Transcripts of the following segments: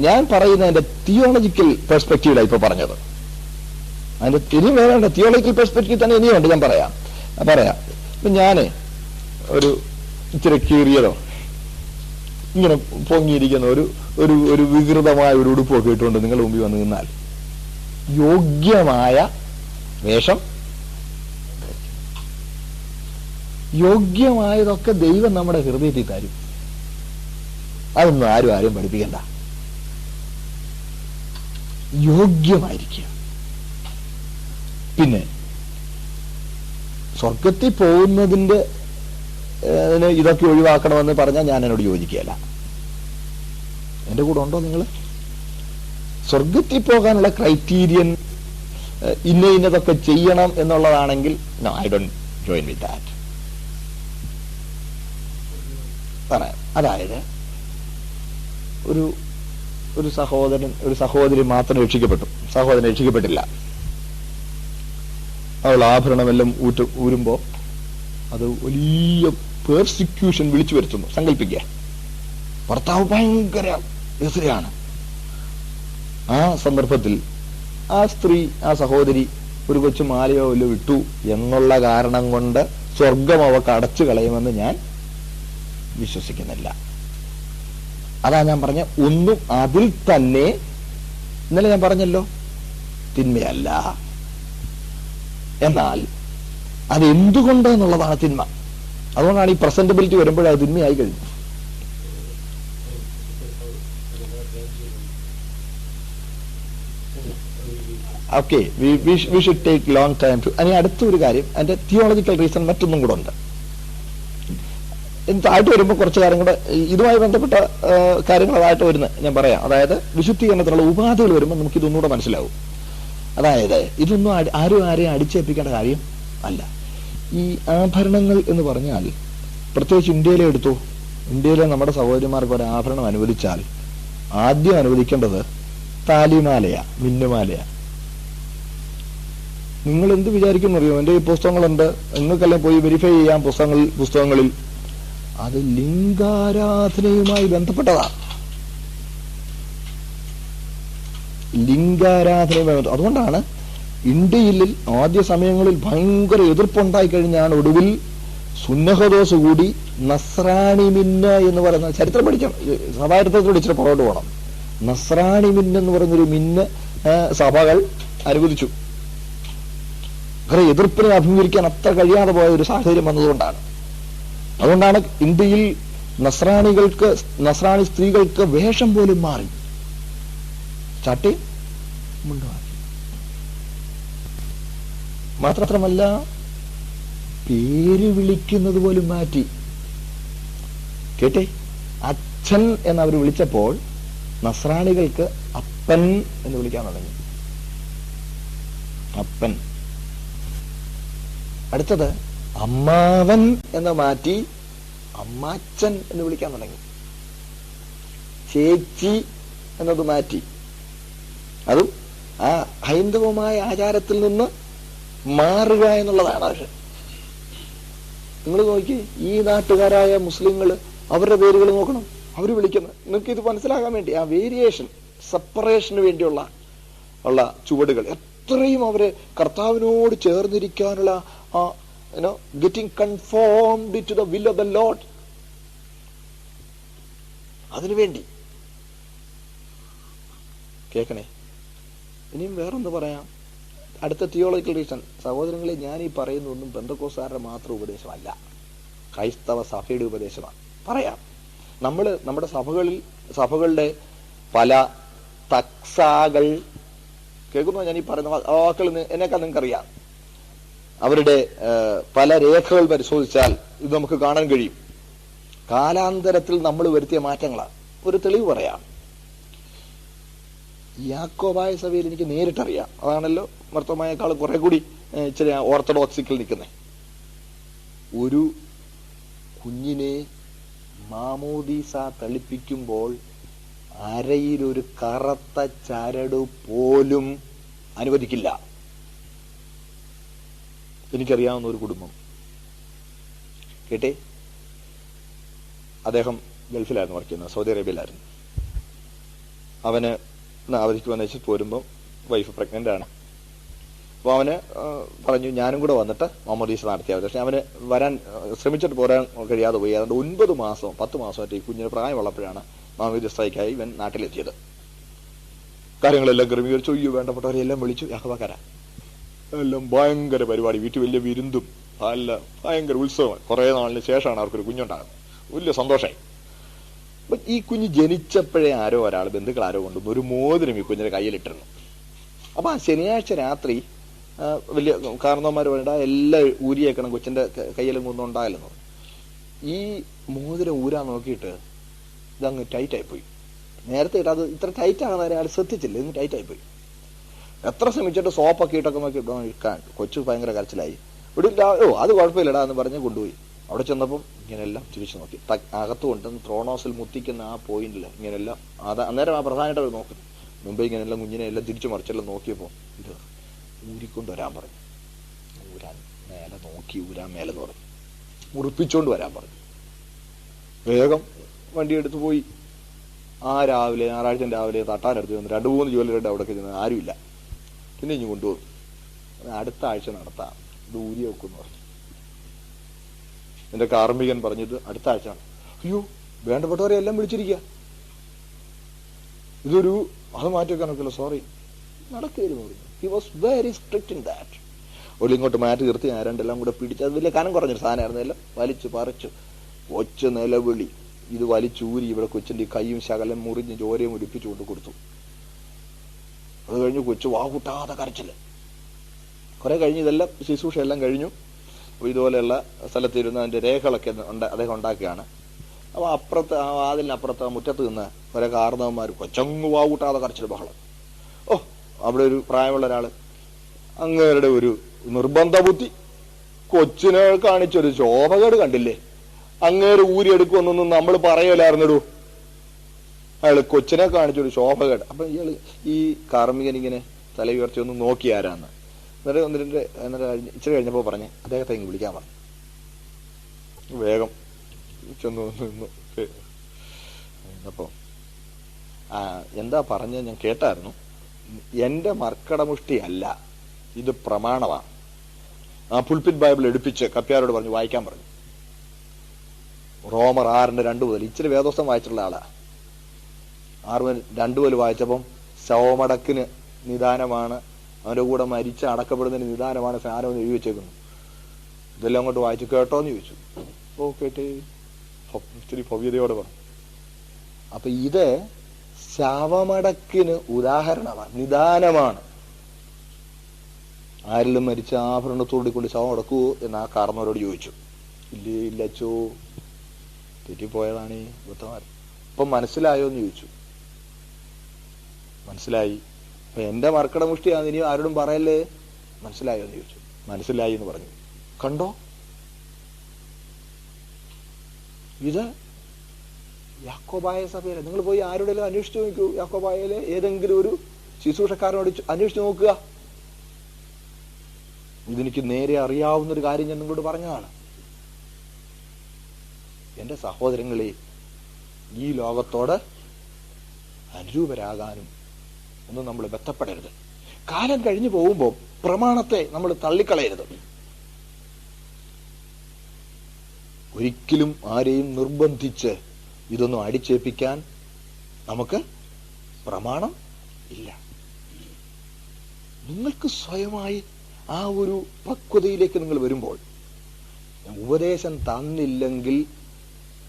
ഞാൻ പറയുന്നതിന്റെ തിയോളജിക്കൽ പെർസ്പെക്റ്റീവിലാണ് ഇപ്പൊ പറഞ്ഞത്. അതിന്റെ ഇനിയും വേണ്ട തിയോളജിക്കൽ പെർസ്പെക്റ്റീവ് തന്നെ ഇനിയുണ്ട്. ഞാൻ പറയാം. ഇപ്പൊ ഞാന് ഒരു ഇച്ചിരി കീറിയതോ ഇങ്ങനെ പൊങ്ങിയിരിക്കുന്ന ഒരു വികൃതമായ ഒരു ഉടുപ്പൊക്കെ ഇട്ടുകൊണ്ട് നിങ്ങളുടെ മുമ്പിൽ വന്ന് നിന്നാൽ യോഗ്യമായ വേഷം, യോഗ്യമായതൊക്കെ ദൈവം നമ്മുടെ ഹൃദയത്തിൽ തരും. അതൊന്നും ആരും പഠിപ്പിക്കണ്ട. യോഗ്യമായിരിക്കുക. പിന്നെ സ്വർഗത്തിൽ പോകുന്നതിന്റെ ഇതൊക്കെ ഒഴിവാക്കണമെന്ന് പറഞ്ഞാൽ ഞാൻ എന്നോട് യോജിക്കുകയല്ല. എന്റെ കൂടെ ഉണ്ടോ നിങ്ങൾ? സ്വർഗത്തിൽ പോകാനുള്ള ക്രൈറ്റീരിയൻ ഇന്നതൊക്കെ ചെയ്യണം എന്നുള്ളതാണെങ്കിൽ no, I don't join with that. പറയാം. അതായത് ഒരു സഹോദരൻ ഒരു സഹോദരി മാത്രം രക്ഷിക്കപ്പെട്ടു, സഹോദരൻ രക്ഷിക്കപ്പെട്ടില്ല. അവൾ ആഭരണമെല്ലാം ഊരുമ്പോ അത് വലിയ പേർസിക്യൂഷൻ വിളിച്ചു വരുത്തുന്നു. സങ്കല്പിക്കുക, ഭർത്താവ് ഭയങ്കര എതിരാണ്. ആ സന്ദർഭത്തിൽ ആ സ്ത്രീ, ആ സഹോദരി ഒരു കൊച്ചു മാലയോ വല്ലോ ഇട്ടു എന്നുള്ള കാരണം കൊണ്ട് സ്വർഗം അവൾക്ക് അടച്ചു കളയുമെന്ന് ഞാൻ വിശ്വസിക്കുന്നില്ല. അതാ ഞാൻ പറഞ്ഞ ഒന്നും അതിൽ തന്നെ ഇന്നലെ ഞാൻ പറഞ്ഞല്ലോ തിന്മയല്ല. എന്നാൽ അതെന്തുകൊണ്ട് എന്നുള്ളതാണ് തിന്മ. അതുകൊണ്ടാണ് ഈ പ്രസന്റബിലിറ്റി വരുമ്പോഴേ അത് തിന്മയായി കഴിഞ്ഞു. Okay, we should take long time to. ഇനി അടുത്തൊരു കാര്യം, അതിന്റെ തിയോളജിക്കൽ റീസൺ മറ്റൊന്നും കൂടെ ഉണ്ട്. താഴ്ത്തു വരുമ്പോൾ കുറച്ച് കാര്യം കൂടെ ഇതുമായി ബന്ധപ്പെട്ട കാര്യങ്ങളായിട്ട് വരുന്നത് ഞാൻ പറയാം. അതായത് വിശുദ്ധീകരണത്തിനുള്ള ഉപാധികൾ വരുമ്പോൾ നമുക്ക് ഇതൊന്നുകൂടെ മനസ്സിലാവും. അതായത് ഇതൊന്നും ആരെയും അടിച്ചേൽപ്പിക്കേണ്ട കാര്യം അല്ല. ഈ ആഭരണങ്ങൾ എന്ന് പറഞ്ഞാൽ പ്രത്യേകിച്ച് ഇന്ത്യയിലെ എടുത്തു. ഇന്ത്യയിലെ നമ്മുടെ സഹോദരിമാർക്ക് ഒരു ആഭരണം അനുവദിച്ചാൽ ആദ്യം അനുവദിക്കേണ്ടത് താലിമാലയാ, മിന്നുമാലയാ. നിങ്ങൾ എന്ത് വിചാരിക്കുന്നു അറിയോ? എന്റെ ഈ പുസ്തകങ്ങളുണ്ട്, നിങ്ങൾക്കെല്ലാം പോയി വെരിഫൈ ചെയ്യാം. പുസ്തകങ്ങളിൽ അത് ലിംഗാരാധനയുമായി ബന്ധപ്പെട്ടതാ. അതുകൊണ്ടാണ് ഇന്ത്യയിൽ ആദ്യ സമയങ്ങളിൽ ഭയങ്കര എതിർപ്പുണ്ടായി കഴിഞ്ഞാണ് ഒടുവിൽ സുന്നഹദോസ് കൂടി നസ്രാണി മിന്ന എന്ന് പറയുന്ന ചരിത്രം പഠിക്കണം. സഭാചരിത്രത്തോട് ഇച്ചിരി പുറകോട്ട് പോകണം. നസ്രാണി മിന്ന എന്ന് പറയുന്നൊരു മിന്ന സഭകൾ അനുവദിച്ചു. എതിർപ്പിനെ അഭിമുഖീകരിക്കാൻ അത്ര കഴിയാതെ പോയ ഒരു സാഹചര്യം വന്നതുകൊണ്ടാണ്. അതുകൊണ്ടാണ് ഇന്ത്യയിൽ നസ്രാണി സ്ത്രീകൾക്ക് വേഷം പോലും മാറി, ചാട്ടി മുണ്ടുമാക്കി. മാത്രമല്ല പേര് വിളിക്കുന്നത് പോലും മാറ്റി. കേട്ടെ, അച്ഛൻ എന്നവർ വിളിച്ചപ്പോൾ നസ്രാണികൾക്ക് അപ്പൻ എന്ന് വിളിക്കാൻ തുടങ്ങി. അപ്പൻ. അടുത്തത് അമ്മാവൻ എന്ന് മാറ്റി അമ്മാച്ചൻ എന്ന് വിളിക്കാൻ തുടങ്ങി. ചേച്ചി എന്നത് മാറ്റി. അതും ആ ഹൈന്ദവമായ ആചാരത്തിൽ നിന്ന് മാറുക എന്നുള്ളതാണ്. പക്ഷെ നിങ്ങൾ നോക്കി, ഈ നാട്ടുകാരായ മുസ്ലിങ്ങൾ അവരുടെ പേരുകൾ നോക്കണം. അവർ വിളിക്കുന്നത് നിങ്ങൾക്ക് ഇത് മനസ്സിലാകാൻ വേണ്ടി ആ വേരിയേഷൻ, സെപ്പറേഷന് വേണ്ടിയുള്ള ചുവടുകൾ എത്രയും അവര് കർത്താവിനോട് ചേർന്നിരിക്കാനുള്ള getting conformed to the will of the Lord. അതിനുവേണ്ടി കേൾക്കണേ. ഇനിയും വേറൊന്ന് പറയാം. അടുത്ത തിയോളജിക്കൽ റീസൺ. സഹോദരങ്ങളെ, ഞാൻ ഈ പറയുന്നതൊന്നും പെന്തക്കോസ്തുകാരുടെ മാത്രം ഉപദേശമല്ല, ക്രൈസ്തവ സഭയുടെ ഉപദേശമാണ്. പറയാം, നമ്മുടെ സഭകളുടെ പല തക്സാകൾ കേൾക്കുന്നു. ഞാൻ ഈ പറയുന്ന വാക്കുകൾ എന്നെക്കാൾ നിങ്ങൾക്കറിയാം. അവരുടെ പല രേഖകൾ പരിശോധിച്ചാൽ ഇത് നമുക്ക് കാണാൻ കഴിയും. കാലാന്തരത്തിൽ നമ്മൾ വരുത്തിയ മാറ്റങ്ങളാണ്. ഒരു തെളിവ് പറയാം. യാക്കോബായ സഭയിൽ എനിക്ക് നേരിട്ടറിയാം. അതാണല്ലോ മർത്തോമായേക്കാൾ കുറെ കൂടി ഇച്ചിരി ഓർത്തഡോക്സിക്കൽ നിൽക്കുന്നത്. ഒരു കുഞ്ഞിനെ മാമോദീസ തളിപ്പിക്കുമ്പോൾ അരയിലൊരു കറുത്ത ചരട് പോലും അനുവദിക്കില്ല. എനിക്കറിയാവുന്ന ഒരു കുടുംബം, കേട്ടെ, അദ്ദേഹം ഗൾഫിലായിരുന്നു വർക്ക് ചെയ്യുന്നത്, സൗദി അറേബ്യയിലായിരുന്നു. അവന് അവധിക്ക് വന്നേച്ച് പോരുമ്പം വൈഫ് പ്രഗ്നന്റ് ആണ്. അപ്പൊ അവന് പറഞ്ഞു ഞാനും കൂടെ വന്നിട്ട് മാമോദീസ നടത്തിയാൽ മതി. പക്ഷെ അവന് വരാൻ ശ്രമിച്ചിട്ട് പോരാൻ കഴിയാതെ പോയി. അതുകൊണ്ട് 9 മാസം 10 മാസമായിട്ട് ഈ കുഞ്ഞിന് പ്രായമുള്ളപ്പോഴാണ് മാമോദീസയ്ക്കായി ഇവൻ നാട്ടിലെത്തിയത്. കാര്യങ്ങളെല്ലാം ക്രമീകരിച്ചു. അയ്യോ വേണ്ടപ്പെട്ടവരെല്ലാം വിളിച്ചു. യാഹോവക്കാരാ എല്ലാം ഭയങ്കര പരിപാടി, വീട്ടിൽ വലിയ വിരുന്നും അല്ല ഭയങ്കര ഉത്സവം. കുറെ നാളിന് ശേഷമാണ് അവർക്കൊരു കുഞ്ഞുണ്ടാകുന്നത്. വലിയ സന്തോഷമായി. അപ്പൊ ഈ കുഞ്ഞ് ജനിച്ചപ്പോഴേ ആരോ ഒരാൾ ബന്ധുക്കൾ ആരോ കൊണ്ടുവന്നു ഒരു മോതിരം ഈ കുഞ്ഞിന്റെ കയ്യിലിട്ടിരുന്നു. അപ്പൊ ആ ശനിയാഴ്ച രാത്രി വലിയ കാരണവന്മാർ വേണ്ട എല്ലാം ഊരിയേക്കണം, കൊച്ചിന്റെ കയ്യിലും ഒന്നും ഉണ്ടാകില്ലെന്ന് പറഞ്ഞു. ഈ മോതിരം ഊരാൻ നോക്കിയിട്ട് ഇതങ്ങ് ടൈറ്റായി പോയി. നേരത്തെ ഇട്ട് അത് ഇത്ര ടൈറ്റ് ആണെന്ന് അയാൾ ശ്രദ്ധിച്ചില്ല, ഇന്ന് ടൈറ്റായി പോയി. എത്ര ശ്രമിച്ചിട്ട് സോപ്പൊക്കെ ഇട്ടൊക്കെ നോക്കി കൊച്ചു ഭയങ്കര കരച്ചിലായി. ഇവിടെ അത് കുഴപ്പമില്ലടാ എന്ന് പറഞ്ഞ് കൊണ്ടുപോയി. അവിടെ ചെന്നപ്പം ഇങ്ങനെല്ലാം തിരിച്ചു നോക്കി. അകത്ത് കൊണ്ടുവന്ന് ത്രോണോസിൽ മുത്തിക്കുന്ന ആ പോയിന്റിൽ ഇങ്ങനെല്ലാം അന്നേരം ആ പ്രധാനമായിട്ട് അവർ നോക്കുന്നു. മുമ്പ് ഇങ്ങനെല്ലാം കുഞ്ഞിനെ എല്ലാം തിരിച്ചു മറിച്ചെല്ലാം നോക്കിയപ്പോൾ ഇത് ഊരിക്കൊണ്ടുവരാൻ പറഞ്ഞു. ഊരാൻ മേലെ നോക്കി, ഊരാൻ മേലെന്ന് പറഞ്ഞു. ഉറപ്പിച്ചോണ്ട് വരാൻ പറഞ്ഞു. വേഗം വണ്ടി എടുത്തു പോയി. ആ രാവിലെ ഞായറാഴ്ച രാവിലെ തട്ടാനെടുത്ത് വന്ന് 2-3 ജോലികളുടെ അവിടെ ചെന്ന് ആരുമില്ല. പിന്നെ ഇനി കൊണ്ടുപോകും, അടുത്ത ആഴ്ച നടത്താം, ഇത് ഊരി വെക്കുമെന്ന് പറഞ്ഞു. എന്റെ കാർമ്മികൻ പറഞ്ഞത് അടുത്ത ആഴ്ച. അയ്യോ വേണ്ടപ്പെട്ടവരെ എല്ലാം വിളിച്ചിരിക്കുക, ഇതൊരു അത് മാറ്റി വെക്കാനൊക്കെയല്ലോ, സോറി നടക്കരുത്. He was very strict in that. ഒരു ഇങ്ങോട്ട് മാറ്റി നിർത്തി ആരണ്ടെല്ലാം കൂടെ പിടിച്ച്, അത് വലിയ കനം കുറഞ്ഞൊരു സാധനമായിരുന്നു, എല്ലാം വലിച്ചു പറിച്ചു. ഒച്ച നിലവിളി, ഇത് വലിച്ചൂരി ഇവിടെ കൊച്ചിന്റെ കൈയും ശകലം മുറിഞ്ഞ് ചോരയും ഒടിപ്പിച്ചു കൊണ്ട് കൊടുത്തു. അത് കഴിഞ്ഞ് കൊച്ചു വാകൂട്ടാതെ കരച്ചില്. കുറെ കഴിഞ്ഞ് ഇതെല്ലാം ശുശ്രൂഷ എല്ലാം കഴിഞ്ഞു. അപ്പൊ ഇതുപോലെയുള്ള സ്ഥലത്തിരുന്ന് അതിന്റെ രേഖകളൊക്കെ അദ്ദേഹം ഉണ്ടാക്കുകയാണ്. അപ്പൊ അപ്പുറത്ത് ആ വാതിലിനപ്പുറത്ത് മുറ്റത്ത് നിന്ന് കുറെ കാരണവന്മാർ കൊച്ചങ്ങ് വാകൂട്ടാതെ കരച്ചിൽ ബഹളം. ഓ അവിടെ ഒരു പ്രായമുള്ള ഒരാള് അങ്ങേരുടെ ഒരു നിർബന്ധ ബുദ്ധി, കൊച്ചിനെ കാണിച്ചൊരു ശോഭകേട് കണ്ടില്ലേ, അങ്ങേര് ഊരിയെടുക്കുമെന്നൊന്നും നമ്മൾ പറയലായിരുന്നിടൂ. അയാള് കൊച്ചിനെ കാണിച്ചൊരു ശോഭകേട്. അപ്പൊ ഇയാള് ഈ കാർമ്മികൻ ഇങ്ങനെ തല ഉയർത്തി ഒന്ന് നോക്കി ആരാന്ന്. എന്നിട്ട് ഇച്ചിരി കഴിഞ്ഞപ്പോ പറഞ്ഞ് അദ്ദേഹത്തെ ഇങ്ങ് വിളിക്കാൻ പറഞ്ഞു. വേഗം ചെന്ന് നിന്നു. അപ്പോ എന്താ പറഞ്ഞത് ഞാൻ കേട്ടായിരുന്നു. എന്റെ മർക്കടമുഷ്ടി അല്ല, ഇത് പ്രമാണമാണ്. ആ പുൽപിറ്റ് ബൈബിൾ എടുപ്പിച്ച് കപ്പ്യാരോട് പറഞ്ഞു വായിക്കാൻ പറഞ്ഞു. റോമർ 6:2 മുതൽ. ഇച്ചിരി വേദോസ്തം വായിച്ചിട്ടുള്ള ആളാ. 6:2 മുതൽ വായിച്ചപ്പം ശവമടക്കിന് നിദാനമാണ്, അവന്റെ കൂടെ മരിച്ച അടക്കപ്പെടുന്നതിന് നിദാനമാണ് സാധനം എന്ന് എഴുതി വെച്ചേക്കുന്നു. ഇതെല്ലാം അങ്ങോട്ട് വായിച്ചു കേട്ടോന്ന് ചോദിച്ചു. ഓ കേട്ടേ, ഇച്ചിരി ഭവ്യതയോടെ പറഞ്ഞു. അപ്പൊ ഇത് ശവമടക്കിന് ഉദാഹരണമാണ്, നിദാനമാണ്. ആരിലും മരിച്ച ആഭരണത്തോടി കൊണ്ട് ശവം അടക്കുവോ എന്ന് ആ കാർന്നവരോട് ചോദിച്ചു. ഇല്ലേ ഇല്ലച്ചോ, തെറ്റിപ്പോയതാണ് ബുദ്ധമാർ. ഇപ്പൊ മനസ്സിലായോ എന്ന് ചോദിച്ചു. മനസ്സിലായി. അപ്പൊ എന്റെ മർക്കടമുഷ്ടിയാന്ന് ഇനി ആരോടും പറയല്ലേ. മനസ്സിലായോ എന്ന് ചോദിച്ചു. മനസ്സിലായി എന്ന് പറഞ്ഞു. കണ്ടോ, ഇത് യാക്കോബായ സഭയിലെ, നിങ്ങൾ പോയി ആരോടെങ്കിലും അന്വേഷിച്ചു നോക്കൂ. യാക്കോബായയിലെ ഏതെങ്കിലും ഒരു ശുശ്രൂഷക്കാരനോട് അന്വേഷിച്ചു നോക്കുക. ഇതെനിക്ക് നേരെ അറിയാവുന്നൊരു കാര്യം ഞാൻ നിങ്ങളോട് പറഞ്ഞതാണ്. എന്റെ സഹോദരങ്ങളെ, ഈ ലോകത്തോട് അനുരൂപരാകാനും ഒന്നും നമ്മൾ ബന്ധപ്പെടരുത്. കാലം കഴിഞ്ഞു പോകുമ്പോൾ പ്രമാണത്തെ നമ്മൾ തള്ളിക്കളയരുത്. ഒരിക്കലും ആരെയും നിർബന്ധിച്ച് ഇതൊന്നും അടിച്ചേൽപ്പിക്കാൻ നമുക്ക് പ്രമാണം ഇല്ല. നിങ്ങൾക്ക് സ്വയമായി ആ ഒരു പക്വതയിലേക്ക് നിങ്ങൾ വരുമ്പോൾ, ഉപദേശം തന്നില്ലെങ്കിൽ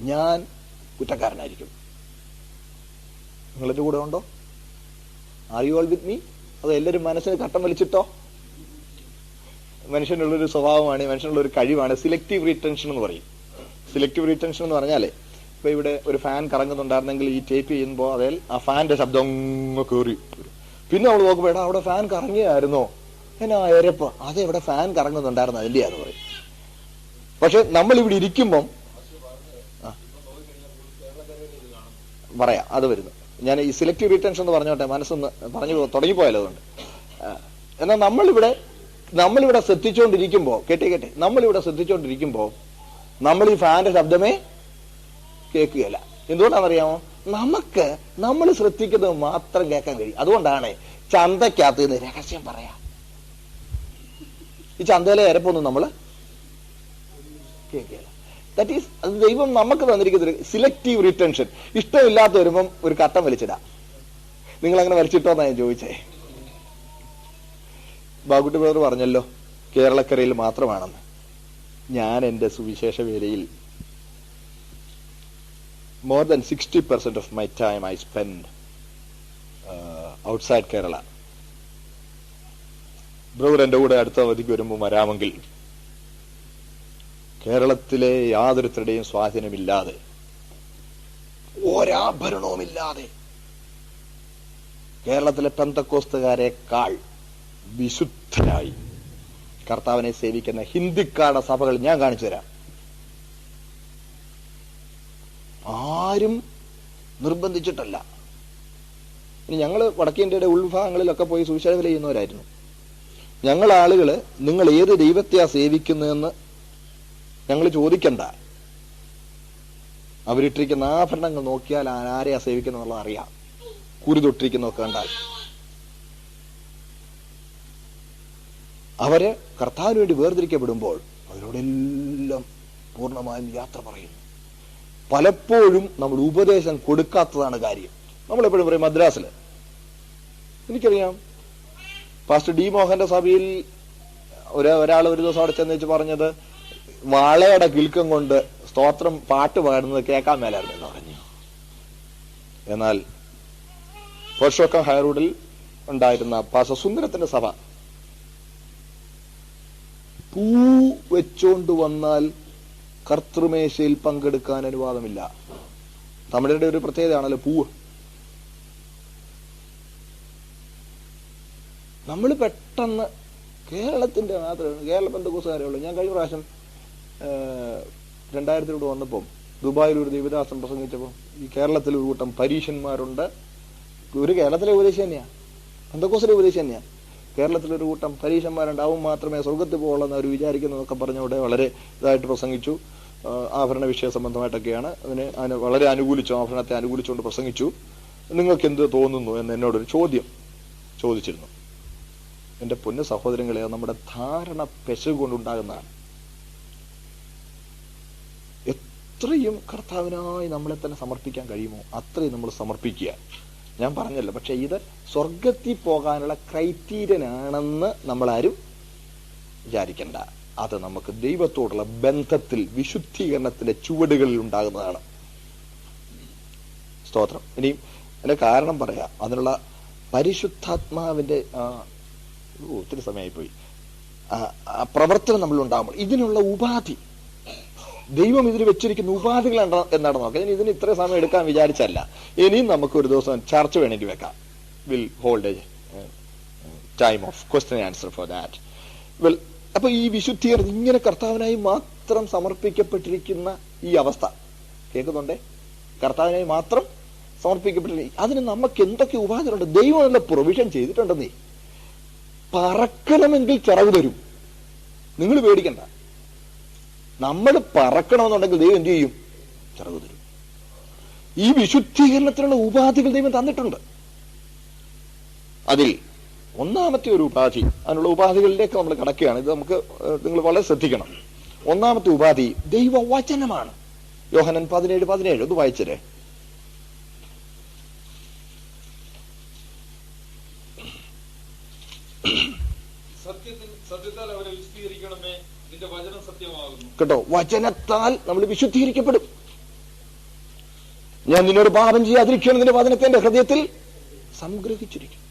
ഞാൻ കുറ്റക്കാരനായിരിക്കും. നിങ്ങളെന്റെ കൂടെ ഉണ്ടോ? Are you all with me? അത് എല്ലാവരും മനസ്സിന് കട്ടം വലിച്ചിട്ടോ? മനുഷ്യനുള്ളൊരു സ്വഭാവമാണ്, മനുഷ്യനുള്ളൊരു കഴിവാണ് സിലക്റ്റീവ് റീറ്റൻഷൻ എന്ന് പറയും. സിലക്റ്റീവ് റീറ്റൻഷൻ എന്ന് പറഞ്ഞാലേ, ഇപ്പൊ ഇവിടെ ഒരു ഫാൻ കറങ്ങുന്നുണ്ടായിരുന്നെങ്കിൽ ഈ ടേപ്പ് ചെയ്യുമ്പോൾ അതിൽ ആ ഫാന്റെ ശബ്ദം കയറി, പിന്നെ നമ്മൾ നോക്കുമ്പോ എടാ അവിടെ ഫാൻ കറങ്ങിയായിരുന്നോ, എന്നാ എരപ്പ അതെ ഇവിടെ ഫാൻ കറങ്ങുന്നുണ്ടായിരുന്നു അതിന്റെയാന്ന് പറയും. പക്ഷെ നമ്മൾ ഇവിടെ ഇരിക്കുമ്പം പറയാം അത് വരുന്നു. ഞാൻ ഈ സിലക്റ്റീവ് റീറ്റൻഷൻ എന്ന് പറഞ്ഞോട്ടെ, മനസ്സൊന്ന് പറഞ്ഞു തുടങ്ങിപ്പോയാലോ. അതുകൊണ്ട് എന്നാൽ നമ്മളിവിടെ ശ്രദ്ധിച്ചുകൊണ്ടിരിക്കുമ്പോ നമ്മളിവിടെ ശ്രദ്ധിച്ചുകൊണ്ടിരിക്കുമ്പോ നമ്മൾ ഈ ഫാന്റെ ശബ്ദമേ കേൾക്കുകയല്ല. എന്തുകൊണ്ടാണെന്നറിയാമോ? നമുക്ക് നമ്മൾ ശ്രദ്ധിക്കുന്നത് മാത്രം കേൾക്കാൻ കഴിയും. അതുകൊണ്ടാണ് ചന്തക്കകത്ത് നിന്ന് രഹസ്യം പറയാം. ഈ ചന്തയിലെ ഇരപ്പൊന്നും നമ്മൾ കേൾക്കില്ല. ദാറ്റ് ഈസ്, അത് ദൈവം നമുക്ക് തന്നിരിക്കുന്ന ഒരു സിലക്റ്റീവ് റിട്ടൻഷൻ. ഇഷ്ടമില്ലാത്ത വരുമ്പം ഒരു കട്ടം വലിച്ചിടാം. നിങ്ങൾ അങ്ങനെ വലിച്ചിട്ടോന്നാ ഞാൻ ചോദിച്ചേ. ബാബുട്ടി ബ്രദർ പറഞ്ഞല്ലോ കേരളക്കരയിൽ മാത്രമാണെന്ന്. ഞാൻ എന്റെ സുവിശേഷ വേലയിൽ more than 60% of my time I spend outside Kerala. Brother എന്റെ കൂടെ അടുത്ത അവധിക്ക് വരുമ്പോൾ വരാമെങ്കിൽ കേരളത്തിലെ യാതൊരുത്തരുടെയും സ്വാധീനമില്ലാതെ, ഒരാഭരണവുമില്ലാതെ കേരളത്തിലെ പെന്തക്കോസ്തുകാരെക്കാൾ വിശുദ്ധരായി കർത്താവിനെ സേവിക്കുന്ന ഹിന്ദിക്കാരുടെ സഭകൾ ഞാൻ കാണിച്ചു തരാം. ആരും നിർബന്ധിച്ചിട്ടല്ല. ഇനി ഞങ്ങൾ വടക്കേ ഇന്ത്യയുടെ ഉൾഭാഗങ്ങളിലൊക്കെ പോയി സുവിശേഷ ചെയ്യുന്നവരായിരുന്നു. ഞങ്ങൾ ആളുകള് നിങ്ങൾ ഏത് ദൈവത്തെയാ സേവിക്കുന്നതെന്ന് ഞങ്ങൾ ചോദിക്കണ്ട. അവരിട്ടിരിക്കുന്ന ആഭരണങ്ങൾ നോക്കിയാൽ ആരെയാ സേവിക്കുന്നുള്ളത് അറിയാം. കുരി തൊട്ടിരിക്കുന്നതൊക്കെ കണ്ടാൽ അവര് കർത്താവിന് വേണ്ടി വേർതിരിക്കപ്പെടുമ്പോൾ അവരോടെല്ലാം പൂർണ്ണമായും യാത്ര പറയുന്നു. പലപ്പോഴും നമ്മൾ ഉപദേശം കൊടുക്കാത്തതാണ് കാര്യം. നമ്മളെപ്പോഴും പറയും മദ്രാസില്, എനിക്കറിയാം പാസ്റ്റർ ഡി മോഹന്റെ സഭയിൽ ഒരാൾ ഒരു ദിവസം അവിടെ ചെന്ന് വെച്ച് പറഞ്ഞത് വാളയുടെ കിൽക്കം കൊണ്ട് സ്തോത്രം പാട്ട് പാടുന്നത് കേൾക്കാൻ മേലായിരുന്നു എന്ന് പറഞ്ഞു. എന്നാൽ പെർഷോക്കം ഹൈറോഡിൽ ഉണ്ടായിരുന്ന പാസ്റ്റർ സുന്ദരത്തിന്റെ സഭ പൂ വെച്ചോണ്ട് വന്നാൽ കർത്തൃമേശയിൽ പങ്കെടുക്കാൻ അനുവാദമില്ല. തമിഴരുടെ ഒരു പ്രത്യേകതയാണല്ലോ പൂവ്. നമ്മൾ പെട്ടെന്ന് കേരളത്തിന്റെ മാത്രമേ കേരള പെന്തക്കോസ്തുകാരുള്ളൂ. ഞാൻ കഴിഞ്ഞ പ്രാവശ്യം 2000 വന്നപ്പോൾ ദുബായിൽ ഒരു ദേവദാസൻ പ്രസംഗിച്ചപ്പോൾ ഈ കേരളത്തിൽ ഒരു കൂട്ടം പരീശന്മാരുണ്ട്. ഒരു കേരളത്തിലെ ഉപദേശം തന്നെയാ, പെന്തക്കോസ്തിലെ ഉപദേശം തന്നെയാ. കേരളത്തിലൊരു കൂട്ടം പരീശന്മാരുണ്ടാവും മാത്രമേ സ്വർഗത്തിൽ പോകുള്ളെന്ന് അവർ വിചാരിക്കുന്നതൊക്കെ പറഞ്ഞവിടെ വളരെ ഇതായിട്ട് പ്രസംഗിച്ചു. ആഭരണ വിഷയ സംബന്ധമായിട്ടൊക്കെയാണ്. അതിന് വളരെ അനുകൂലിച്ചു, ആഭരണത്തെ അനുകൂലിച്ചുകൊണ്ട് പ്രസംഗിച്ചു. നിങ്ങൾക്ക് എന്ത് തോന്നുന്നു എന്ന് എന്നോടൊരു ചോദ്യം ചോദിച്ചിരുന്നു. എന്റെ പൊന്നു സഹോദരങ്ങളെ, നമ്മുടെ ധാരണ പെശകൊണ്ടുണ്ടാകുന്നതാണ്. എത്രയും കർത്താവിനായി നമ്മളെ തന്നെ സമർപ്പിക്കാൻ കഴിയുമോ അത്രയും നമ്മൾ സമർപ്പിക്കുക. ഞാൻ പറഞ്ഞല്ലോ, പക്ഷെ ഇത് സ്വർഗത്തിൽ പോകാനുള്ള ക്രൈറ്റീരിയനാണെന്ന് നമ്മളാരും വിചാരിക്കണ്ട. അത് നമുക്ക് ദൈവത്തോടുള്ള ബന്ധത്തിൽ വിശുദ്ധീകരണത്തിന്റെ ചുവടുകളിൽ ഉണ്ടാകുന്നതാണ്. സ്തോത്രം. ഇനിയും അതിന്റെ കാരണം പറയാം. അതിനുള്ള പരിശുദ്ധാത്മാവിന്റെ ഒത്തിരി സമയമായിപ്പോയി പ്രവർത്തനം നമ്മൾ ഉണ്ടാകുമ്പോൾ ഇതിനുള്ള ഉപാധി ദൈവം ഇതിന് വെച്ചിരിക്കുന്ന ഉപാധികൾ എന്താണ് നോക്കാം. ഞാൻ ഇതിന് ഇത്ര സമയം എടുക്കാൻ വിചാരിച്ചല്ല. ഇനിയും നമുക്ക് ഒരു ദിവസം ചർച്ച വേണമെങ്കിൽ വെക്കാം. Will hold A time of question answer for that. Well, അപ്പൊ ഈ വിശുദ്ധീകരണം ഇങ്ങനെ കർത്താവിനായി മാത്രം സമർപ്പിക്കപ്പെട്ടിരിക്കുന്ന ഈ അവസ്ഥ കേൾക്കുന്നുണ്ടേ, കർത്താവിനായി മാത്രം സമർപ്പിക്കപ്പെട്ടിരിക്കും. അതിന് നമുക്ക് എന്തൊക്കെ ഉപാധികളുണ്ട്. ദൈവം നല്ല പ്രൊവിഷൻ ചെയ്തിട്ടുണ്ടെന്നേ. പറക്കണമെങ്കിൽ ചിറക് തരും. നിങ്ങൾ പേടിക്കണ്ട. നമ്മൾ പറക്കണമെന്നുണ്ടെങ്കിൽ ദൈവം എന്ത് ചെയ്യും? ചിറക് തരും. ഈ വിശുദ്ധീകരണത്തിനുള്ള ഉപാധികൾ ദൈവം തന്നിട്ടുണ്ട്. അതിൽ ഒന്നാമത്തെ ഒരു ഉപാധി, അതിനുള്ള ഉപാധികളിലേക്ക് നമ്മൾ കടക്കുകയാണ്. ഇത് നമുക്ക് നിങ്ങൾ വളരെ ശ്രദ്ധിക്കണം. ഒന്നാമത്തെ ഉപാധി ദൈവവചനമാണ്. യോഹന്നാൻ 17:17 ഒന്ന് വായിച്ചേ. കേട്ടോ, വചനത്താൽ നമ്മൾ വിശുദ്ധീകരിക്കപ്പെടും. ഞാൻ നിന്നോട് പാപം ചെയ്യാതിരിക്കുകയാണ്, നിന്റെ വചനത്തെ എന്റെ ഹൃദയത്തിൽ സംഗ്രഹിച്ചിരിക്കും.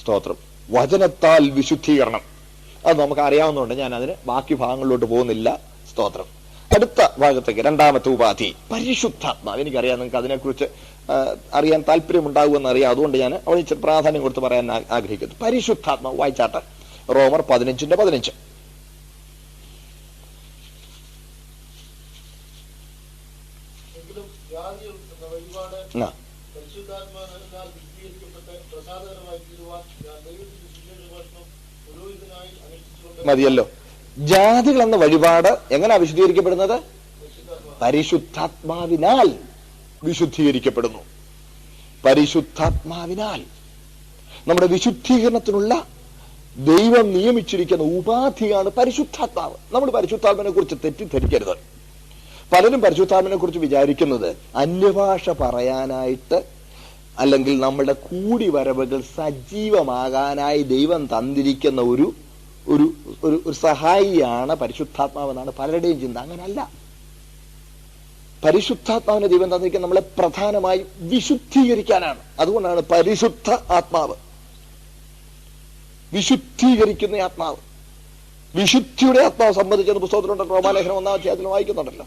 സ്തോത്രം. വചനത്താൽ വിശുദ്ധീകരണം അത് നമുക്ക് അറിയാവുന്നതുകൊണ്ട് ഞാൻ അതിന് ബാക്കി ഭാഗങ്ങളിലോട്ട് പോകുന്നില്ല. സ്തോത്രം. അടുത്ത ഭാഗത്തേക്ക് രണ്ടാമത്തെ ഉപാധി പരിശുദ്ധാത്മാവ്. എനിക്കറിയാം നിങ്ങൾക്ക് അതിനെക്കുറിച്ച് അറിയാൻ താല്പര്യമുണ്ടാകുമെന്ന് അറിയാം. അതുകൊണ്ട് ഞാൻ അവിടെ പ്രാധാന്യം കൊടുത്ത് പറയാൻ ആഗ്രഹിക്കുന്നു. പരിശുദ്ധാത്മാവ് വായിച്ചാട്ടെ. റോമർ 15:15. മതിയല്ലോ. ജാതികൾ എന്ന വഴിപാട് എങ്ങനെയാ വിശുദ്ധീകരിക്കപ്പെടുന്നത്? പരിശുദ്ധാത്മാവിനാൽ. വിശുദ്ധീകരിക്കപ്പെടുന്നു. പരിശുദ്ധാത്മാവിനാൽ നമ്മുടെ വിശുദ്ധീകരണത്തിനുള്ള ദൈവം നിയമിച്ചിരിക്കുന്ന ഉപാധിയാണ് പരിശുദ്ധാത്മാവ്. നമ്മൾ പരിശുദ്ധാത്മാവിനെ കുറിച്ച് തെറ്റിദ്ധരിക്കരുത്. പലരും പരിശുദ്ധാത്മാവിനെ കുറിച്ച് വിചാരിക്കുന്നത് അന്യഭാഷ പറയാനായിട്ട് അല്ലെങ്കിൽ നമ്മുടെ കൂടിവരവുകൾ സജീവമാകാനായി ദൈവം തന്നിരിക്കുന്ന ഒരു ഒരു ഒരു സഹായിയാണ് പരിശുദ്ധാത്മാവെന്നാണ് പലരുടെയും ചിന്ത. അങ്ങനല്ല. പരിശുദ്ധാത്മാവിനെ ദൈവം തന്നിരിക്കുന്ന നമ്മളെ പ്രധാനമായി വിശുദ്ധീകരിക്കാനാണ്. അതുകൊണ്ടാണ് പരിശുദ്ധ ആത്മാവ്, വിശുദ്ധീകരിക്കുന്ന ആത്മാവ്. വിശുദ്ധിയുടെ ആത്മാവ് സംബന്ധിക്കുന്ന പുസ്തകത്തിലുണ്ട്. റോമാലേഖനം 1-ാം അധ്യായത്തിൽ വായിക്കുന്നുണ്ടല്ലോ,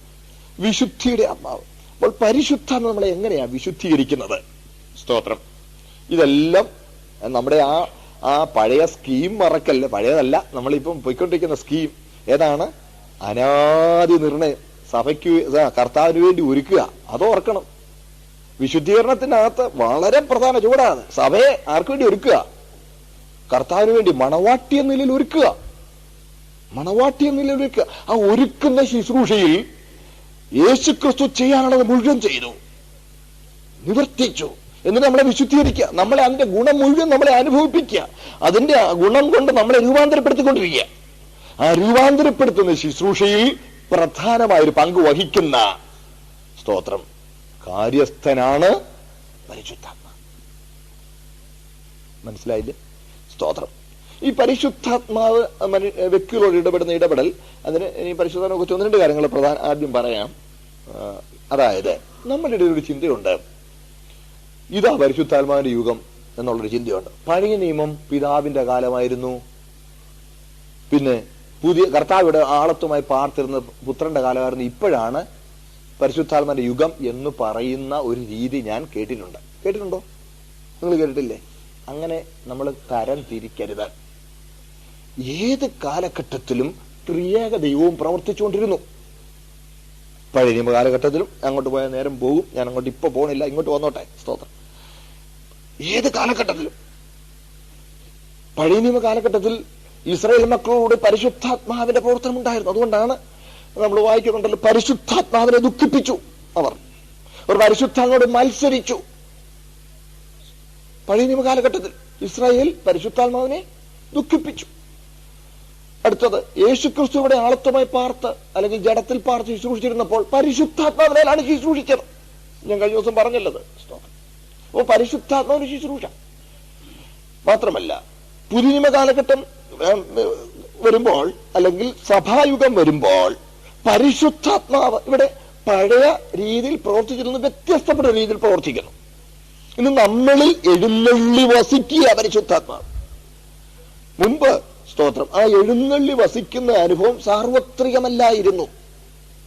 വിശുദ്ധിയുടെ ആത്മാവ്. അപ്പോൾ പരിശുദ്ധാത്മ നമ്മളെ എങ്ങനെയാ വിശുദ്ധീകരിക്കുന്നത്? സ്തോത്രം. ഇതെല്ലാം നമ്മുടെ ആ പഴയ സ്കീം മറക്കല്ല. പഴയതല്ല, നമ്മളിപ്പം പോയിക്കൊണ്ടിരിക്കുന്ന സ്കീം ഏതാണ്? അനാദി നിർണയം. സഭയ്ക്ക് കർത്താവിന് വേണ്ടി ഒരുക്കുക. അതോർക്കണം. വിശുദ്ധീകരണത്തിനകത്ത് വളരെ പ്രധാന ചൂടാണ്. സഭയെ ആർക്കു വേണ്ടി ഒരുക്കുക? കർത്താവിന് വേണ്ടി മണവാട്ടി എന്ന നിലയിൽ ഒരുക്കുക. മണവാട്ടി എന്ന നിലയിൽ ഒരുക്കുക. ആ ഒരുക്കുന്ന ശുശ്രൂഷയിൽ യേശുക്രിസ്തു ചെയ്യാനുള്ളത് മുഴുവൻ ചെയ്തു, നിവർത്തിച്ചു. എന്നിട്ട് നമ്മളെ വിശുദ്ധീകരിക്കുക. നമ്മളെ അതിന്റെ ഗുണം മുഴുവൻ നമ്മളെ അനുഭവിപ്പിക്കുക. അതിന്റെ ഗുണം കൊണ്ട് നമ്മളെ രൂപാന്തരപ്പെടുത്തിക്കൊണ്ടിരിക്കുക. ആ രൂപാന്തരപ്പെടുത്തുന്ന ശുശ്രൂഷയിൽ പ്രധാനമായൊരു പങ്ക് വഹിക്കുന്ന സ്തോത്രം കാര്യസ്ഥനാണ് പരിശുദ്ധാത്മ. മനസ്സിലായില്ലേ? സ്തോത്രം. ഈ പരിശുദ്ധാത്മാവ് വ്യക്തികളോട് ഇടപെടുന്ന ഇടപെടൽ, അതിന് ഇനി പരിശുദ്ധാത്മാവിനെ കുറിച്ച് 1-2 കാര്യങ്ങൾ ആദ്യം പറയാം. അതായത് നമ്മുടെ ഇടയിൽ ഒരു ചിന്തയുണ്ട്, ഇതാ പരിശുദ്ധാത്മാവിന്റെ യുഗം എന്നുള്ളൊരു ചിന്തയുണ്ട്. പഴയ നിയമം പിതാവിന്റെ കാലമായിരുന്നു. പിന്നെ പുതിയ കർത്താവിടെ ആളത്വമായി പാർത്തിരുന്ന പുത്രന്റെ കാലമായിരുന്നു. ഇപ്പോഴാണ് പരിശുദ്ധാത്മാവിന്റെ യുഗം എന്ന് പറയുന്ന ഒരു രീതി ഞാൻ കേട്ടിട്ടുണ്ട്. കേട്ടിട്ടുണ്ടോ? നിങ്ങൾ കേട്ടിട്ടില്ലേ? അങ്ങനെ നമ്മൾ തരം തിരിക്കരുത്. ഏത് കാലഘട്ടത്തിലും ത്രിയേക ദൈവവും പ്രവർത്തിച്ചുകൊണ്ടിരുന്നു. പഴയ നിയമ കാലഘട്ടത്തിലും അങ്ങോട്ട് പോയാൽ നേരം പോകും. ഞാൻ അങ്ങോട്ട് ഇപ്പൊ പോകണില്ല, ഇങ്ങോട്ട് വന്നോട്ടെ. സ്തോത്രം. ഏത് കാലഘട്ടത്തിലും പഴയ നിയമ കാലഘട്ടത്തിൽ ഇസ്രായേൽ മക്കളോട് പരിശുദ്ധാത്മാവിന്റെ പ്രവർത്തനം ഉണ്ടായിരുന്നു. അതുകൊണ്ടാണ് നമ്മൾ വായിക്കുന്നുണ്ടല്ലോ, പരിശുദ്ധാത്മാവിനെ ദുഃഖിപ്പിച്ചു അവർ പരിശുദ്ധാത്മാവോട് മത്സരിച്ചു. പഴയ നിയമ കാലഘട്ടത്തിൽ ഇസ്രായേൽ പരിശുദ്ധാത്മാവിനെ ദുഃഖിപ്പിച്ചു. അടുത്തത്, യേശുക്രിസ്തുവിടെ ആളത്വമായി പാർത്ത് അല്ലെങ്കിൽ ജഡത്തിൽ പാർത്ത് ശുശ്രൂഷിച്ചിരുന്നപ്പോൾ പരിശുദ്ധാത്മാവിനാലാണ് ശുശ്രൂഷിച്ചത്. ഞാൻ കഴിഞ്ഞ ദിവസം പറഞ്ഞല്ലത്. അപ്പോ പരിശുദ്ധാത്മാവിന്റെ ശുശ്രൂഷ മാത്രമല്ല, പുതിയ നിയമ കാലഘട്ടം വരുമ്പോൾ അല്ലെങ്കിൽ സഭായുഗം വരുമ്പോൾ പരിശുദ്ധാത്മാവ് ഇവിടെ പഴയ രീതിയിൽ പ്രവർത്തിച്ചിരുന്നു, വ്യത്യസ്തപ്പെട്ട രീതിയിൽ പ്രവർത്തിക്കുന്നു. ഇന്ന് നമ്മളിൽ എഴുന്നള്ളി വസിക്കുക പരിശുദ്ധാത്മാവ്. മുൻപ് സ്തോത്രം ആ എഴുന്നള്ളി വസിക്കുന്ന അനുഭവം സാർവത്രികമല്ലായിരുന്നു.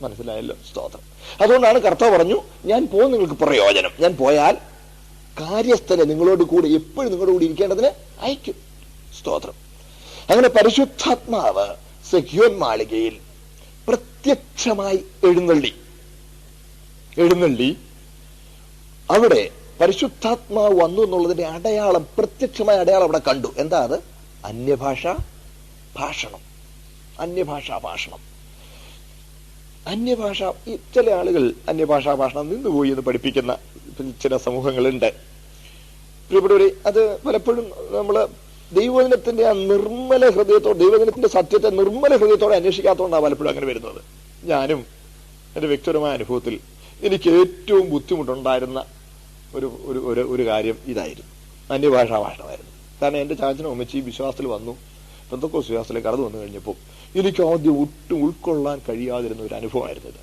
മനസ്സിലായല്ലോ? സ്തോത്രം. അതുകൊണ്ടാണ് കർത്താവ് പറഞ്ഞു, ഞാൻ പോകുന്ന നിങ്ങൾക്ക് പ്രയോജനം. ഞാൻ പോയാൽ കാര്യസ്ഥനെ നിങ്ങളോട് കൂടെ എപ്പോഴും നിങ്ങളോട് കൂടി ഇരിക്കേണ്ടതിന് അയക്കും. സ്തോത്രം. അങ്ങനെ പരിശുദ്ധാത്മാവ് സെഖ്യോൻ മാളികയിൽ പ്രത്യക്ഷമായി എഴുന്നള്ളി അവിടെ പരിശുദ്ധാത്മാവ് വന്നു എന്നുള്ളതിന്റെ അടയാളം, പ്രത്യക്ഷമായ അടയാളം അവിടെ കണ്ടു. എന്താ അത്? അന്യഭാഷാ ഭാഷണം. ചില ആളുകൾ അന്യഭാഷാ ഭാഷണം നിന്നുപോയി എന്ന് പഠിപ്പിക്കുന്ന ചില സമൂഹങ്ങളുണ്ട്. പ്രിയപ്പെട്ടവരെ, അത് പലപ്പോഴും നമ്മള് ദൈവജനത്തിന്റെ ആ നിർമ്മല ഹൃദയത്തോടെ, ദൈവജനത്തിന്റെ സത്യത്തെ നിർമ്മല ഹൃദയത്തോടെ അന്വേഷിക്കാത്തതുകൊണ്ടാണ് പലപ്പോഴും അങ്ങനെ വരുന്നത്. ഞാനും എന്റെ വ്യക്തിപരമായ അനുഭവത്തിൽ എനിക്ക് ഏറ്റവും ബുദ്ധിമുട്ടുണ്ടായിരുന്ന ഒരു കാര്യം ഇതായിരുന്നു, അന്യഭാഷാ ഭാഷണമായിരുന്നു. കാരണം എന്റെ ചാച്ചനും അമ്മച്ചി വിശ്വാസത്തിൽ വന്നു, പെന്തക്കോസ്ത് വിശ്വാസത്തിലേക്ക് കടന്നു വന്നു കഴിഞ്ഞപ്പോൾ എനിക്ക് ആദ്യം ഒട്ടും ഉൾക്കൊള്ളാൻ കഴിയാതിരുന്ന ഒരു അനുഭവമായിരുന്നു ഇത്.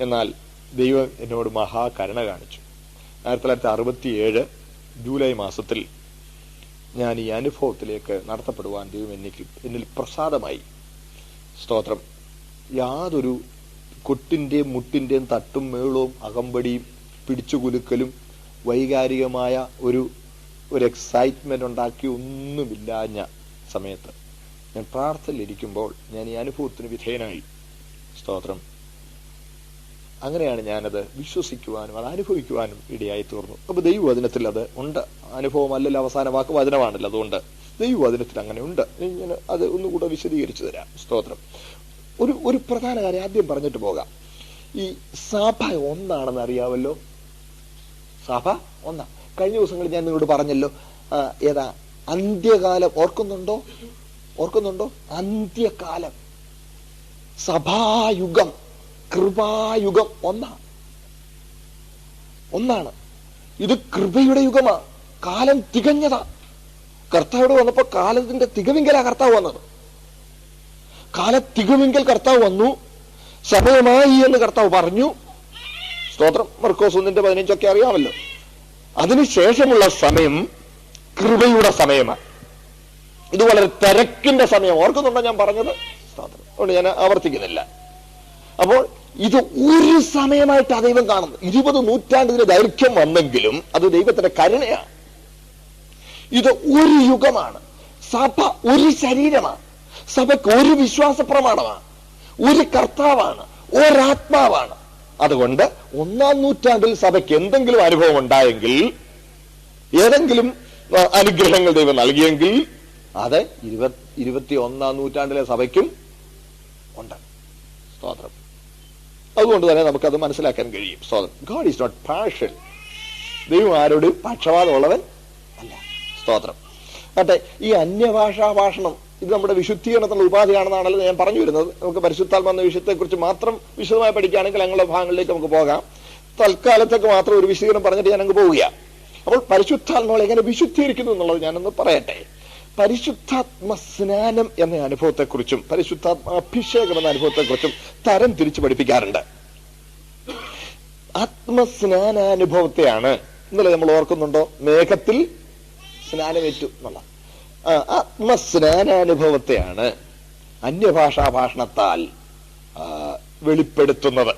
എന്നാൽ ദൈവം എന്നോട് മഹാകരുണ കാണിച്ചു. 1967 ജൂലൈ മാസത്തിൽ ഞാൻ ഈ അനുഭവത്തിലേക്ക് നടത്തപ്പെടുവാൻ ദൈവം എന്നിൽ പ്രസാദമായി. സ്തോത്രം. യാതൊരു കൊട്ടിന്റെയും മുട്ടിന്റെയും തട്ടും മേളവും അകമ്പടിയും പിടിച്ചുകുലുക്കലും വൈകാരികമായ ഒരു എക്സൈറ്റ്മെന്റ് ഉണ്ടാക്കി ഒന്നുമില്ലാഞ്ഞ സമയത്ത് ഞാൻ പ്രാർത്ഥനയിലിരിക്കുമ്പോൾ ഞാൻ ഈ അനുഭവത്തിന് വിധേയനായി. സ്തോത്രം. അങ്ങനെയാണ് ഞാനത് വിശ്വസിക്കുവാനും അത് അനുഭവിക്കുവാനും ഇടയായി തീർന്നു. അപ്പൊ ദൈവവചനത്തിൽ അത് ഉണ്ട്. അനുഭവമല്ലല്ലോ അവസാന വാക്ക്, വചനമാണല്ലോ. അതുകൊണ്ട് ദൈവവചനത്തിൽ അങ്ങനെ ഉണ്ട്. ഞാൻ അത് ഒന്നുകൂടെ വിശദീകരിച്ചു തരാം. സ്തോത്രം. ഒരു പ്രധാന കാര്യം ആദ്യം പറഞ്ഞിട്ട് പോകാം. ഈ സഭ ഒന്നാണെന്ന് അറിയാമല്ലോ. സഭ ഒന്നാ. കഴിഞ്ഞ ദിവസങ്ങളിൽ ഞാൻ നിങ്ങളോട് പറഞ്ഞല്ലോ, ഏതാ അന്ത്യകാലം ഓർക്കുന്നുണ്ടോ? അന്ത്യകാലം, സഭായുഗം, കൃപായുഗം ഒന്നാണ്. ഇത് കൃപയുടെ യുഗമാ. കാലം തികഞ്ഞതാ. കർത്താവിടെ വന്നപ്പോ കാലത്തിന്റെ തികവിങ്കലാ കർത്താവ് വന്നത്. കാലത്തികവിങ്കൽ കർത്താവ് വന്നു, സമയമായി എന്ന് കർത്താവ് പറഞ്ഞു. സ്തോത്രം. മർക്കോസ് 1:15 അറിയാമല്ലോ. അതിനുശേഷമുള്ള സമയം കൃപയുടെ സമയമാണ്. ഇത് വളരെ തിരക്കിന്റെ സമയം. ഓർക്കുന്നുണ്ടോ ഞാൻ പറഞ്ഞത്? സ്തോത്രം. അതുകൊണ്ട് ഞാൻ ആവർത്തിക്കുന്നില്ല. അപ്പോൾ ഇത് ഒരു സമയമായിട്ട് ദൈവം കാണുന്നു. 20 നൂറ്റാണ്ടിന് ദൈർഘ്യം വന്നെങ്കിലും അത് ദൈവത്തിന്റെ കരുണയാണ്. ഇത് ഒരു യുഗമാണ്. സഭ ഒരു ശരീരമാണ്. സഭയ്ക്ക് ഒരു വിശ്വാസ പ്രമാണമാണ്, ഒരു കർത്താവാണ്, ഒരാത്മാവാണ്. അതുകൊണ്ട് 1-ാം നൂറ്റാണ്ടിൽ സഭയ്ക്ക് എന്തെങ്കിലും അനുഭവം ഉണ്ടായെങ്കിൽ, ഏതെങ്കിലും അനുഗ്രഹങ്ങൾ ദൈവം നൽകിയെങ്കിൽ, അത് 21-ാം നൂറ്റാണ്ടിലെ സഭയ്ക്കും ഉണ്ട്. സ്തോത്രം. അതുകൊണ്ട് തന്നെ നമുക്കത് മനസ്സിലാക്കാൻ കഴിയും. സ്തോത്രം. God is not partial. ദൈവം ആരോടും പക്ഷപാതമുള്ളവൻ അല്ല. സ്തോത്രം. മറ്റേ ഈ അന്യഭാഷാ ഭാഷണം ഇത് നമ്മുടെ വിശുദ്ധീകരണത്തിനുള്ള ഉപാധിയാണെന്നാണല്ലോ ഞാൻ പറഞ്ഞു വരുന്നത്. നമുക്ക് പരിശുദ്ധാത്മ എന്ന വിഷയത്തെക്കുറിച്ച് മാത്രം വിശദമായി പഠിക്കുകയാണെങ്കിൽ അങ്ങനെയുള്ള ഭാഗങ്ങളിലേക്ക് നമുക്ക് പോകാം. തൽക്കാലത്തേക്ക് മാത്രം ഒരു വിശദീകരണം പറഞ്ഞിട്ട് ഞാൻ അങ്ങ് പോവുകയാണ്. അപ്പോൾ പരിശുദ്ധാത്മാവ് എങ്ങനെ വിശുദ്ധീകരിക്കുന്നു എന്നുള്ളത് ഞാനൊന്ന് പറയട്ടെ. പരിശുദ്ധാത്മ സ്നാനം എന്ന അനുഭവത്തെക്കുറിച്ചും പരിശുദ്ധാത്മ അഭിഷേകം എന്ന അനുഭവത്തെക്കുറിച്ചും തരം തിരിച്ചു പഠിപ്പിക്കാറുണ്ട്. ആത്മസ്നാനാനുഭവത്തെയാണ് ഇന്നലെ നമ്മൾ ഓർക്കുന്നുണ്ടോ, മേഘത്തിൽ സ്നാനമേറ്റു എന്നുള്ള ആത്മസ്നാനാനുഭവത്തെയാണ് അന്യഭാഷാ ഭാഷണത്താൽ വെളിപ്പെടുത്തുന്നത്.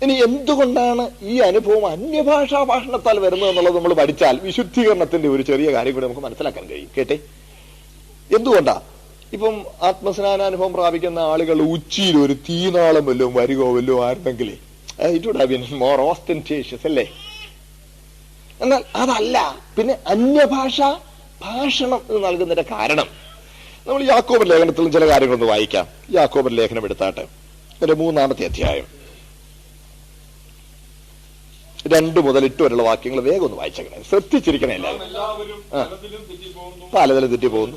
ഇനി എന്തുകൊണ്ടാണ് ഈ അനുഭവം അന്യഭാഷാ ഭാഷണത്താൽ വരുന്നത് എന്നുള്ളത് നമ്മൾ പഠിച്ചാൽ വിശുദ്ധീകരണത്തിന്റെ ഒരു ചെറിയ കാര്യം കൂടി നമുക്ക് മനസ്സിലാക്കാൻ കഴിയും. കേട്ടെ, എന്തുകൊണ്ടാ ഇപ്പം ആത്മസ്നാനാനുഭവം പ്രാപിക്കുന്ന ആളുകൾ ഉച്ചിയിൽ ഒരു തീനാളം വല്ലതും വരികോ ആയിരുന്നെങ്കിലേ it would have been more ostentatious അല്ലേ? എന്നാൽ അതല്ല. പിന്നെ അന്യഭാഷ ഭാഷണം എന്ന് നൽകുന്നതിന്റെ കാരണം നമ്മൾ യാക്കോബർ ലേഖനത്തിലും ചില കാര്യങ്ങളൊന്ന് വായിക്കാം. യാക്കോബർ ലേഖനം എടുത്താട്ടെ, അതിന്റെ 3-ാമത്തെ അധ്യായം 2 മുതൽ 8 വരെയുള്ള വാക്യങ്ങൾ വേഗം ഒന്ന് വായിച്ചേക്കണേ. ശ്രദ്ധിച്ചിരിക്കണേ. എല്ലാവരും പലതിലും തെറ്റിപ്പോകുന്നു.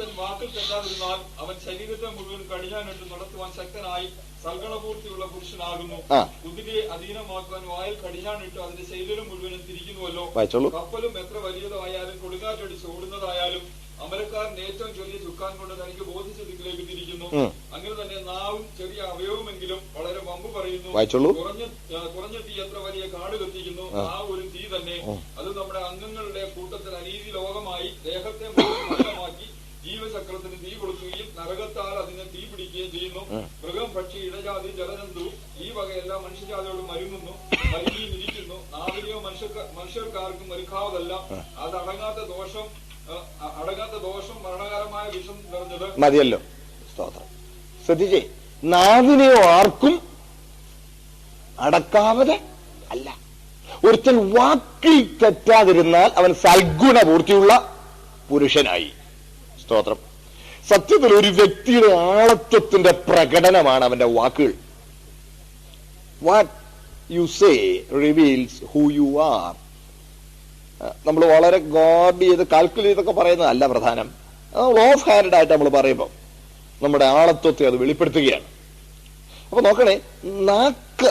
അവൻ ശരീരത്തെ മുഴുവൻ കടിഞ്ഞാനിട്ട് നടത്തുവാൻ ശക്തനായി സൽഗുണപൂർത്തിയുള്ള പുരുഷനാകുന്നു. കുതിരയെ അധീനമാക്കുവാൻ വായിൽ കടിഞ്ഞാനിട്ട് അതിന്റെ ശരീരം മുഴുവനും തിരിക്കുന്നുവല്ലോ. കപ്പലും എത്ര വലിയതായാലും കൊടുങ്കാറ്റടിച്ച് ഓടുന്നതായാലും അമരക്കാരൻ ഏറ്റവും ചെറിയ ചുക്കാൻ കൊണ്ട് തനിക്ക് ബോധിച്ച ദിക്കിലേക്ക് തിരിക്കുന്നു. അങ്ങനെ തന്നെ നാവും ചെറിയ അവയവമെങ്കിലും വളരെ വമ്പ് പറയുന്നു. കുറഞ്ഞ തീ എത്ര വലിയ കാട് കത്തിക്കുന്നു. ആ ഒരു തീ തന്നെ അത് നമ്മുടെ അംഗങ്ങളുടെ കൂട്ടത്തിൽ അനീതി ലോകമായി ദേഹത്തെ മലിനമാക്കി ജീവചക്രത്തിന് തീ കൊടുക്കുകയും നരകത്താൽ അതിനെ തീ പിടിക്കുകയും ചെയ്യുന്നു. മൃഗം, പക്ഷി, ഇടജാതി, ജലജന്തു ഈ വകയെല്ലാം മനുഷ്യജാതിയോട് മരുങ്ങുന്നു, മരുങ്ങിയും ഇരിക്കുന്നു. നാവിനെയോ മനുഷ്യർക്കാർക്കും മരുക്കാവതല്ല. അത് അടങ്ങാത്ത ദോഷം മരണകരമായ വിഷം നിറഞ്ഞത് മതിയല്ലോ. സ്തോത്രം. ശ്രദ്ധിച്ചേ, നാവിനെയോ ആർക്കും അടക്കാവത് അല്ല. ഒരുത്തൻ വാക്കിൽ തെറ്റാതിരുന്നാൽ അവൻ സൽഗുണപൂർത്തിയുള്ള പുരുഷനായി. സ്തോത്രം. സത്യത്തിൽ ഒരു വ്യക്തിയുടെ ആളത്വത്തിന്റെ പ്രകടനമാണ് അവന്റെ വാക്കുകൾ. What you say reveals who you are. നമ്മൾ വളരെ ഗോഡ് ചെയ്ത് കാൽക്കുലേറ്റ് ചെയ്തൊക്കെ പറയുന്നതല്ല പ്രധാനം. ഓഫ് ഹാൻഡ് ആയിട്ട് നമ്മൾ പറയുമ്പോൾ നമ്മുടെ ആളത്വത്തെ അത് വെളിപ്പെടുത്തുകയാണ്. അപ്പൊ നോക്കണേ, നാക്ക്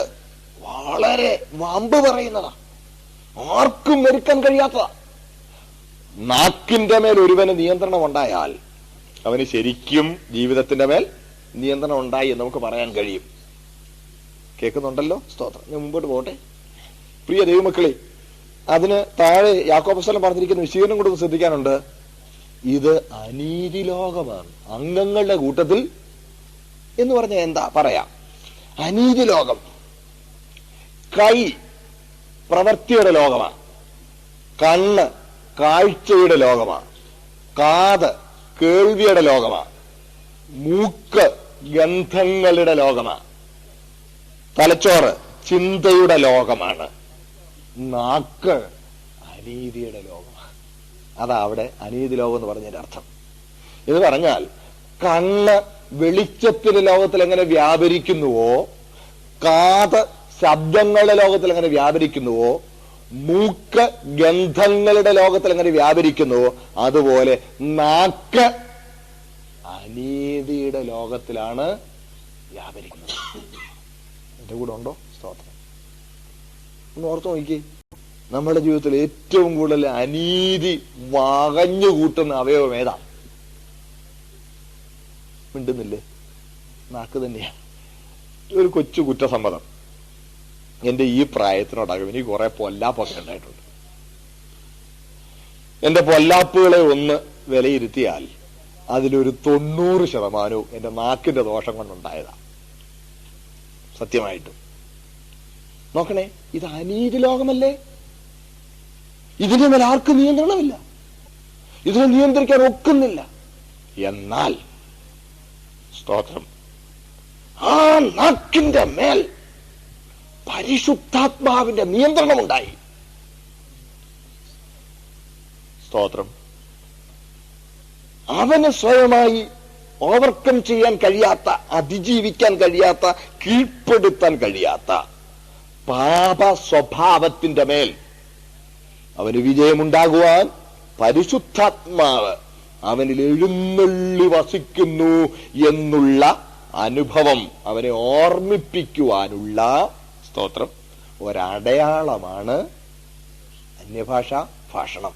വളരെ വമ്പ് പറയുന്നതാ, ആർക്കും മെരുക്കാൻ കഴിയാത്തതാ. നാക്കിന്റെ മേൽ ഒരുവന് നിയന്ത്രണം ഉണ്ടായാൽ അവന് ശരിക്കും ജീവിതത്തിന്റെ മേൽ നിയന്ത്രണം ഉണ്ടായി എന്ന് നമുക്ക് പറയാൻ കഴിയും. കേൾക്കുന്നുണ്ടല്ലോ? സ്തോത്രം. ഞാൻ മുമ്പോട്ട് പോകട്ടെ. പ്രിയ ദൈവമക്കളെ, അതിന് താഴെ യാക്കോബ് അപ്പോസ്തലൻ പറഞ്ഞിരിക്കുന്ന വിശദീകരണം കൂടെ ശ്രദ്ധിക്കാനുണ്ട്. ഇത് അനീതി ലോകമാണ്. അംഗങ്ങളുടെ കൂട്ടത്തിൽ എന്ന് പറഞ്ഞാൽ എന്താ പറയാം? അനീതി ലോകം. കൈ പ്രവൃത്തിയുടെ ലോകമാണ്. കണ്ണ് കാഴ്ചയുടെ ലോകമാണ്. കാത് കേൾവിയുടെ ലോകമാണ്. മൂക്ക് ഗന്ധങ്ങളുടെ ലോകമാണ്. തലച്ചോറ് ചിന്തയുടെ ലോകമാണ്. നാക്ക് അനീതിയുടെ ലോകമാണ്. അതാ അവിടെ അനീതി ലോകം എന്ന് പറഞ്ഞതിന്റെ അർത്ഥം. ഇത് പറഞ്ഞാൽ കണ്ണ് വെളിച്ചത്തിന്റെ ലോകത്തിൽ എങ്ങനെ വ്യാപരിക്കുന്നുവോ, കാത് ശബ്ദങ്ങളുടെ ലോകത്തിൽ എങ്ങനെ വ്യാപരിക്കുന്നുവോ, മൂക്ക് ഗന്ധങ്ങളുടെ ലോകത്തിൽ എങ്ങനെ വ്യാപരിക്കുന്നുവോ അതുപോലെ നാക്ക് അനീതിയുടെ ലോകത്തിലാണ് വ്യാപരിക്കുന്നത്. എന്റെ കൂടെ ഉണ്ടോ? സ്തോത്രം. ഒന്ന് ഓർത്തു നോക്കി, നമ്മുടെ ജീവിതത്തിൽ ഏറ്റവും കൂടുതൽ അനീതി വകഞ്ഞു കൂട്ടുന്ന അവയവം ഏതാ? മിണ്ടുന്നില്ലേ? നാക്ക് തന്നെയാണ്. ഒരു കൊച്ചു കുറ്റസമ്മതം. എന്റെ ഈ പ്രായത്തിനോടകം എനിക്ക് കുറെ പൊല്ലാപ്പൊക്കെ ഉണ്ടായിട്ടുണ്ട്. എന്റെ പൊല്ലാപ്പുകളെ ഒന്ന് വിലയിരുത്തിയാൽ അതിലൊരു 90% എന്റെ നാക്കിന്റെ ദോഷം കൊണ്ടുണ്ടായതാ. സത്യമായിട്ടും നോക്കണേ, ഇത് അനീതി ലോകമല്ലേ? ഇതിന്റെ മേൽ ആർക്കും നിയന്ത്രണമില്ല, ഇതിനെ നിയന്ത്രിക്കാൻ ഒക്കുന്നില്ല. എന്നാൽ സ്തോത്രം, ആ നാക്കിന്റെ മേൽ പരിശുദ്ധാത്മാവിന്റെ നിയന്ത്രണമുണ്ടായി. സ്തോത്രം. അവന് സ്വയമായി ഓവർകം ചെയ്യാൻ കഴിയാത്ത, അതിജീവിക്കാൻ കഴിയാത്ത, കീഴ്പ്പെടുത്താൻ കഴിയാത്ത പാപ സ്വഭാവത്തിന്റെ മേൽ അവന് വിജയമുണ്ടാകുവാൻ പരിശുദ്ധാത്മാവ് അവനിൽ എഴുന്നള്ളി വസിക്കുന്നു എന്നുള്ള അനുഭവം അവനെ ഓർമ്മിപ്പിക്കുവാനുള്ള സ്തോത്രം ഒരടയാളമാണ് അന്യഭാഷാ ഭാഷണം.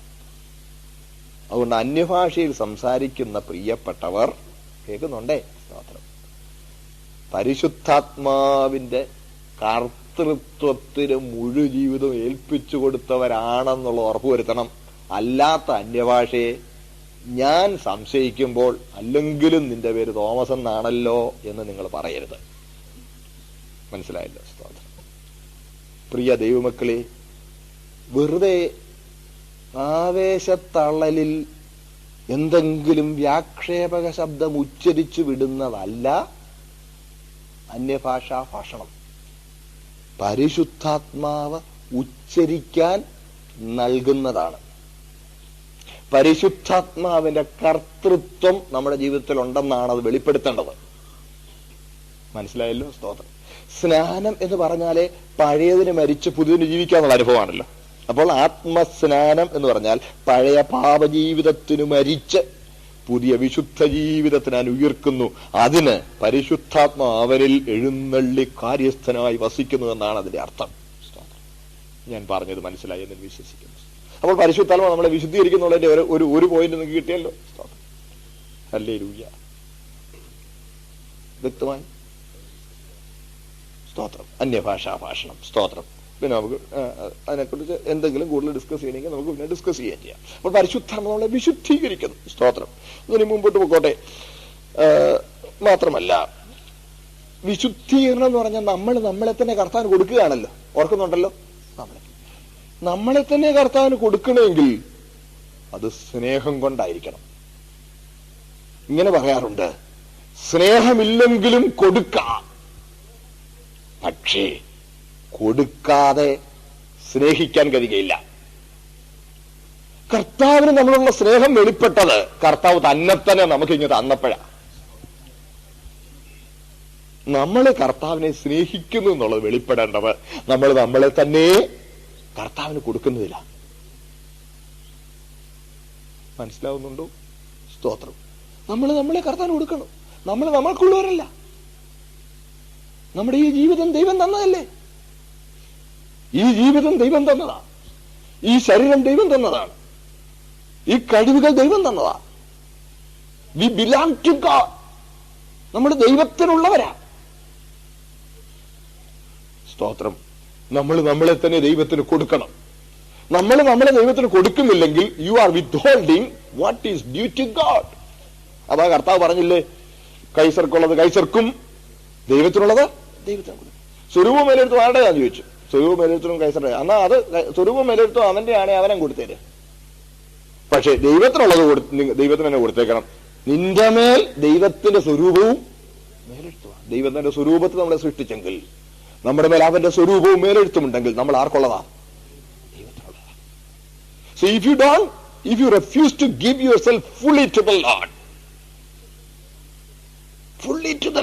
അതുകൊണ്ട് അന്യഭാഷയിൽ സംസാരിക്കുന്ന പ്രിയപ്പെട്ടവർ കേൾക്കുന്നുണ്ടേ? സ്തോത്രം. പരിശുദ്ധാത്മാവിന്റെ കർത്തൃത്വത്തിന് മുഴു ജീവിതം ഏൽപ്പിച്ചു കൊടുത്തവരാണെന്നുള്ള ഉറപ്പുവരുത്തണം. അല്ലാത്ത അന്യഭാഷയെ ഞാൻ സംശയിക്കുമ്പോൾ അല്ലെങ്കിലും നിന്റെ പേര് തോമസ് എന്നാണല്ലോ എന്ന് നിങ്ങൾ പറയരുത്. മനസ്സിലായല്ലോ? സ്തോത്രം. പ്രിയ ദൈവമക്കളെ, വെറുതെ ആവേശത്തള്ളലിൽ എന്തെങ്കിലും വ്യാക്ഷേപക ശബ്ദം ഉച്ചരിച്ചു വിടുന്നതല്ല അന്യഭാഷാ ഭാഷണം. പരിശുദ്ധാത്മാവ് ഉച്ചരിക്കാൻ നൽകുന്നതാണ്. പരിശുദ്ധാത്മാവിന്റെ കർത്തൃത്വം നമ്മുടെ ജീവിതത്തിൽ ഉണ്ടെന്നാണ് അത് വെളിപ്പെടുത്തേണ്ടത്. മനസ്സിലായല്ലോ? സ്തോത്രം. സ്നാനം എന്ന് പറഞ്ഞാലേ പഴയതിന് മരിച്ച് പുതിയതിന് ജീവിക്കാന്നുള്ള അനുഭവമാണല്ലോ. അപ്പോൾ ആത്മസ്നാനം എന്ന് പറഞ്ഞാൽ പഴയ പാപജീവിതത്തിന് മരിച്ച് പുതിയ വിശുദ്ധ ജീവിതത്തിന് ഉയർക്കുന്നു. അതിന് പരിശുദ്ധാത്മാവരിൽ എഴുന്നള്ളി കാര്യസ്ഥനായി വസിക്കുന്നു എന്നാണ് അതിന്റെ അർത്ഥം. ഞാൻ പറഞ്ഞത് മനസ്സിലായി എന്ന് വിശ്വസിക്കുന്നു. അപ്പോൾ പരിശുദ്ധാത്മാവ് നമ്മളെ വിശുദ്ധീകരിക്കുന്നുള്ളതിന്റെ ഒരു പോയിന്റ് നിങ്ങൾക്ക് കിട്ടിയല്ലോ. ഹല്ലേലൂയ. വ്യക്തമായി? സ്തോത്രം. അന്യഭാഷാ ഭാഷണം. സ്തോത്രം. പിന്നെ നമുക്ക് അതിനെക്കുറിച്ച് എന്തെങ്കിലും കൂടുതൽ ഡിസ്കസ് ചെയ്യണമെങ്കിൽ നമുക്ക് പിന്നെ ഡിസ്കസ് ചെയ്യാൻ ചെയ്യാം. അപ്പോൾ പരിശുദ്ധാത്മാവ് നമ്മളെ വിശുദ്ധീകരിക്കുന്നു. സ്തോത്രം. ഇതിന് മുമ്പോട്ട് പോയിക്കോട്ടെ. മാത്രമല്ല, വിശുദ്ധീകരണം എന്ന് പറഞ്ഞാൽ നമ്മളെ തന്നെ കർത്താവിന് കൊടുക്കുകയാണല്ലോ. ഓർക്കുന്നുണ്ടല്ലോ? നമ്മളെ തന്നെ കർത്താവിന് കൊടുക്കണമെങ്കിൽ അത് സ്നേഹം കൊണ്ടായിരിക്കണം. ഇങ്ങനെ പറയാറുണ്ട്, സ്നേഹമില്ലെങ്കിലും കൊടുക്കാം. പക്ഷേ കൊടുക്കാതെ സ്നേഹിക്കാൻ കഴിയുകയില്ല. കർത്താവിന് നമ്മളുള്ള സ്നേഹം വെളിപ്പെട്ടത് കർത്താവ് തന്നെ നമുക്ക് ഇങ്ങ് തന്നപ്പോഴാ. നമ്മൾ കർത്താവിനെ സ്നേഹിക്കുന്നു എന്നുള്ളത് വെളിപ്പെടേണ്ടത് നമ്മൾ നമ്മളെ തന്നെ കർത്താവിന് കൊടുക്കുന്നില്ല. മനസ്സിലാവുന്നുണ്ടോ? സ്തോത്രം. നമ്മളെ കർത്താവിന് കൊടുക്കണം. നമ്മൾ നമ്മൾക്കുള്ളവരല്ല. നമ്മുടെ ഈ ജീവിതം ദൈവം തന്നതല്ലേ? ഈ ജീവിതം ദൈവം തന്നതാ. ഈ ശരീരം ദൈവം തന്നതാണ്. ഈ കഴിവുകൾ ദൈവം തന്നതാ. We belong to God. നമ്മൾ ദൈവത്തിനുള്ളവരാ. സ്തോത്രം. നമ്മൾ നമ്മളെ തന്നെ ദൈവത്തിന് കൊടുക്കണം. നമ്മളെ ദൈവത്തിന് കൊടുക്കുന്നില്ലെങ്കിൽ you are withholding what is due to God. അതാ കർത്താവ് പറഞ്ഞില്ലേ, കൈസർക്കുള്ളത് കൈസർക്കും, ദൈവത്തിനുള്ളത് ദൈവത്തിന് കൊടുക്കും. സ്വരൂപം മേലെടുത്തും ആരുടെയാന്ന് ചോദിച്ചു. സ്വരൂപം മേലെടുത്തും കൈസറുടെ. എന്നാ അത് സ്വരൂപം മേലെടുത്തും അവന്റെ ആണെ അവനും കൊടുത്തേര്. പക്ഷെ ദൈവത്തിനുള്ളത് ദൈവത്തിന് തന്നെ കൊടുത്തേക്കണം. നിന്റെ മേൽ ദൈവത്തിന്റെ സ്വരൂപവും മേലെടുത്തുക. ദൈവത്തിന്റെ സ്വരൂപത്തിൽ നമ്മളെ സൃഷ്ടിച്ചെങ്കിൽ നമ്മുടെ മേൽ അവന്റെ സ്വരൂപവും മേലെഴുത്തുമുണ്ടെങ്കിൽ നമ്മൾ ആർക്കുള്ളതാ? ദൈവത്തിനുള്ളതാ. So if you refuse to give yourself fully to the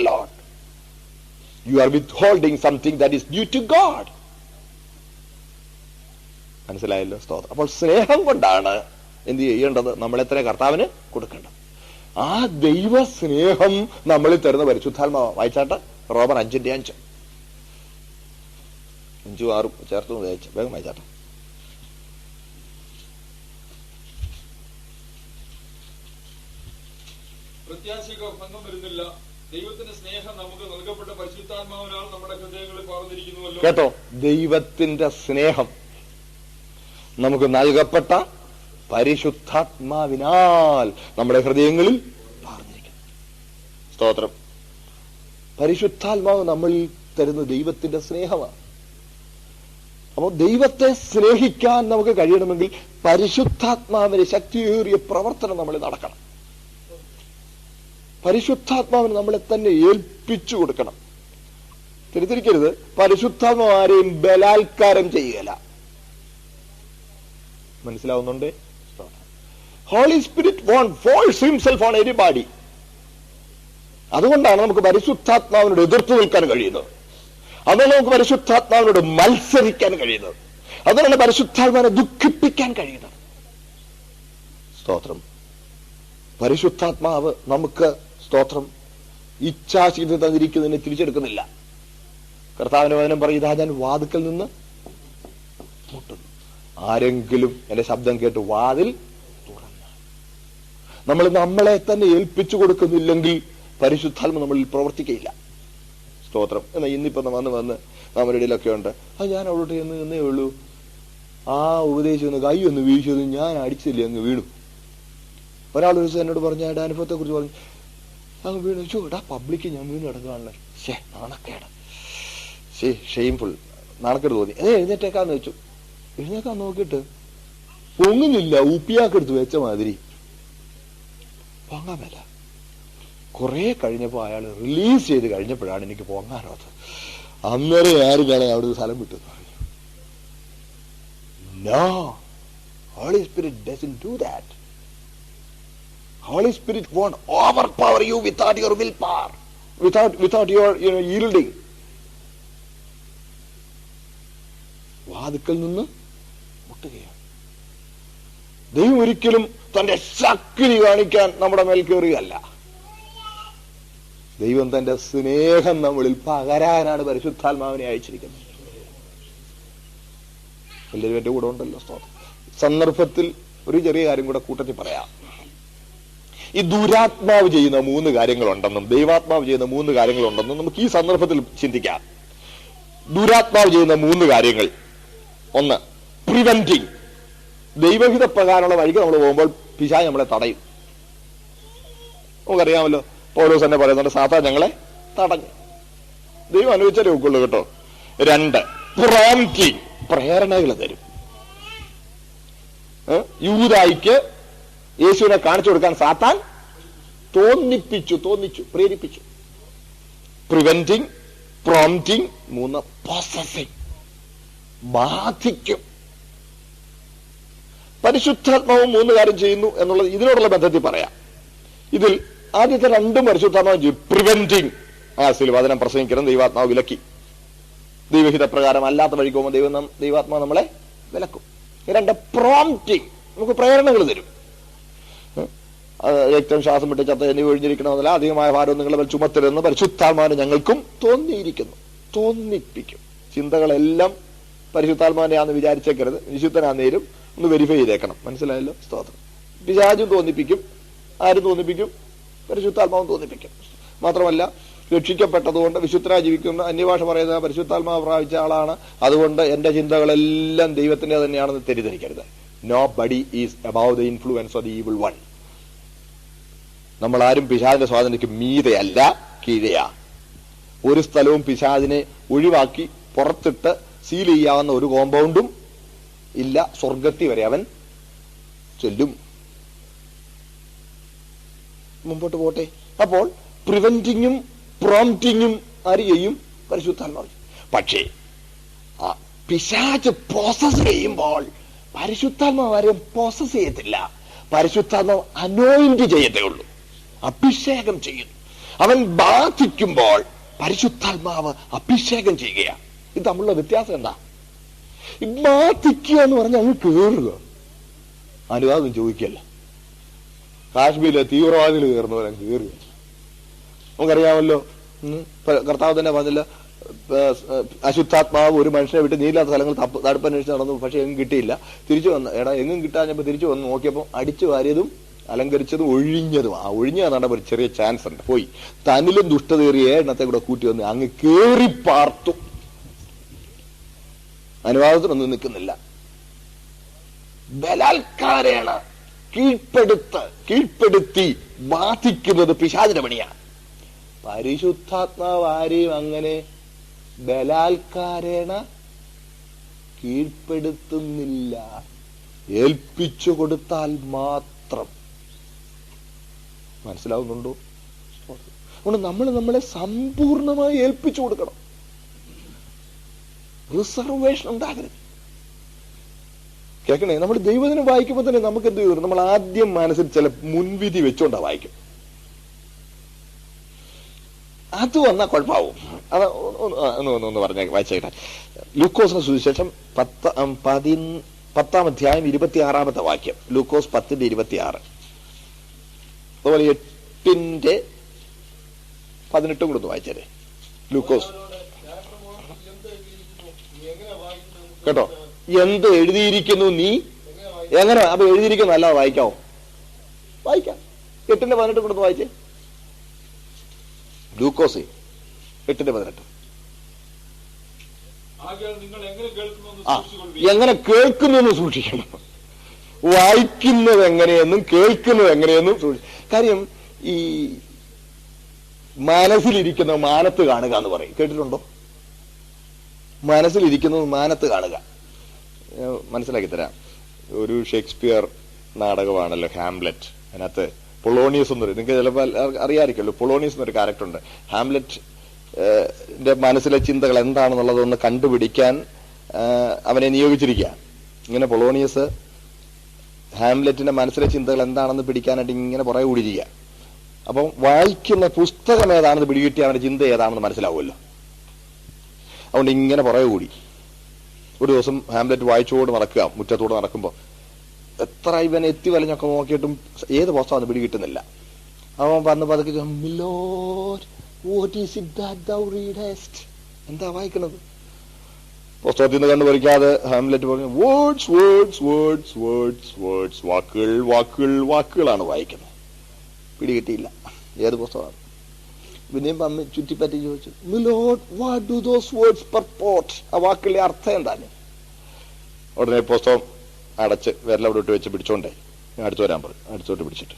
Lord, you are withholding something that is due to God. മനസ്സിലായല്ലോ? സ്തോത്രം. അപ്പോൾ സ്നേഹം കൊണ്ടാണ് എന്ത് ചെയ്യേണ്ടത്? നമ്മളെ തന്നെ കർത്താവിന് കൊടുക്കേണ്ടത്. ആ ദൈവ സ്നേഹം നമ്മളിൽ തരുന്ന പരിശുദ്ധാത്മാവ്. വായിച്ചാട്ട് റോമർ 5:5 5, 6 ചേർത്ത് വായിച്ച വേഗം വായിച്ചാട്ടെ. പ്രത്യാശയ്ക്ക് ഭംഗം വരുന്നില്ല. ദൈവത്തിന്റെ സ്നേഹം നമുക്ക് നൽകപ്പെട്ട പരിശുദ്ധാത്മാവിനാൽ നമ്മുടെ ഹൃദയങ്ങളിൽ പകർന്നിരിക്കുന്നുവല്ലോ. കേട്ടോ, ദൈവത്തിന്റെ സ്നേഹം നമുക്ക് നൽകപ്പെട്ട പരിശുദ്ധാത്മാവിനാൽ നമ്മുടെ ഹൃദയങ്ങളിൽ പകർന്നിരിക്കുന്നു. സ്തോത്രം. പരിശുദ്ധാത്മാവ് നമ്മളിൽ തരുന്ന ദൈവത്തിന്റെ സ്നേഹമാണ്. അപ്പോൾ ദൈവത്തെ സ്നേഹിക്കാൻ നമുക്ക് കഴിയണമെങ്കിൽ പരിശുദ്ധാത്മാവിന്റെ ശക്തിയേറിയ പ്രവർത്തനം നമ്മൾ നടക്കണം. പരിശുദ്ധാത്മാവിന് നമ്മളെ തന്നെ ഏൽപ്പിച്ചു കൊടുക്കണം. തിരിച്ചിരിക്കരുത്, പരിശുദ്ധാത്മാവ് ആരെയും ബലാത്കാരം ചെയ്യുകയില്ല. മനസ്സിലാവുന്നുണ്ട്? Holy Spirit won't force himself on anybody. അതുകൊണ്ടാണ് നമുക്ക് പരിശുദ്ധാത്മാവിനോട് എതിർത്ത് നിൽക്കാൻ കഴിയുന്നത്. അതുകൊണ്ട് നമുക്ക് പരിശുദ്ധാത്മാവിനോട് മത്സരിക്കാൻ കഴിയുന്നത്. അതുകൊണ്ടാണ് പരിശുദ്ധാത്മാവിനെ ദുഃഖിപ്പിക്കാൻ കഴിയുന്നത്. സ്തോത്രം. പരിശുദ്ധാത്മാവ് നമുക്ക് സ്തോത്രം ഇച്ഛാശക്തി തന്നിരിക്കുന്നതിനെ തിരിച്ചെടുക്കുന്നില്ല. കർത്താവിന്റെ വചനം പറയും, ഇതാ ഞാൻ വാതിൽക്കൽ നിന്ന് മുട്ടുന്നു, ആരെങ്കിലും എന്റെ ശബ്ദം കേട്ട് വാതിൽ തുറന്നാൽ. നമ്മൾ നമ്മളെ തന്നെ ഏൽപ്പിച്ചു കൊടുക്കുന്നില്ലെങ്കിൽ പരിശുദ്ധാത്മ നമ്മളിൽ പ്രവർത്തിക്കയില്ല. സ്തോത്രം. എന്നാൽ ഇന്നിപ്പോ വന്ന് നമ്മുടെ ഇടയിലൊക്കെ ഉണ്ട്, ഞാൻ അവിടോട്ട് എന്നേ ഉള്ളൂ, ആ ഉപദേശം ഒന്ന് കൈ ഒന്ന് വീഴ്ചത് ഞാൻ അടിച്ചില്ലേ, അങ്ങ് വീണു. ഒരാൾ ഒരു ദിവസം എന്നോട് പറഞ്ഞ അയാളുടെ അനുഭവത്തെ കുറിച്ച് പറഞ്ഞു, അങ്ങ് വീണു. ചോടാ പബ്ലിക്ക് ഞാൻ വീണ് കിടക്കുകയാണല്ലോ. നാണക്കേട്, ഷെയിംഫുൾ, നാണക്കേട് തോന്നി. എഴുന്നേറ്റേക്കാന്ന് വെച്ചു. എഴുന്നേക്കാൻ നോക്കിയിട്ട് പൊങ്ങുന്നില്ല, ഉപ്പിയാക്കെടുത്ത് വെച്ച മാതിരി പൊങ്ങാൻ മേല. കുറെ കഴിഞ്ഞപ്പോ അയാൾ റിലീസ് ചെയ്ത് കഴിഞ്ഞപ്പോഴാണ് എനിക്ക് പൊങ്ങാനത്. അന്നേരം ആരും ഞാൻ അവിടെ സ്ഥലം വിട്ടു. No, Holy Spirit doesn't do that. Holy Spirit won't overpower you without your willpower, without your yielding. വാതിക്കൽ നിന്ന് മുട്ടുകയാണ്. ദൈവം ഒരിക്കലും തന്റെ ശക്തി കാണിക്കാൻ നമ്മുടെ മേൽ കയറുകയല്ല. ദൈവം തന്റെ സ്നേഹം നമ്മളിൽ പകരാനാണ് പരിശുദ്ധാത്മാവിനെ അയച്ചിരിക്കുന്നത്. എല്ലാവരും എന്റെ കൂടെ ഉണ്ടല്ലോ. സന്ദർഭത്തിൽ ഒരു ചെറിയ കാര്യം കൂടെ കൂട്ടത്തിൽ പറയാം. ഈ ദുരാത്മാവ് ചെയ്യുന്ന 3 കാര്യങ്ങളുണ്ടെന്നും ദൈവാത്മാവ് ചെയ്യുന്ന 3 കാര്യങ്ങളുണ്ടെന്നും നമുക്ക് ഈ സന്ദർഭത്തിൽ ചിന്തിക്കാം. ദുരാത്മാവ് ചെയ്യുന്ന 3 കാര്യങ്ങൾ. 1, പ്രിവെന്റിങ്. ദൈവഹിത പ്രകാരമുള്ള വഴിക്ക് നമ്മൾ പോകുമ്പോൾ പിശാച് നമ്മളെ തടയും. നമുക്കറിയാമല്ലോ, പൗലോസ് തന്നെ പറയുന്നുണ്ട്, സാത്താൻ ഞങ്ങളെ തടഞ്ഞു. ദൈവം അനുവദിച്ചാലേ ഒക്കുള്ളൂ കേട്ടോ. 2, പ്രോംപ്റ്റിങ്. പ്രേരണകൾ തരും. യൂദായിക്ക് യേശുവിനെ കാണിച്ചു കൊടുക്കാൻ സാത്താൻ തോന്നിച്ചു, പ്രേരിപ്പിച്ചു. പ്രിവെന്റിങ്, പ്രോംപ്റ്റിങ്. 3, പോസസിങ്. ബാധിക്കും. പരിശുദ്ധാത്മാവും 3 കാര്യം ചെയ്യുന്നു എന്നുള്ളത് ഇതിനോടുള്ള ബന്ധത്തിൽ പറയാം. ഇതിൽ ആദ്യത്തെ 2 പരിശുദ്ധാത്മാവ് ചെയ്യും. പ്രിവെന്റിങ്. വചനം പ്രസംഗിക്കണം ദൈവാത്മാവ് വിലക്കി. ദൈവഹിത പ്രകാരം അല്ലാത്ത വഴിക്ക് പോകുമ്പോൾ ദൈവാത്മാവ് നമ്മളെ വിലക്കും. 2, പ്രോംപ്റ്റിങ്. നമുക്ക് പ്രേരണകൾ തരും. രക്തം, ശ്വാസം വിട്ട് ചത്ത എന്നിവ ഒഴിഞ്ഞിരിക്കണമെന്നല്ല, അധികമായ ഭാരം നിങ്ങളെ മേൽ ചുമത്തരുതെന്ന് പരിശുദ്ധാത്മാവിനെ ഞങ്ങൾക്കും തോന്നിയിരിക്കുന്നു. തോന്നിപ്പിക്കും. ചിന്തകളെല്ലാം പരിശുദ്ധാത്മാവിനെ ആണെന്ന് വിചാരിച്ചേക്കരുത്. വിശുദ്ധനാന്നേരും ഒന്ന് വെരിഫൈ ചെയ്തേക്കണം. മനസ്സിലായല്ലോ? സ്തോത്രം. പിശാചും തോന്നിപ്പിക്കും. ആരും തോന്നിപ്പിക്കും? പരിശുദ്ധാത്മാവും തോന്നിപ്പിക്കും. മാത്രമല്ല, രക്ഷിക്കപ്പെട്ടതുകൊണ്ട് വിശുദ്ധരായി ജീവിക്കുന്ന, അന്യഭാഷ പറയുന്ന പരിശുദ്ധാത്മാവ് പ്രാപിച്ച ആളാണ്, അതുകൊണ്ട് എന്റെ ചിന്തകളെല്ലാം ദൈവത്തിന്റെ തന്നെയാണെന്ന് തെറ്റിദ്ധരിക്കരുത്. Nobody is above the influence of the evil one. നമ്മൾ ആരും പിശാചിന്റെ സ്വാതന്ത്ര്യക്ക് മീതെയല്ല, കീഴെയാ. ഒരു സ്ഥലവും പിശാചിനെ ഒഴിവാക്കി പുറത്തിട്ട് സീൽ ചെയ്യാവുന്ന ഒരു കോമ്പൗണ്ടും ഇല്ല. സ്വർഗത്തിൽ വരെ അവൻ ചൊല്ലും. മുമ്പോട്ട് പോട്ടെ. അപ്പോൾ പ്രിവെന്റിങ്ങും പ്രോംപ്റ്റിങ്ങും ആര് ചെയ്യും? പരിശുദ്ധാത്മാവ്. പക്ഷേ പിശാച് പ്രോസസ് ചെയ്യുമ്പോൾ പരിശുദ്ധാത്മാവ് ആരെയും പ്രോസസ് ചെയ്യത്തില്ല. പരിശുദ്ധാത്മാവ് അനോയിന്റ് ചെയ്യത്തേ ഉള്ളൂ, അഭിഷേകം ചെയ്യുന്നു. അവൻ ബാധിക്കുമ്പോൾ പരിശുദ്ധാത്മാവ് അഭിഷേകം ചെയ്യുകയാണ്. ഇത് തമ്മിലുള്ള വ്യത്യാസം എന്താ? ബാധിക്കുക എന്ന് പറഞ്ഞാൽ അങ്ങ് കേറുക, അനുവാദം ചോദിക്കല്ല. കാശ്മീരിലെ തീവ്രവാദികൾ കയറുന്നവരെ കയറുക. നമുക്കറിയാമല്ലോ, കർത്താവ് തന്നെ പറഞ്ഞില്ല, അശുദ്ധാത്മാവ് ഒരു മനുഷ്യനെ വിട്ട് നീലാത്ത സ്ഥലങ്ങൾ തടുപ്പന്വേഷിച്ച് നടന്നു, പക്ഷെ എങ്ങും കിട്ടിയില്ല. തിരിച്ചു വന്ന് എങ്ങും കിട്ടാഞ്ഞപ്പോ തിരിച്ചു വന്ന് നോക്കിയപ്പോൾ അടിച്ചു വാരിയതും അലങ്കരിച്ചതും ഒഴിഞ്ഞതും. ആ ഒഴിഞ്ഞതാണ് ഒരു ചെറിയ ചാൻസ് ഉണ്ട്. പോയി തന്നിലും ദുഷ്ടതേറിയ എണ്ണത്തെ കൂടെ കൂട്ടി വന്ന് അങ്ങ് കേറി പാർത്തു. അനുവാദത്തിനൊന്നും നിൽക്കുന്നില്ല. ബലാത്കാരേണ കീഴ്പ്പെടുത്തി ബാധിക്കുന്നത് പിശാചിന്റെ പണിയാണ്. പരിശുദ്ധാത്മാവ് ആരെയും അങ്ങനെ ബലാത്കാരേണ കീഴ്പ്പെടുത്തുന്നില്ല, ഏൽപ്പിച്ചു കൊടുത്താൽ മാത്രം. മനസ്സിലാവുന്നുണ്ടോ? അതുകൊണ്ട് നമ്മൾ നമ്മളെ സമ്പൂർണമായി ഏൽപ്പിച്ചു കൊടുക്കണം. റിസർവേഷൻ ഉണ്ടാകരുത്. കേൾക്കണേ, നമ്മൾ ദൈവദിനം വായിക്കുമ്പോൾ തന്നെ നമുക്ക് എന്ത് ചെയ്യും? നമ്മൾ ആദ്യം മനസ്സിൽ ചില മുൻവിധി വെച്ചോണ്ടാ വായിക്കും. അത് വന്നാൽ കുഴപ്പമാവും. അത് ഒന്ന് പറഞ്ഞ വായിച്ചേട്ടെ. ലൂക്കോസിന് സുവിശേഷം 10-ാം അധ്യായം 26-ാമത്തെ വാക്യം. ലൂക്കോസ് 10:26. അതുപോലെ 8:18 കൂടെ ഒന്ന് വായിച്ചേ. ലൂക്കോസ് കേട്ടോ, എന്ത് എഴുതിയിരിക്കുന്നു നീ എങ്ങനെ? അപ്പൊ എഴുതിയിരിക്കുന്നു അല്ലാതെ വായിക്കാവോ? വായിക്കാം. 8:18 കൂടെ ഒന്ന് വായിച്ചേ. ലൂക്കോസ് 8:18. എങ്ങനെ കേൾക്കുന്നു എന്ന് സൂക്ഷിക്കണം. വായിക്കുന്നത് എങ്ങനെയെന്നും കേൾക്കുന്നത് എങ്ങനെയെന്നും സൂക്ഷിക്കണം. കാര്യം ഈ മനസ്സിലിരിക്കുന്ന മാനത്ത് കാണുക എന്ന് പറയും, കേട്ടിട്ടുണ്ടോ? മനസ്സിലിരിക്കുന്നത് മാനത്ത് കാണുക. മനസ്സിലാക്കി തരാം. ഒരു ഷേക്സ്പിയർ നാടകമാണല്ലോ ഹാംലെറ്റ്. അതിനകത്ത് പൊളോണിയസ് എന്നൊരു, നിങ്ങൾക്ക് ചിലപ്പോൾ അറിയാമായിരിക്കുമല്ലോ, പൊളോണിയസ് എന്നൊരു ക്യാരക്ടർ ഉണ്ട്. ഹാംലെറ്റ് മനസ്സിലെ ചിന്തകൾ എന്താണെന്നുള്ളതൊന്ന് കണ്ടുപിടിക്കാൻ അവനെ നിയോഗിച്ചിരിക്കുക. ഇങ്ങനെ പൊളോണിയസ് ഹാംലെറ്റിന്റെ മനസ്സിലെ ചിന്തകൾ എന്താണെന്ന് പിടിക്കാനായിട്ട് ഇങ്ങനെ പുറകെ കൂടിയിരിക്കുക. അപ്പം വായിക്കുന്ന പുസ്തകം ഏതാണെന്ന് പിടികിട്ടി അവന്റെ ചിന്ത ഏതാണെന്ന് മനസ്സിലാവുമല്ലോ. അതുകൊണ്ട് ഇങ്ങനെ പുറകെ കൂടി ഒരു ദിവസം ഹാംലെറ്റ് വായിച്ചുകൊണ്ട് നടക്കുക. മുറ്റത്തോട് നടക്കുമ്പോൾ എത്ര ഇവൻ എത്തി വലഞ്ഞൊക്കെ നോക്കിയിട്ടും ഏത് പുസ്തകമാണ് പിടികിട്ടുന്നില്ല. അവൻ വന്ന് പതുക്കെ, എന്താ വായിക്കണത്? പുസ്തകത്തിൽ നിന്ന് കണ്ടു പറിക്കാതെ ഹാംലെറ്റ് പറഞ്ഞു, words words words words words, വാക്കുകൾ വാക്കുകൾ വാക്കുകളാണ് വായിക്കുന്നത്. പിടികിട്ടിയില്ല ഏത് പുസ്തകമാണ്. പിന്നെയും അമ്മ ചുറ്റിപ്പറ്റി ചോദിച്ചു, milord what do those words purport? ആ വാക്കുകളുടെ അർത്ഥം എന്താണ്? ഉടനെ പുസ്തകം അടച്ച് വിരലവിടെ ഇട്ട് വെച്ച് പിടിച്ചോണ്ടേ അടുത്ത് വരാൻ പറയും. അടുത്തോട്ട് പിടിച്ചിട്ട്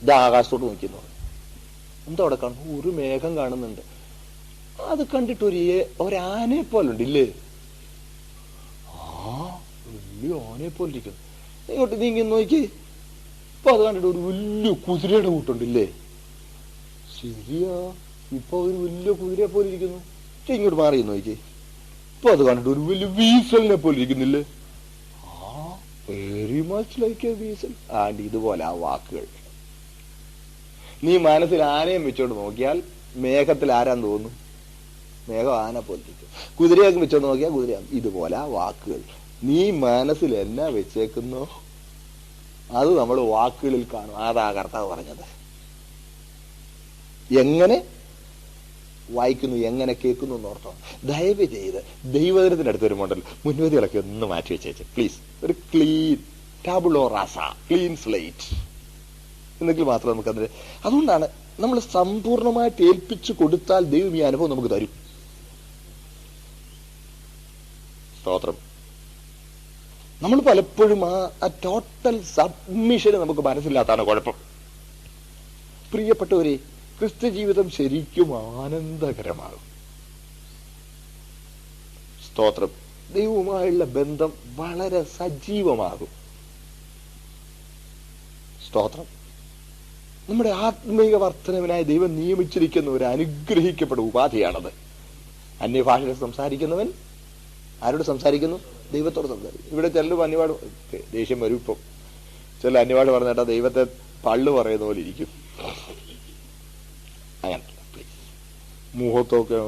ഇത് ആകാശത്തോട്ട് നോക്കിയെന്ന് പറയും. എന്താ അവിടെ കാണുന്നു? ഒരു മേഘം കാണുന്നുണ്ട്. അത് കണ്ടിട്ട് ഒരാനയെ പോലുണ്ട് ഇല്ലേ? ആ വലിയ ആനയെ പോലെ ഇരിക്കുന്നു. ഇങ്ങോട്ട് നീങ്ങി നോക്കി. ഇപ്പൊ അത് കണ്ടിട്ട് ഒരു വലിയ കുതിരയുടെ കൂട്ടുണ്ടില്ലേ? ശരിയാ, ഇപ്പൊ ഒരു വലിയ കുതിരയെ പോലെ ഇരിക്കുന്നു. ഇങ്ങോട്ട് മാറി നോക്കി. ഇപ്പൊ അത് കണ്ടിട്ട് ഒരു വലിയ വീസലിനെ പോലെ ഇരിക്കുന്നില്ലേ? Very much like a weasel. And ഇതുപോലെ ആ വാക്കുകൾ. നീ മനസ്സിൽ ആനയും വെച്ചോണ്ട് നോക്കിയാൽ മേഘത്തിൽ ആരാന്ന് തോന്നുന്നു? മേഘം ആന പോലെ ഇരിക്കും. കുതിരയൊക്കെ വെച്ചോണ്ട് നോക്കിയാൽ കുതിര. ഇതുപോലെ ആ വാക്കുകൾ. നീ മനസ്സിൽ എന്നാ വെച്ചേക്കുന്നോ അത് നമ്മൾ വാക്കുകളിൽ കാണും. അതാ കർത്താവ് പറഞ്ഞത്. എങ്ങനെ വായിക്കുന്നു, എങ്ങനെ കേൾക്കുന്നു എന്നോർത്തോ. ദയവ് ചെയ്ത് ദൈവദിനത്തിന്റെ അടുത്ത് വരുമ്പോണ്ടല്ലോ മുൻവിധികളൊക്കെ ഒന്ന് മാറ്റി വെച്ചേച്ച് പ്ലീസ്. ഒരു ക്ലീൻ ടാബുളോ റാസ, ക്ലീൻ സ്ലേറ്റ് എന്നെങ്കിൽ മാത്രമേ നമുക്കതിന്. അതുകൊണ്ടാണ് നമ്മൾ സമ്പൂർണമായിട്ട് ഏൽപ്പിച്ചു കൊടുത്താൽ ദൈവം ഈ അനുഭവം നമുക്ക് തരും. സ്തോത്രം. നമ്മൾ പലപ്പോഴും ആ ടോട്ടൽ സബ്മിഷന് നമുക്ക് മനസ്സിലാത്താണ് കുഴപ്പം. പ്രിയപ്പെട്ടവരെ, ക്രിസ്ത്യ ജീവിതം ശരിക്കും ആനന്ദകരമാകും. സ്തോത്രം. ദൈവവുമായുള്ള ബന്ധം വളരെ സജീവമാകും. സ്തോത്രം. നമ്മുടെ ആത്മീയ വർധനവിനായി ദൈവം നിയമിച്ചിരിക്കുന്ന ഒരു അനുഗ്രഹിക്കപ്പെട്ട ഉപാധിയാണത്. അന്യഭാഷയിൽ സംസാരിക്കുന്നവൻ ആരോട് സംസാരിക്കുന്നു? ദൈവത്തോട് സംസാരിക്കും. ഇവിടെ ചിലർ അന്യപാട് ദേഷ്യം വരും. ഇപ്പം ചില അന്യപാട് പറഞ്ഞേട്ടാ ദൈവത്തെ പള്ളു പറയുന്ന പോലെ ഇരിക്കും. അങ്ങനെ മുഖത്തൊക്കെ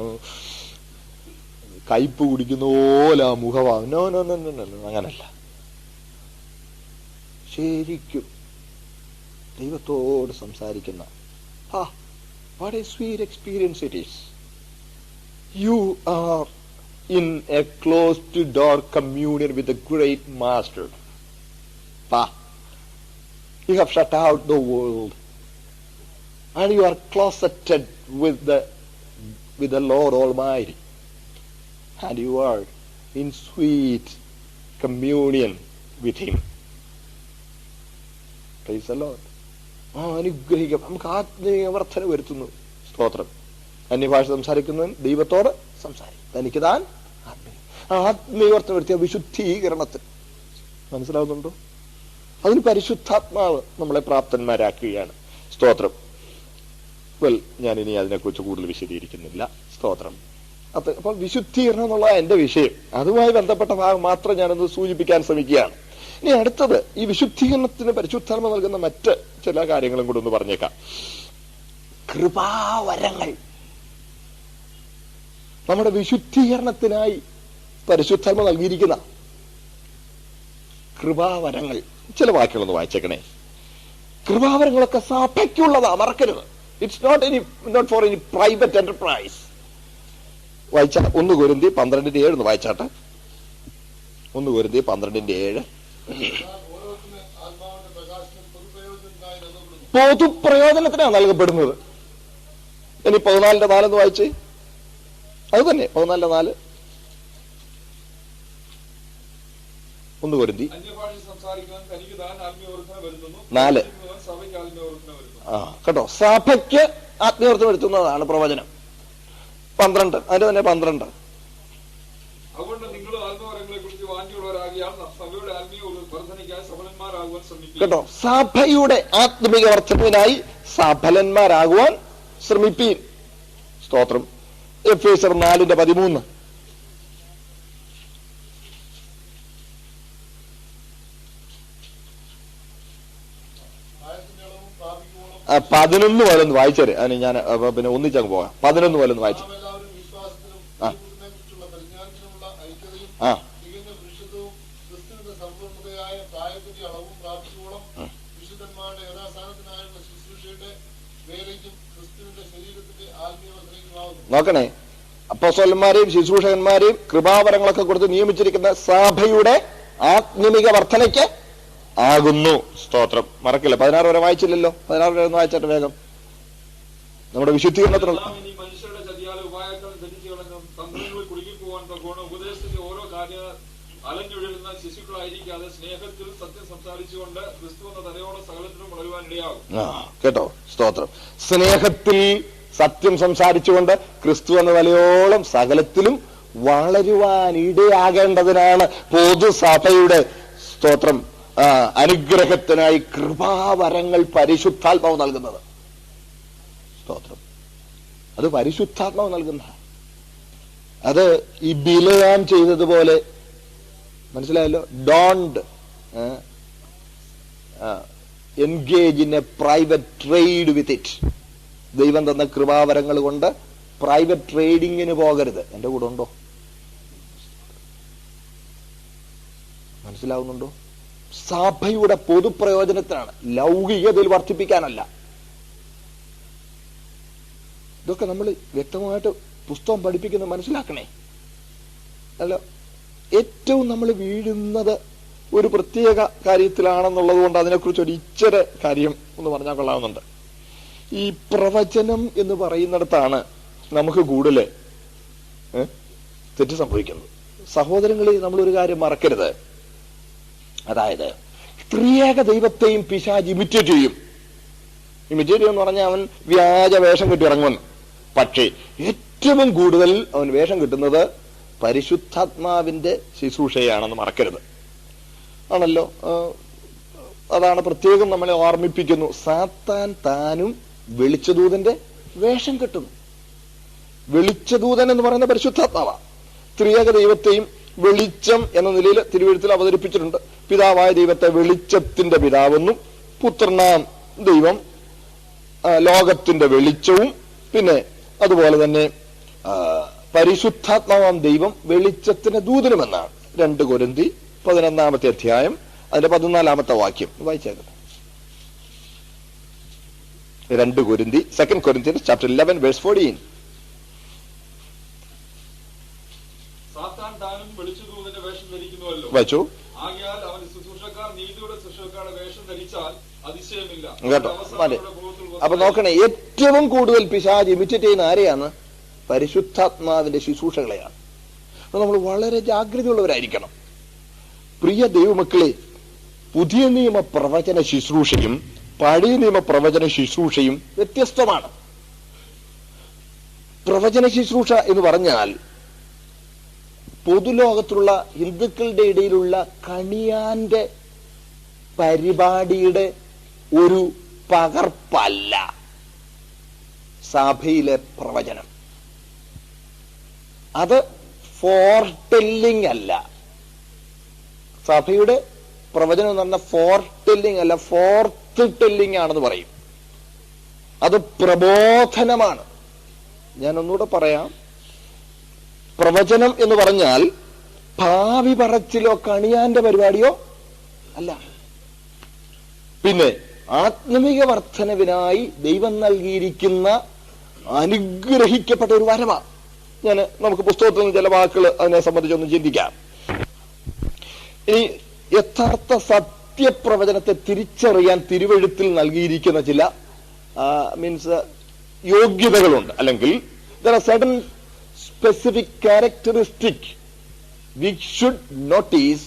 കയ്പ് കുടിക്കുന്ന പോലെ ആ മുഖഭാവം. No no no no no, അങ്ങനല്ല. ശരിക്കും ദൈവത്തോട് സംസാരിക്കുന്ന what a sweet experience it is. You are in a closed door communion with the great master. You have shut out the world and you are closeted with the Lord Almighty, and you are in sweet communion with Him. Praise the Lord. അനുഗ്രഹിക്കാം. നമുക്ക് ആത്മീയ വർധന വരുത്തുന്നു. സ്തോത്രം. അന്യഭാഷ സംസാരിക്കുന്നവൻ ദൈവത്തോട് സംസാരിക്കും. തനിക്ക് താൻ ആത്മീയ വർധന വരുത്തിയ വിശുദ്ധീകരണത്തിൽ. മനസ്സിലാവുന്നുണ്ടോ? അതിന് പരിശുദ്ധാത്മാവ് നമ്മളെ പ്രാപ്തന്മാരാക്കുകയാണ്. സ്തോത്രം. ഞാൻ ഇനി അതിനെക്കുറിച്ച് കൂടുതൽ വിശദീകരിക്കുന്നില്ല. സ്തോത്രം. അപ്പോൾ വിശുദ്ധീകരണം എന്നുള്ള എന്റെ വിഷയം, അതുമായി ബന്ധപ്പെട്ട ഭാഗം മാത്രം ഞാനൊന്ന് സൂചിപ്പിക്കാൻ ശ്രമിക്കുകയാണ്. ഇനി അടുത്തത്, ഈ വിശുദ്ധീകരണത്തിന് പരിശുദ്ധാത്മ നൽകുന്ന മറ്റ് ചില കാര്യങ്ങളും കൂടെ ഒന്ന് പറഞ്ഞേക്കാം. കൃപാവരങ്ങൾ. നമ്മുടെ വിശുദ്ധീകരണത്തിനായി പരിശുദ്ധാത്മ നൽകിയിരിക്കുന്ന കൃപാവരങ്ങൾ. ചില വാക്കുകളൊന്ന് വായിച്ചേക്കണേ. കൃപാവരങ്ങളൊക്കെ സഭയ്ക്കുള്ളതാ, മറക്കരുത്. It's not for any private enterprise. വായിച്ച 1 കൊരിന്ത്യർ 12:7 വായിച്ചാട്ടെ. 1 കൊരിന്ത്യർ 12:7. പൊതുപ്രയോജനത്തിനാണ് നൽകപ്പെടുന്നത്. ഇനി 14:4 വായിച്ച്. അത് തന്നെ 14:4. 1 കൊരിന്ത്യർ 4. കേട്ടോ, സഭയ്ക്ക് ആത്മീയവർദ്ധന വരുത്തുന്നതാണ് പ്രവചനം. 12. അതിന്റെ തന്നെ 12. കേട്ടോ, സഭയുടെ ആത്മിക വർദ്ധനവിനായി സഫലന്മാരാകുവാൻ ശ്രമിപ്പീൻ. സ്തോത്രം. എഫേസ്യർ 4:13. 11 മുതൽ വായിച്ചേരെ. അതിന് ഞാൻ പിന്നെ ഒന്നിച്ചങ്ങ് പോകാം. 11 മുതൽ വായിച്ചു. നോക്കണേ, അപ്പോസ്തലന്മാരെയും ശുശ്രൂഷകന്മാരെയും കൃപാവരങ്ങളൊക്കെ കൊടുത്ത് നിയമിച്ചിരിക്കുന്ന സഭയുടെ ആത്മീക വർധനയ്ക്ക് ആകുന്നു. സ്തോത്രം. മറക്കില്ല. 16 വരെ വായിച്ചില്ലല്ലോ. 16 വരെ ഒന്ന് വായിച്ചാട്ട് വേഗം. നമ്മുടെ വിശുദ്ധീകരണത്തിനുള്ള അലഞ്ഞൊഴുകുന്ന ശിശുക്കളായിരിക്കാതെ സ്നേഹത്തിൽ സത്യം സംസാരിച്ചുകൊണ്ട് ക്രിസ്തു എന്ന തലയോളം സകലത്തിലും വളരുവാനിടയാകും. കേട്ടോ, സ്തോത്രം. സ്നേഹത്തിൽ സത്യം സംസാരിച്ചുകൊണ്ട് ക്രിസ്തു എന്ന തലയോളം സകലത്തിലും വളരുവാനിടയാകേണ്ടതിനാണ് പൊതുസഭയുടെ സ്തോത്രം അനുഗ്രഹത്തിനായി കൃപാവരങ്ങൾ പരിശുദ്ധാത്മാവ് നൽകുന്നത്. സ്തോത്രം. അത് പരിശുദ്ധാത്മാവ് നൽകുന്ന. അത് ഈ ബിലയാം ചെയ്തതുപോലെ, മനസ്സിലായല്ലോ. Don't engage in A private trade with it. ദൈവം തന്ന കൃപാവരങ്ങൾ കൊണ്ട് പ്രൈവറ്റ് ട്രേഡിങ്ങിന് പോകരുത്. എന്റെ കൂടെ ഉണ്ടോ? മനസ്സിലാവുന്നുണ്ടോ? സഭയുടെ പൊതുപ്രയോജനത്തിനാണ്, ലൗകികതയിൽ വർദ്ധിപ്പിക്കാനല്ല. ഇതൊക്കെ നമ്മൾ വ്യക്തമായിട്ട് പുസ്തകം പഠിപ്പിക്കുന്ന മനസ്സിലാക്കണേ. അല്ല, ഏറ്റവും നമ്മൾ വീഴുന്നത് ഒരു പ്രത്യേക കാര്യത്തിലാണെന്നുള്ളത് കൊണ്ട് അതിനെക്കുറിച്ച് ഒരു ഇച്ചിരി കാര്യം ഒന്ന് പറഞ്ഞാൽ കൊള്ളാവുന്നുണ്ട്. ഈ പ്രവചനം എന്ന് പറയുന്നിടത്താണ് നമുക്ക് കൂടുതൽ തെറ്റ് സംഭവിക്കുന്നത്. സഹോദരങ്ങളെ, നമ്മളൊരു കാര്യം മറക്കരുത്. അതായത് ത്രിയേക ദൈവത്തെയും പിശാച് ഇമിറ്റേറ്റ് ചെയ്യും. ഇമിറ്റേറ്റ് എന്ന് പറഞ്ഞാൽ അവൻ വ്യാജ വേഷം കെട്ടി ഇറങ്ങുന്നു. പക്ഷേ ഏറ്റവും കൂടുതൽ അവൻ വേഷം കിട്ടുന്നത് പരിശുദ്ധാത്മാവിന്റെ ശുശ്രൂഷയാണെന്ന് മറക്കരുത്. ആണല്ലോ. അതാണ് പ്രത്യേകം നമ്മളെ ഓർമ്മിപ്പിക്കുന്നു. സാത്താൻ താനും വെളിച്ചദൂതന്റെ വേഷം കെട്ടുന്നു. വെളിച്ചദൂതൻ എന്ന് പറയുന്ന പരിശുദ്ധാത്മാവാണ്. ത്രിയേക ദൈവത്തെയും വെളിച്ചം എന്ന നിലയിൽ തിരുവെഴുത്തിൽ അവതരിപ്പിച്ചിട്ടുണ്ട്. പിതാവായ ദൈവത്തെ വെളിച്ചത്തിന്റെ പിതാവെന്നും, പുത്രനാം ദൈവം ലോകത്തിന്റെ വെളിച്ചവും, പിന്നെ അതുപോലെ തന്നെ പരിശുദ്ധാത്മാവാം ദൈവം വെളിച്ചത്തിന് ദൂതനുമെന്നാണ്. 2 കൊരിന്തി 11-ാമത്തെ അധ്യായം അതിന്റെ 14-ാമത്തെ വാക്യം വായിച്ചേക്കുന്നത്. 2 കൊരിന്തി 2 Corinthians chapter 11 verse 14. സാത്താൻ താനും വെളിച്ചദൂതന്റെ വേഷം ധരിക്കുന്നുവല്ലോ. വായിച്ചു. ആകയാൽ അവന്റെ ശുശ്രൂഷക്കാർ നീതിയുടെ ശുശ്രൂഷക്കാരുടെ വേഷം ധരിച്ചാൽ അതിശയമില്ല. കേട്ടോ. അപ്പൊ നോക്കണേ, ഏറ്റവും കൂടുതൽ പിശാച് ഇമിറ്റേറ്റ് ചെയ്യുന്ന ആരെയാണ്? പരിശുദ്ധാത്മാവിന്റെ ശുശ്രൂഷകളെയാണ്. അപ്പൊ നമ്മൾ വളരെ ജാഗ്രതയുള്ളവരായിരിക്കണം. പ്രിയ ദൈവമക്കളെ, പുതിയ നിയമ പ്രവചന ശുശ്രൂഷയും പഴയ നിയമ പ്രവചന ശുശ്രൂഷയും വ്യത്യസ്തമാണ്. പ്രവചന ശുശ്രൂഷ എന്ന് പറഞ്ഞാൽ പൊതുലോകത്തുള്ള ഹിന്ദുക്കളുടെ ഇടയിലുള്ള കണിയാന്റെ പരിപാടിയുടെ ഒരു പകർപ്പല്ല സഭയിലെ പ്രവചനം. അത് ഫോർടെല്ലിംഗ് അല്ല. സഭയുടെ പ്രവചനം എന്ന് പറഞ്ഞാൽ ഫോർടെല്ലിംഗ് അല്ല, ഫോർത്ത് ടെല്ലിംഗ് ആണെന്ന് പറയും. അത് പ്രബോധനമാണ്. ഞാൻ ഒന്നുകൂടെ പറയാം. പ്രവചനം എന്ന് പറഞ്ഞാൽ ഭാവി പറച്ചിലോ കണിയാന്റെ പരിപാടിയോ അല്ല. പിന്നെ ആത്മീക വർധനവിനായി ദൈവം നൽകിയിരിക്കുന്ന അനുഗ്രഹിക്കപ്പെട്ട ഒരു വരമാണ്. നമുക്ക് പുസ്തകത്തിൽ നിന്ന് ചില വാക്കുകൾ അതിനെ സംബന്ധിച്ചൊന്ന് ചിന്തിക്കാം. ഇനി യഥാർത്ഥ സത്യപ്രവചനത്തെ തിരിച്ചറിയാൻ തിരുവെഴുത്തിൽ നൽകിയിരിക്കുന്ന ചില യോഗ്യതകളുണ്ട്. അല്ലെങ്കിൽ there are certain specific characteristics we should notice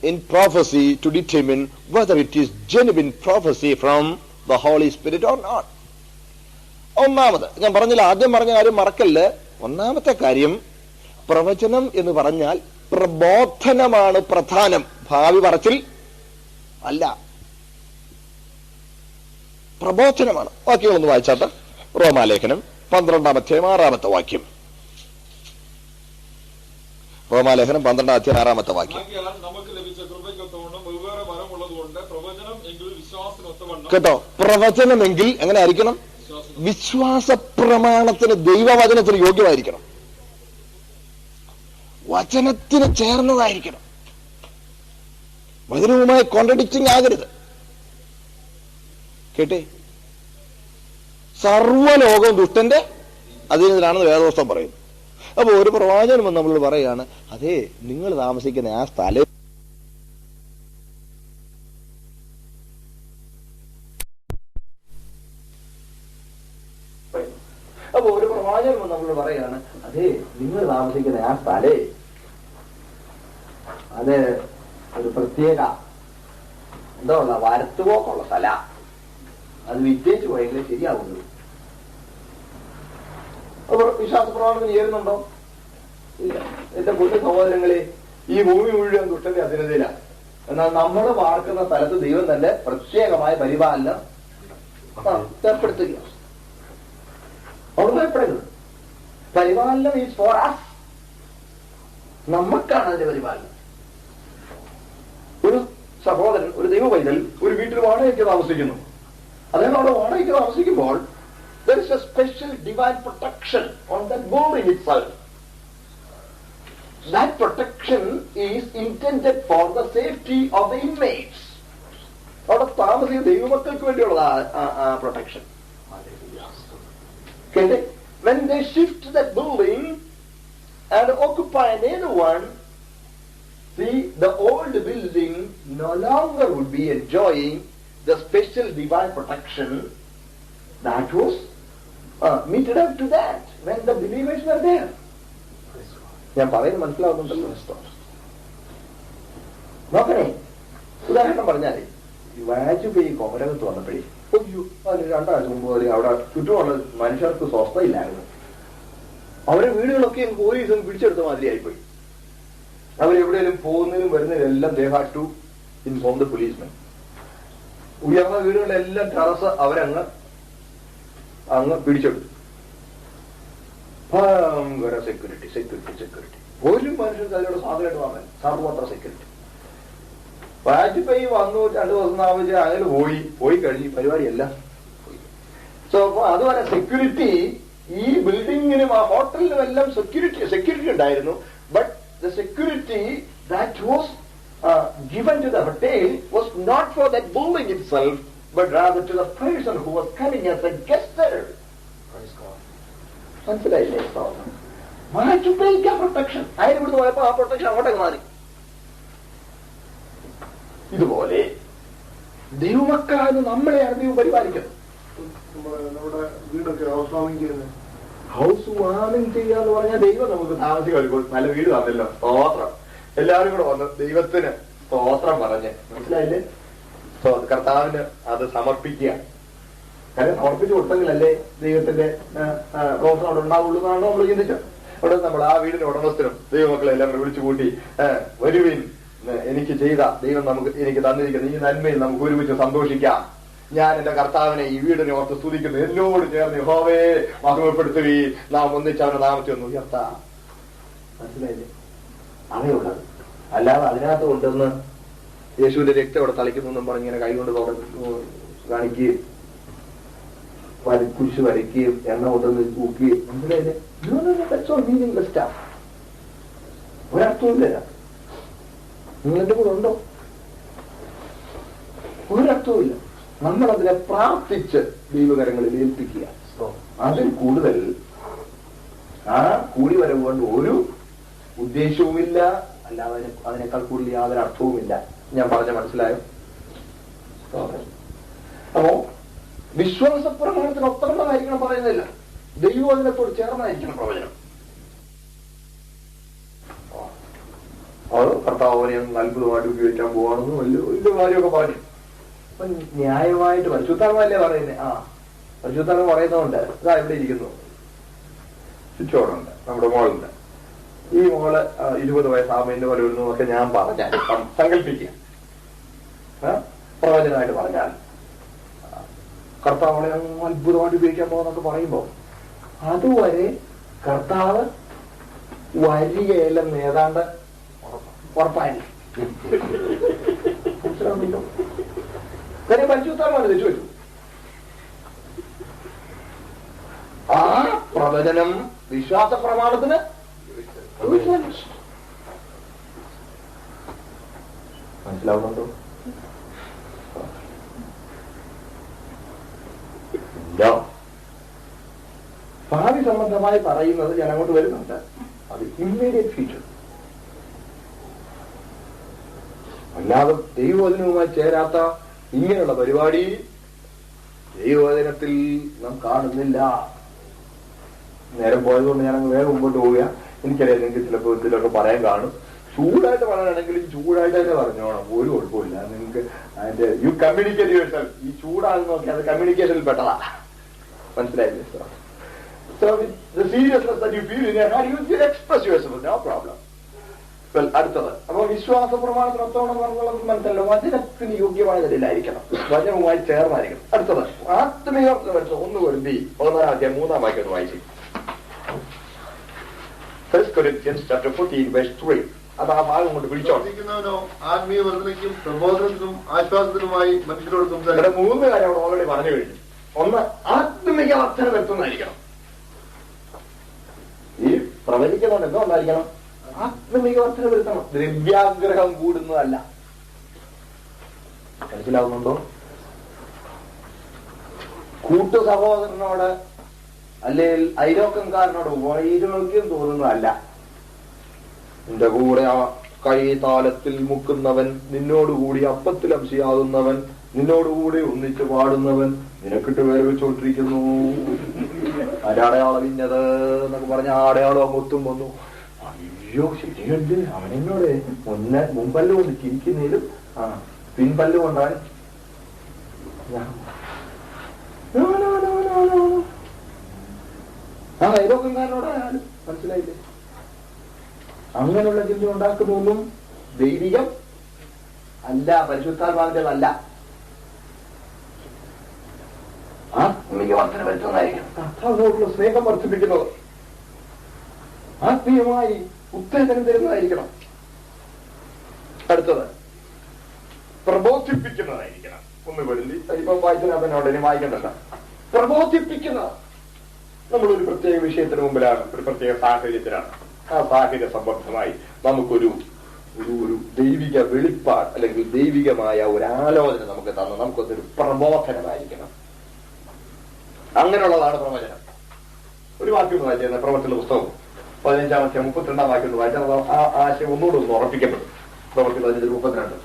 in prophecy to determine whether it is genuine prophecy from the Holy Spirit or not. ഒന്നാമത്, ഞാൻ പറഞ്ഞില്ല, ആദ്യം പറഞ്ഞ കാര്യം മറക്കല്ല്. ഒന്നാമത്തെ കാര്യം, പ്രവചനം എന്ന് പറഞ്ഞാൽ പ്രബോധനമാണ് പ്രധാനം, ഭാവി പറച്ചിൽ അല്ല. പ്രബോധനമാണ്. വാക്യങ്ങളൊന്ന് വായിച്ചാട്ടെ. റോമാലേഖനം 12-ാം അധ്യായം 6-ാമത്തെ വാക്യം. റോമാലേഖനം 12-ാം അധ്യായം 6-ാമത്തെ വാക്യം. കേട്ടോ, പ്രവചനമെങ്കിൽ എങ്ങനെ ആയിരിക്കണം? വിശ്വാസ പ്രമാണത്തിന്, ദൈവവചനത്തിന് യോഗ്യമായിരിക്കണം, വചനത്തിന് ചേർന്നതായിരിക്കണം, വചനവുമായി കോൺട്രഡിക്റ്റിംഗ് ആകരുത്. കേട്ടേ, സർവ്വലോകവും ദുഷ്ടന്റെ അധീനത്തിലാണെന്ന് വേദപുസ്തകം പറയുന്നു. അപ്പൊ ഒരു പ്രവാചകൻ നമ്മൾ പറയാണ്, അതെ, നിങ്ങൾ താമസിക്കുന്ന ആ സ്ഥലം നമ്മൾ പറയാണ്, അതെ, നിങ്ങൾ താമസിക്കുന്ന ആ സ്ഥലേ അത് ഒരു പ്രത്യേക എന്താ ഉള്ള വരത്തുപോക്കുള്ള സ്ഥല, അത് വിജയിച്ചു പോയെങ്കിലേ ശരിയാവുള്ളൂ. അപ്പോൾ വിശ്വാസപ്രമാണത്തിന് ചേരുന്നുണ്ടോ? ഇല്ല. എന്റെ പൊന്നു സഹോദരങ്ങളെ, ഈ ഭൂമി മുഴുവൻ ദുഷ്ടന്റെ അധീനതയിലാണ്. എന്നാൽ നമ്മൾ പാർക്കുന്ന സ്ഥലത്ത് ദൈവം തന്നെ പ്രത്യേകമായ പരിപാലനം ഏർപ്പെടുത്തുകയാണ്. അവിടെ ഭയപ്പെടരുത്. പരിപാലനം ഈസ് ഫോർ us. നമുക്കാണ് അതിന്റെ പരിപാലനം. ഒരു സഹോദരൻ, ഒരു ദൈവ പൈതൽ ഒരു വീട്ടിൽ വാടകയ്ക്ക് താമസിക്കുന്നു. അദ്ദേഹം അവിടെ വാടകയ്ക്ക് താമസിക്കുമ്പോൾ there is a special divine protection on that building itself. That protection is intended for the safety of the inmates. അവിടെ താമസിക്കുന്ന ദൈവമക്കൾക്ക് വേണ്ടിയുള്ള protection. When they shift that building and occupy another one, the old building no longer would be enjoying the special divine protection that was meted up to that when the believers were there. ഞാൻ പറയുന്നത് മനസ്സിലാവുന്നുണ്ടല്ലോ? നോക്കണേ, ഉദാഹരണം പറഞ്ഞാലേ, വാജ്പേയി കോമരകത്ത് വന്നപ്പോഴേ അതിന് 2 ആഴ്ച മുമ്പ് അവിടെ ചുറ്റുമുള്ള മനുഷ്യർക്ക് സ്വസ്ഥയില്ലായിരുന്നു. അവരെ വീടുകളൊക്കെ പോലീസും പിടിച്ചെടുത്ത മാതിരിയായിപ്പോയി. അവരെവിടെയെങ്കിലും പോകുന്നതിനും വരുന്നതിനും എല്ലാം they had to inform the policemen. ഉയർന്ന വീടുകളിലെല്ലാം ടെറസ് അവരങ്ങ് പിടിച്ചെടുത്തു. ഭയങ്കര സെക്യൂരിറ്റി. ഒരു മനുഷ്യർക്ക് അതിലൂടെ സ്വാതന്ത്ര്യമായിട്ട് വാങ്ങാൻ സർവത്ര സെക്യൂരിറ്റി. വാജ്പേയി വന്നു, 2 ദിവസം താമസിച്ച് അങ്ങനെ പോയി കഴിഞ്ഞ് പരിപാടിയെല്ലാം. സോ അപ്പൊ അതുപോലെ സെക്യൂരിറ്റി ഈ ബിൽഡിങ്ങിനും ആ ഹോട്ടലിനും എല്ലാം സെക്യൂരിറ്റി ഉണ്ടായിരുന്നു. But the security that was given to the hotel was not for that building itself, but rather to the person who was coming as a guest there. Praise God. മനസ്സിലായില്ലേ? മാറ്റുപയോഗിക്കാൻ protection. അതിന് ഇവിടുന്ന് പോയപ്പോ ആ protection അങ്ങോട്ടേക്ക് മാറി. ഇതുപോലെ ദൈവമക്കളാണ് നമ്മളെയാണ് ദൈവം പരിപാലിക്കുന്നത്. നമ്മുടെ വീടൊക്കെ ഹൗസ് വാമിങ് ചെയ്യുന്നത്, ഹൗസ് വാമിങ് ചെയ്യാന്ന് പറഞ്ഞാൽ ദൈവം നമുക്ക് താമസിക്കാൻ നല്ല വീട് തന്നല്ലോ. സ്തോത്രം. എല്ലാവരും കൂടെ വന്ന് ദൈവത്തിന് സ്തോത്രം പറഞ്ഞ്, മനസ്സിലായില്ലേ? കർത്താവിന് അത് സമർപ്പിക്കുക. കാര്യം സമർപ്പിച്ചു കൊടുത്തെങ്കിലല്ലേ ദൈവത്തിന്റെ പ്രോത്സാഹനം അവിടെ ഉണ്ടാവുള്ളൂ എന്നാണ് നമ്മൾ ചിന്തിച്ചത്. അവിടെ നമ്മൾ ആ വീടിന്റെ ഉടമസ്ഥനും ദൈവമക്കളെ എല്ലാം വിളിച്ചു കൂട്ടി, വരുവിൻ, എനിക്ക് ചെയ്ത ദൈവം എനിക്ക് തന്നിരിക്കുന്ന ഈ നന്മയിൽ നമുക്ക് ഒരുമിച്ച് സന്തോഷിക്കാം. ഞാൻ എന്റെ കർത്താവിനെ ഈ വീടിനെ ഓർത്ത് സ്തുതിക്കുന്നു. എന്നോട് ചേർന്ന് യഹോവേ മഹിമപ്പെടുത്തുകയും നാം ഒന്നിച്ച് അവനെ നാമത്തെ ഒന്ന് ഉയർത്താം. മനസ്സിലായില്ലേ? അങ്ങനെയുള്ളത്. അല്ലാതെ അതിനകത്ത് കൊണ്ടുവന്ന് യേശുവിന്റെ രക്തം അവിടെ തളിക്കുന്നു പറഞ്ഞ് ഇങ്ങനെ കൈകൊണ്ട് കാണിക്കുകയും കുരിശ് വരയ്ക്കുകയും എണ്ണ കൊണ്ടുവന്ന് തൂക്കുകയും, മനസ്സിലായില്ലേ? ഒരർത്ഥവുമില്ല. നിങ്ങളെന്റെ കൂടെ ഉണ്ടോ? ഒരർത്ഥവുമില്ല. നമ്മളതിനെ പ്രാർത്ഥിച്ച് ദൈവകരങ്ങളിൽ ഏൽപ്പിക്കുക. അതിൽ കൂടുതൽ ആ കൂടി വരവ് കൊണ്ട് ഒരു ഉദ്ദേശവുമില്ല. അല്ലാതെ അതിനേക്കാൾ കൂടുതൽ യാതൊരു അർത്ഥവുമില്ല. ഞാൻ പറഞ്ഞ മനസ്സിലായോ? അപ്പോ വിശ്വാസ പ്രമാണത്തിന് ഒത്തരമായിരിക്കണം പറയുന്നില്ല, ദൈവവചനത്തോട് ചേർന്നായിരിക്കണം പ്രവചനം. അത് കർത്താവിനെ അത്ഭുതമായിട്ട് ഉപയോഗിക്കാൻ പോവാണെന്ന് വലിയ കാര്യമൊക്കെ പറഞ്ഞു. അപ്പൊ ന്യായമായിട്ട് പരിശുദ്ധാത്മാവല്ലേ പറയുന്നേ? പരിശുദ്ധാത്മ പറയുന്നതുകൊണ്ട് ഇതാ ഇവിടെ ഇരിക്കുന്നു, ചുറ്റോടുണ്ട്, നമ്മുടെ മോളുണ്ട്. ഈ മോള് 20 വയസ്സാകുമ്പോൾ പോലെ വരുന്നതൊക്കെ ഞാൻ പറഞ്ഞാൽ സങ്കല്പിക്കുക, പ്രവചനമായിട്ട് പറഞ്ഞാൽ കർത്താവളെ അത്ഭുതമായിട്ട് ഉപയോഗിക്കാൻ പോകുന്നൊക്കെ പറയുമ്പോ അതുവരെ കർത്താവ് വരികയെല്ലാം ഏതാണ്ട് ഉറപ്പായി. മനസ്സിലാവുന്നുണ്ടോ? കാര്യം പരിശുദ്ധാത്മാവിനെ തെറ്റു വെച്ചു. ആ പ്രവചനം വിശ്വാസ പ്രമാണത്തിന് മനസ്സിലാവുന്നുണ്ടോ? ഭാവി സംബന്ധമായി പറയുന്നത് ഞാൻ അങ്ങോട്ട് വരുന്നുണ്ട്. അത് ഇമ്മീഡിയറ്റ് ഫ്യൂച്ചർ. അല്ലാതെ ദൈവവചനവുമായി ചേരാത്ത ഇങ്ങനെയുള്ള പരിപാടി ദൈവവചനത്തിൽ നാം കാണുന്നില്ല. നേരം പോയതുകൊണ്ട് ഞാൻ അങ്ങ് വേഗം മുമ്പോട്ട് പോവുക. എനിക്കറിയാം നിങ്ങൾക്ക് ചിലപ്പോൾ ഇതിലൊക്കെ പറയാൻ കാണും. ചൂടായിട്ട് പറയാനാണെങ്കിലും ചൂടായിട്ട് തന്നെ പറഞ്ഞോണം, ഒരു കുഴപ്പമില്ല. നിങ്ങൾക്ക് അതിന്റെ യു കമ്മ്യൂണിക്കേറ്റ് യുവർ ഈ ചൂടാണെന്ന് നോക്കി അത് കമ്മ്യൂണിക്കേഷനിൽ പെട്ടതാ. മനസ്സിലായില്ലേ? The seriousness that you feel in your heart, you express yourself, no problem. Well, അടുത്തത്. അപ്പോൾ വിശ്വാസ പ്രമാണത്തിനൊത്തോണം പറഞ്ഞുള്ളത് മനസ്സിലല്ലോ, വചനത്തിന് യോഗ്യമായതിലായിരിക്കണം, വചനവുമായി ചേർന്നായിരിക്കണം. അടുത്തത് ആത്മീയ 1 Corinthians 3 വാക്യം വായിച്ചു. 1 Corinthians chapter 14 verse 3. അത് ആ ഭാഗം കൊണ്ട് പിടിച്ചോണ്ടിരിക്കുന്നവനോ ആത്മീയ വർദ്ധനയ്ക്കും പ്രബോധനത്തിനും ആശ്വാസത്തിനുമായി മനുഷ്യരോട് സംസാരിക്കും. 3 കാര്യം അവിടെ ഓൾറെഡി പറഞ്ഞു കഴിഞ്ഞു. 1, ആത്മീയ വർദ്ധന വരുത്തുന്നതായിരിക്കണം. ഈ പ്രവചിക്കുന്നതുകൊണ്ട് എന്തോ ഉണ്ടായിരിക്കണം? ആത്മീയ വർദ്ധന വരുത്തണം. ദ്രവ്യാഗ്രഹം കൂടുന്നതല്ല. മനസ്സിലാവുന്നുണ്ടോ? കൂട്ടു സഹോദരനോട് അല്ലെങ്കിൽ അയലോക്കംകാരനോട് വൈരാഗ്യം തോന്നുന്നതല്ല. നിന്റെ കൂടെ ആ കൈതാലത്തിൽ മുക്കുന്നവൻ, നിന്നോടുകൂടി അപ്പത്തിൽ അംശയാകുന്നവൻ, നിന്നോടുകൂടി ഒന്നിച്ച് പാടുന്നവൻ നിനക്കിട്ട് വേറെ വെച്ചോണ്ടിരിക്കുന്നു. അടയാളം ഇന്നത് എന്നൊക്കെ പറഞ്ഞ അടയാളം അങ്ങൊത്തും വന്നു. അയ്യോ ശരിയുണ്ട്, അവനെന്നോട് മുമ്പല്ല് കൊണ്ട് ചിരിക്കുന്നതിലും പിൻപല്ല് കൊണ്ടാണ് ആ അയലോക്കംകാരനോടാണ്. മനസ്സിലായില്ലേ? അങ്ങനെയുള്ള ചിന്ത ഉണ്ടാക്കുന്നതൊന്നും ദൈവികം അല്ല, പരിശുദ്ധാത്മാവിന്റേതല്ല. ആത്മീയ വർദ്ധന വരുത്തുന്നതായിരിക്കണം. കർത്താവിനോടുള്ള സ്നേഹം വർദ്ധിപ്പിക്കുന്നത്, ആത്മീയമായി ഉത്തേജനം തരുന്നതായിരിക്കണം. അടുത്തത് പ്രബോധിപ്പിക്കുന്നതായിരിക്കണം. 1 Corinthians ഇപ്പം വായിച്ചതിനകത്ത് ഉടനെ വായിക്കണ്ടല്ല. പ്രബോധിപ്പിക്കുന്നത് നമ്മളൊരു പ്രത്യേക വിഷയത്തിന് മുമ്പിലാണ്, ഒരു പ്രത്യേക സാഹചര്യത്തിലാണ്. ആ സാഹചര്യ സംബന്ധമായി നമുക്കൊരു ഒരു ദൈവിക വെളിപ്പാട് അല്ലെങ്കിൽ ദൈവികമായ ഒരു ആലോചന നമുക്ക് തന്നു. നമുക്കൊന്നൊരു പ്രബോധനമായിരിക്കണം. അങ്ങനെയുള്ളതാണ് പ്രവചനം. ഒരു വാക്യം വായിച്ചിരുന്ന പ്രവർത്തിയുടെ പുസ്തകം 15-ാം അധ്യായം 32-ാം വാക്യം വായിച്ചാൽ ആ ആശയം ഒന്നുകൂടെ ഒന്ന് ഉറപ്പിക്കപ്പെടും. പ്രവർത്തി 15-32.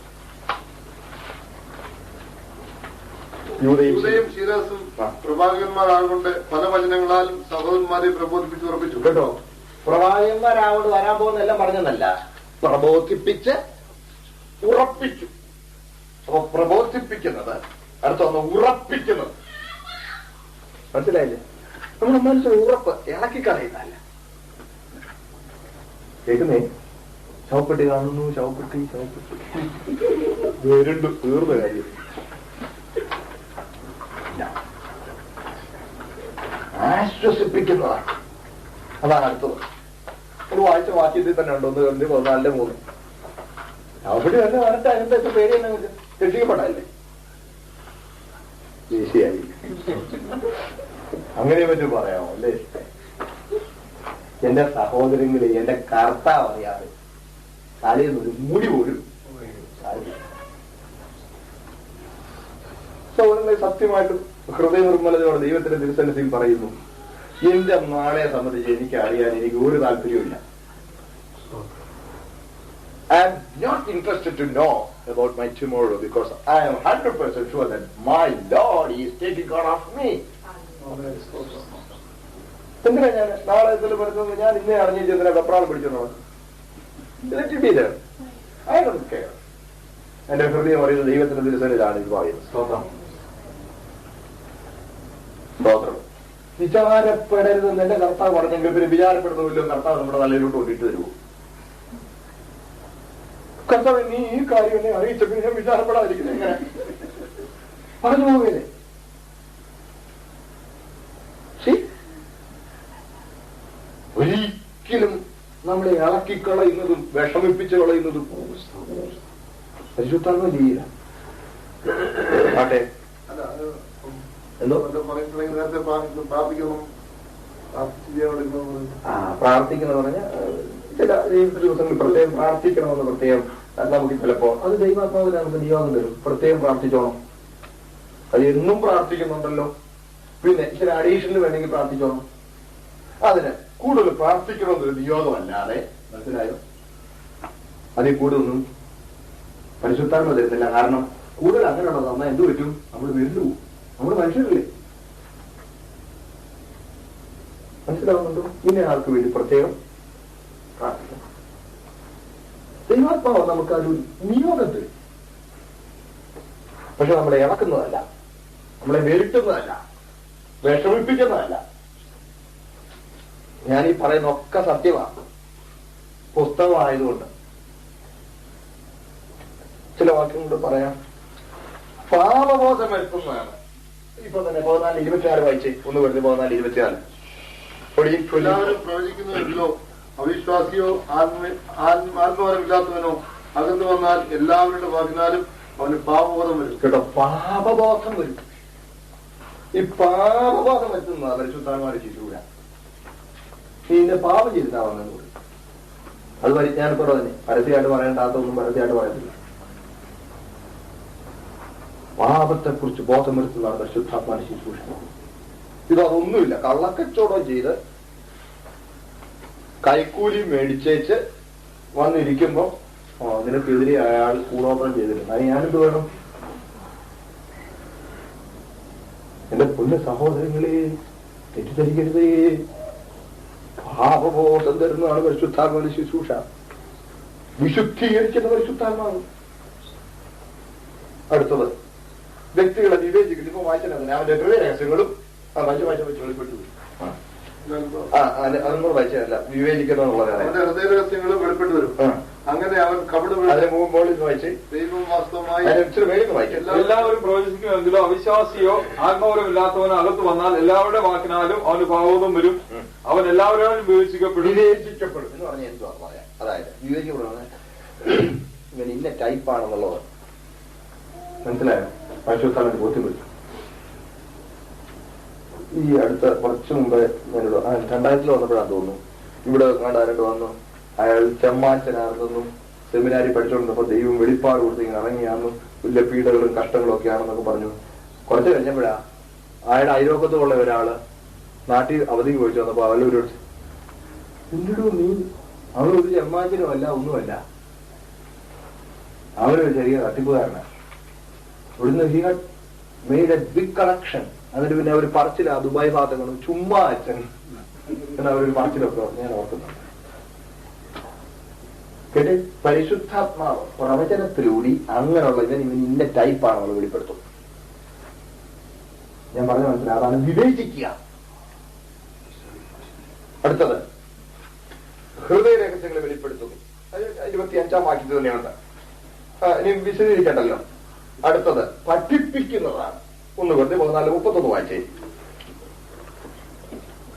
യൂദയും ശീലാസും പ്രവാചകന്മാരാകൊണ്ട് പല വചനങ്ങളാലും സഹോദരന്മാരെ പ്രബോധിപ്പിച്ച് ഉറപ്പിച്ചു. കേട്ടോ, പ്രവാചകന്മാരാകൊണ്ട് വരാൻ പോകുന്നെല്ലാം പറഞ്ഞെന്നല്ല, പ്രബോധിപ്പിച്ച് ഉറപ്പിച്ചു. അപ്പൊ പ്രബോധിപ്പിക്കുന്നത് അടുത്തൊന്ന് ഉറപ്പിക്കുന്നത്. മനസ്സിലായില്ലേ? നമ്മുടെ മനസ്സിൽ ഉറപ്പ് ഇളക്കി കളയുന്നതല്ല. കേൾക്കുന്നേ, ശവപ്പെട്ടി കാണുന്നു, ശവപ്പെട്ടി വരുണ്ട്, തീർന്ന കാര്യം. ആശ്വസിപ്പിക്കുന്നതാണ്. അതാണ് അടുത്തത്. ഒരു വായിച്ച വാക്യത്തിൽ തന്നെ ഉണ്ട്. 1-14-3. അവിടെ തന്നെ വരട്ടെ, അതിന്റെ പേര് തന്നെ രക്ഷിക്കപ്പെടാല്ലേ? ദേശീയായി അങ്ങനെ പറ്റും പറയാമോ അല്ലേ? എന്റെ സഹോദരങ്ങളെ, എന്റെ കർത്താവ് അറിയാതെ തലേന്നൊരു മുടി പോലും സഹോദരങ്ങളെ, സത്യമായിട്ടും ഹൃദയ നിർമ്മലതയോടെ ദൈവത്തിന്റെ തിരുസന്നിധിയിൽ പറയുന്നു, എന്റെ നാളെ സംബന്ധിച്ച് എനിക്ക് അറിയാൻ എനിക്ക് ഒരു താല്പര്യമില്ല. I am not interested to know about my tomorrow because I am 100% sure that my Lord is taking care of me. എന്തിനാ ഞാൻ നാളെ എന്തെങ്കിലും പറയുന്നത്? ഞാൻ ഇന്നേ അറിഞ്ഞിട്ട് എന്തിനാ വെപ്രാളം പിടിച്ചോ? I don't care. എന്റെ ഹൃദയം അറിയുന്നത് ദൈവത്തിന്റെ തിരുസന്നിധിയിലാണ് ഇത് പറയുന്നത്. സ്തോത്രം. വിചാരപ്പെടരുതെന്ന് എന്റെ കർത്താവ് പറഞ്ഞെങ്കിൽ പിന്നെ വിചാരപ്പെടുന്നില്ലോ കർത്താവ് നമ്മുടെ നല്ലതിലോട്ട് കൊണ്ടിട്ട് തരുമോ? കർത്താവ്, നീ ഈ കാര്യം എന്നെ അറിയിച്ചപ്പോൾ ഞാൻ വിചാരപ്പെടാതിരിക്കുന്നത് എങ്ങനെ? പറഞ്ഞു പോവുകയല്ലേ? ഒരിക്കലും നമ്മളെ ഇളക്കിക്കളയുന്നതും വിഷമിപ്പിച്ച് കളയുന്നതും പരിശുദ്ധാത്മ ചെയ്യില്ല. ആട്ടെ, നേരത്തെ പ്രാർത്ഥിക്കണം, പ്രാർത്ഥിക്കുന്ന പറഞ്ഞ ചില ദിവസങ്ങളിൽ പ്രത്യേകം പ്രാർത്ഥിക്കണമെന്ന് പ്രത്യേകം നമുക്ക് ചിലപ്പോ അത് ദൈവാത്മാവിന് നമുക്ക് നിയോഗം തരും. പ്രത്യേകം പ്രാർത്ഥിച്ചോണം. അത് എന്നും പ്രാർത്ഥിക്കുന്നുണ്ടല്ലോ, പിന്നെ ചില അഡീഷന് വേണമെങ്കിൽ പ്രാർത്ഥിച്ചോണം. അതിന് കൂടുതൽ പ്രാർത്ഥിക്കണമെന്നൊരു നിയോഗമല്ലാതെ, മനസ്സിലായോ, അതിൽ കൂടുതലൊന്നും പരിശുദ്ധാത്മ തരുന്നില്ല. കാരണം കൂടുതൽ അങ്ങനെയുള്ളത് തന്നാൽ എന്ത് പറ്റും? നമ്മൾ വീണ്ടും പോകും. നമ്മൾ മനുഷ്യരല്ലേ? മനസ്സിലാവുന്നുണ്ടോ? ഇനി ആർക്ക് വേണ്ടി പ്രത്യേകം പ്രാർത്ഥിക്കണം. ദൈവാത്മാവ് നമുക്ക് ഒരു നിയോഗം തരും. പക്ഷെ നമ്മളെ ഇളക്കുന്നതല്ല, നമ്മളെ വെരുട്ടുന്നതല്ല, വിഷമിപ്പിക്കുന്നതല്ല. ഞാനീ പറയുന്ന ഒക്കെ സത്യമാണ്, പുസ്തകമായതുകൊണ്ട്. ചില വാക്യം കൊണ്ട് പറയാം. പാപബോധം വരുത്തുന്നതാണ്. ഇപ്പൊ തന്നെ 14-24 വായിച്ചേ. ഒന്ന് വെറുതെ 14-24. എല്ലാവരും പ്രവചിക്കുന്നവരിലോ അവിശ്വാസിയോ ആത്മവരമില്ലാത്തവനോ അകന്നു വന്നാൽ എല്ലാവരുടെ വാക്കിനാലും അവന് പാപബോധം വരും. കേട്ടോ, പാപബോധം വരും. ഈ പാപബോധം വരുത്തുന്ന പരിശുദ്ധാത്മാവിനെ ചെയ്തുകൂടാ. ഇതിന്റെ പാപം ചെയ്തിട്ടാ വന്നെന്ന് പറയും. അത് പരിജ്ഞാനപ്പെടോ തന്നെ. പരസ്യമായിട്ട് പറയേണ്ടാത്തൊന്നും പരസ്യമായിട്ട് പറയത്തില്ല. പാപത്തെ കുറിച്ച് ബോധം വരുത്തുന്നതാണ് പരിശുദ്ധാത്മാവിനെ ശുശ്രൂഷ. ഇതൊന്നുമില്ല. കള്ളക്കച്ചവടം ചെയ്ത് കൈക്കൂലി മേടിച്ചേച്ച് വന്നിരിക്കുമ്പോ നിനക്കെതിരെ അയാൾ കൂടോത്രം ചെയ്തിട്ടുണ്ട്. അത് ഞാനെന്ത് വേണം? എന്റെ പൊന്നു സഹോദരങ്ങളെ, തെറ്റിദ്ധരിക്കരുതേ. പാപബോധം തരുന്നതാണ് പരിശുദ്ധാത്മാവിന്റെ ശുശ്രൂഷ. വിശുദ്ധീകരിക്കുന്ന പരിശുദ്ധാത്മാവ്. അടുത്തത് വ്യക്തികളെ വിവേചിക്കുന്നു. ഇപ്പൊ വായിച്ചതിന് അവന്റെ ഹൃദയ രഹസ്യങ്ങളും വെളിപ്പെട്ടു. അതൊന്നും വായിച്ചതല്ല, വിവേചിക്കുന്നുള്ളതാണ്. അവന്റെ ഹൃദയ രഹസ്യങ്ങളും വെളിപ്പെട്ടു വരും. അങ്ങനെ അവൻ അതിന് മുകളിൽ വായിച്ച് ദൈവം വാസ്തവമായി എല്ലാവരും പ്രവചിക്കുമെങ്കിലോ അവിശ്വാസിയോ ആത്മപരമില്ലാത്തവനോ അകത്ത് വന്നാൽ എല്ലാവരുടെ വാക്കിനാലും അവന് പാവബോധം വരും. അവൻ എല്ലാവരും വിവേചിക്കപ്പെടും എന്ന് പറഞ്ഞാൽ എന്തുവാ പറയാം? അതായത് വിവേചിക്കപ്പെടുന്നത് ഇവൻ ഇന്ന ടൈപ്പാണെന്നുള്ളത് മനസ്സിലായോ? പരിശുദ്ധാത്മാവിന്റെ ബോധ്യം വരും. ഈ അടുത്ത കുറച്ചു മുമ്പ് ഞാനിവിടെ 2000 വന്നപ്പോഴാണ് തോന്നുന്നു, ഇവിടെ ആരണ്ട് വന്നു. അയാൾ ചെമ്മാച്ചനാണെന്നും സെമിനാരി പഠിച്ചുകൊണ്ടിരുന്നപ്പോ ദൈവം വെളിപ്പാട് കൊടുത്ത് ഇങ്ങനെ ഇറങ്ങിയാണെന്നും വലിയ പീഡകളും കഷ്ടങ്ങളും ഒക്കെ ആണെന്നൊക്കെ പറഞ്ഞു. കുറച്ച് കഴിഞ്ഞപ്പോഴാ അയാളുടെ അയലോക്കത്തുള്ള ഒരാള് നാട്ടിൽ അവധിക്ക് പോയിച്ചു വന്നപ്പോ അവരൊരു എന്തിടൂ നീ, അവനൊരു ചെമ്മാച്ചനും അല്ല, ഒന്നുമല്ല, അവനൊരു ചെറിയ തട്ടിപ്പുകാരനാണ്. ഇവിടുന്ന് he had made a big collection. എന്നിട്ട് പിന്നെ അവർ പറച്ചില്ല ദുബായ് ഭാഗത്തൊക്കെ ചുമ്മാ അച്ഛൻ എന്ന് അവരൊരു പറച്ചിലൊക്കെ ഞാൻ ഓർക്കുന്നുണ്ട്. കേട്ട് പരിശുദ്ധാത്മാവ് പ്രവചനത്തിലൂടി അങ്ങനെയുള്ള ഇവൻ ഇന്ന ടൈപ്പാണ് നമ്മൾ വെളിപ്പെടുത്തും. ഞാൻ പറഞ്ഞ മനസ്സിലായി, അതാണ് വിവേചിക്കുക. അടുത്തത് ഹൃദയ രഹസ്യങ്ങളെ വെളിപ്പെടുത്തുന്നു. 25-ാം വാക്യത്തിൽ തന്നെയുണ്ട്. ഇനി വിശദീകരിക്കണ്ടല്ലോ. അടുത്തത് പഠിപ്പിക്കുന്നതാണ്. 1 Corinthians 14:31 വായിച്ചേ.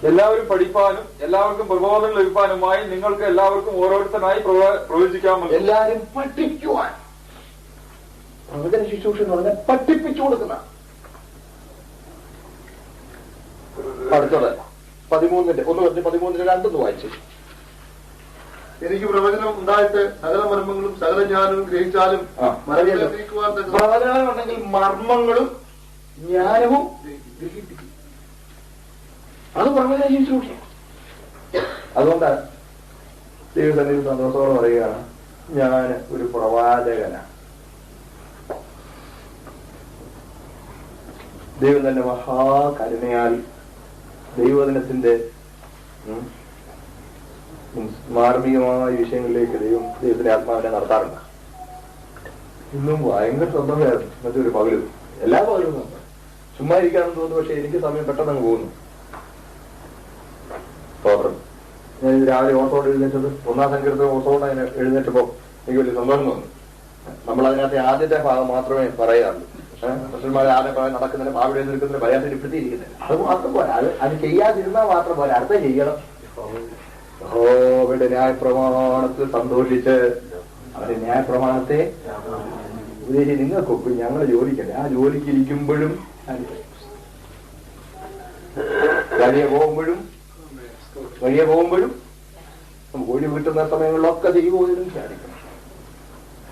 എല്ലാവരും പഠിപ്പാനും എല്ലാവർക്കും പ്രബോധനം ലഭിക്കാനുമായി നിങ്ങൾക്ക് എല്ലാവർക്കും ഓരോരുത്തരായി പ്രവചിക്കാമല്ലോ. എല്ലാരും പഠിക്കുവാൻ. പ്രവചന ശുശ്രൂഷ എന്ന് പറഞ്ഞാൽ പഠിപ്പിച്ചു കൊടുക്കുന്ന. അടുത്തത് 13 1 Corinthians 13:2 വായിച്ചു. എനിക്ക് പ്രവചനം ഉണ്ടായിട്ട് സകല മർമ്മങ്ങളും സകല ജ്ഞാനവും ഗ്രഹിച്ചാലും പ്രവചനം ഉണ്ടെങ്കിൽ മർമ്മങ്ങളും ജ്ഞാനവും ഗ്രഹിപ്പിക്കും. അത് പ്രവചന ശുശ്രൂഷ. അതുകൊണ്ട് ദൈവസന്നിധി സന്തോഷത്തോടെ പറയുകയാണ്, ഞാൻ ഒരു പ്രവാചകനാണ്. ദൈവം തന്നെ മഹാകരുണയാൽ ദൈവദിനത്തിന്റെ മാർമികമായ വിഷയങ്ങളിലേക്ക് ദൈവത്തിന്റെ ആത്മാവിനെ നടത്താറുണ്ട്. ഇന്നും ഭയങ്കര സ്വന്തമായിരുന്നു. മറ്റൊരു പകലും എല്ലാ പകലും നമ്മൾ ചുമ്മാ ഇരിക്കാണെന്ന് തോന്നുന്നു, പക്ഷെ എനിക്ക് സമയം പെട്ടെന്ന് പോകുന്നു. സ്തോത്രം. ഞാൻ രാവിലെ ഓട്ടോട് എഴുന്നേറ്റത് 1-ാം സങ്കീർത്തനം ഓട്ടോടെ എഴുന്നേറ്റപ്പോ എനിക്ക് വലിയ സന്തോഷം തോന്നി. നമ്മളതിനകത്ത് ആദ്യത്തെ ഭാഗം മാത്രമേ പറയാറുള്ളൂ. പുരുഷന്മാരെ ആദ്യം പറയാൻ നടക്കുന്നതിന് അവിടെ നിൽക്കുന്നതിന് പറയാൻ ഇപ്പെടുത്തിയിരിക്കുന്നില്ല. അത് മാത്രം പോരാ, അത് ചെയ്യാതിരുന്നാൽ മാത്രം പോരാ, അടുത്ത ചെയ്യണം. യഹോവയുടെ ന്യായപ്രമാണത്തിൽ സന്തോഷിച്ച് അവരുടെ ന്യായപ്രമാണത്തെ ഉപദേശിച്ച് നിങ്ങൾക്കൊക്കെ ഞങ്ങൾ ജോലിക്കല്ലേ, ആ ജോലിക്ക് ഇരിക്കുമ്പോഴും വഴിയെ പോകുമ്പോഴും നമുക്ക് ഒഴിവ് കിട്ടുന്ന സമയങ്ങളിലൊക്കെ ദൈവവചനം ധ്യാനിക്കണം.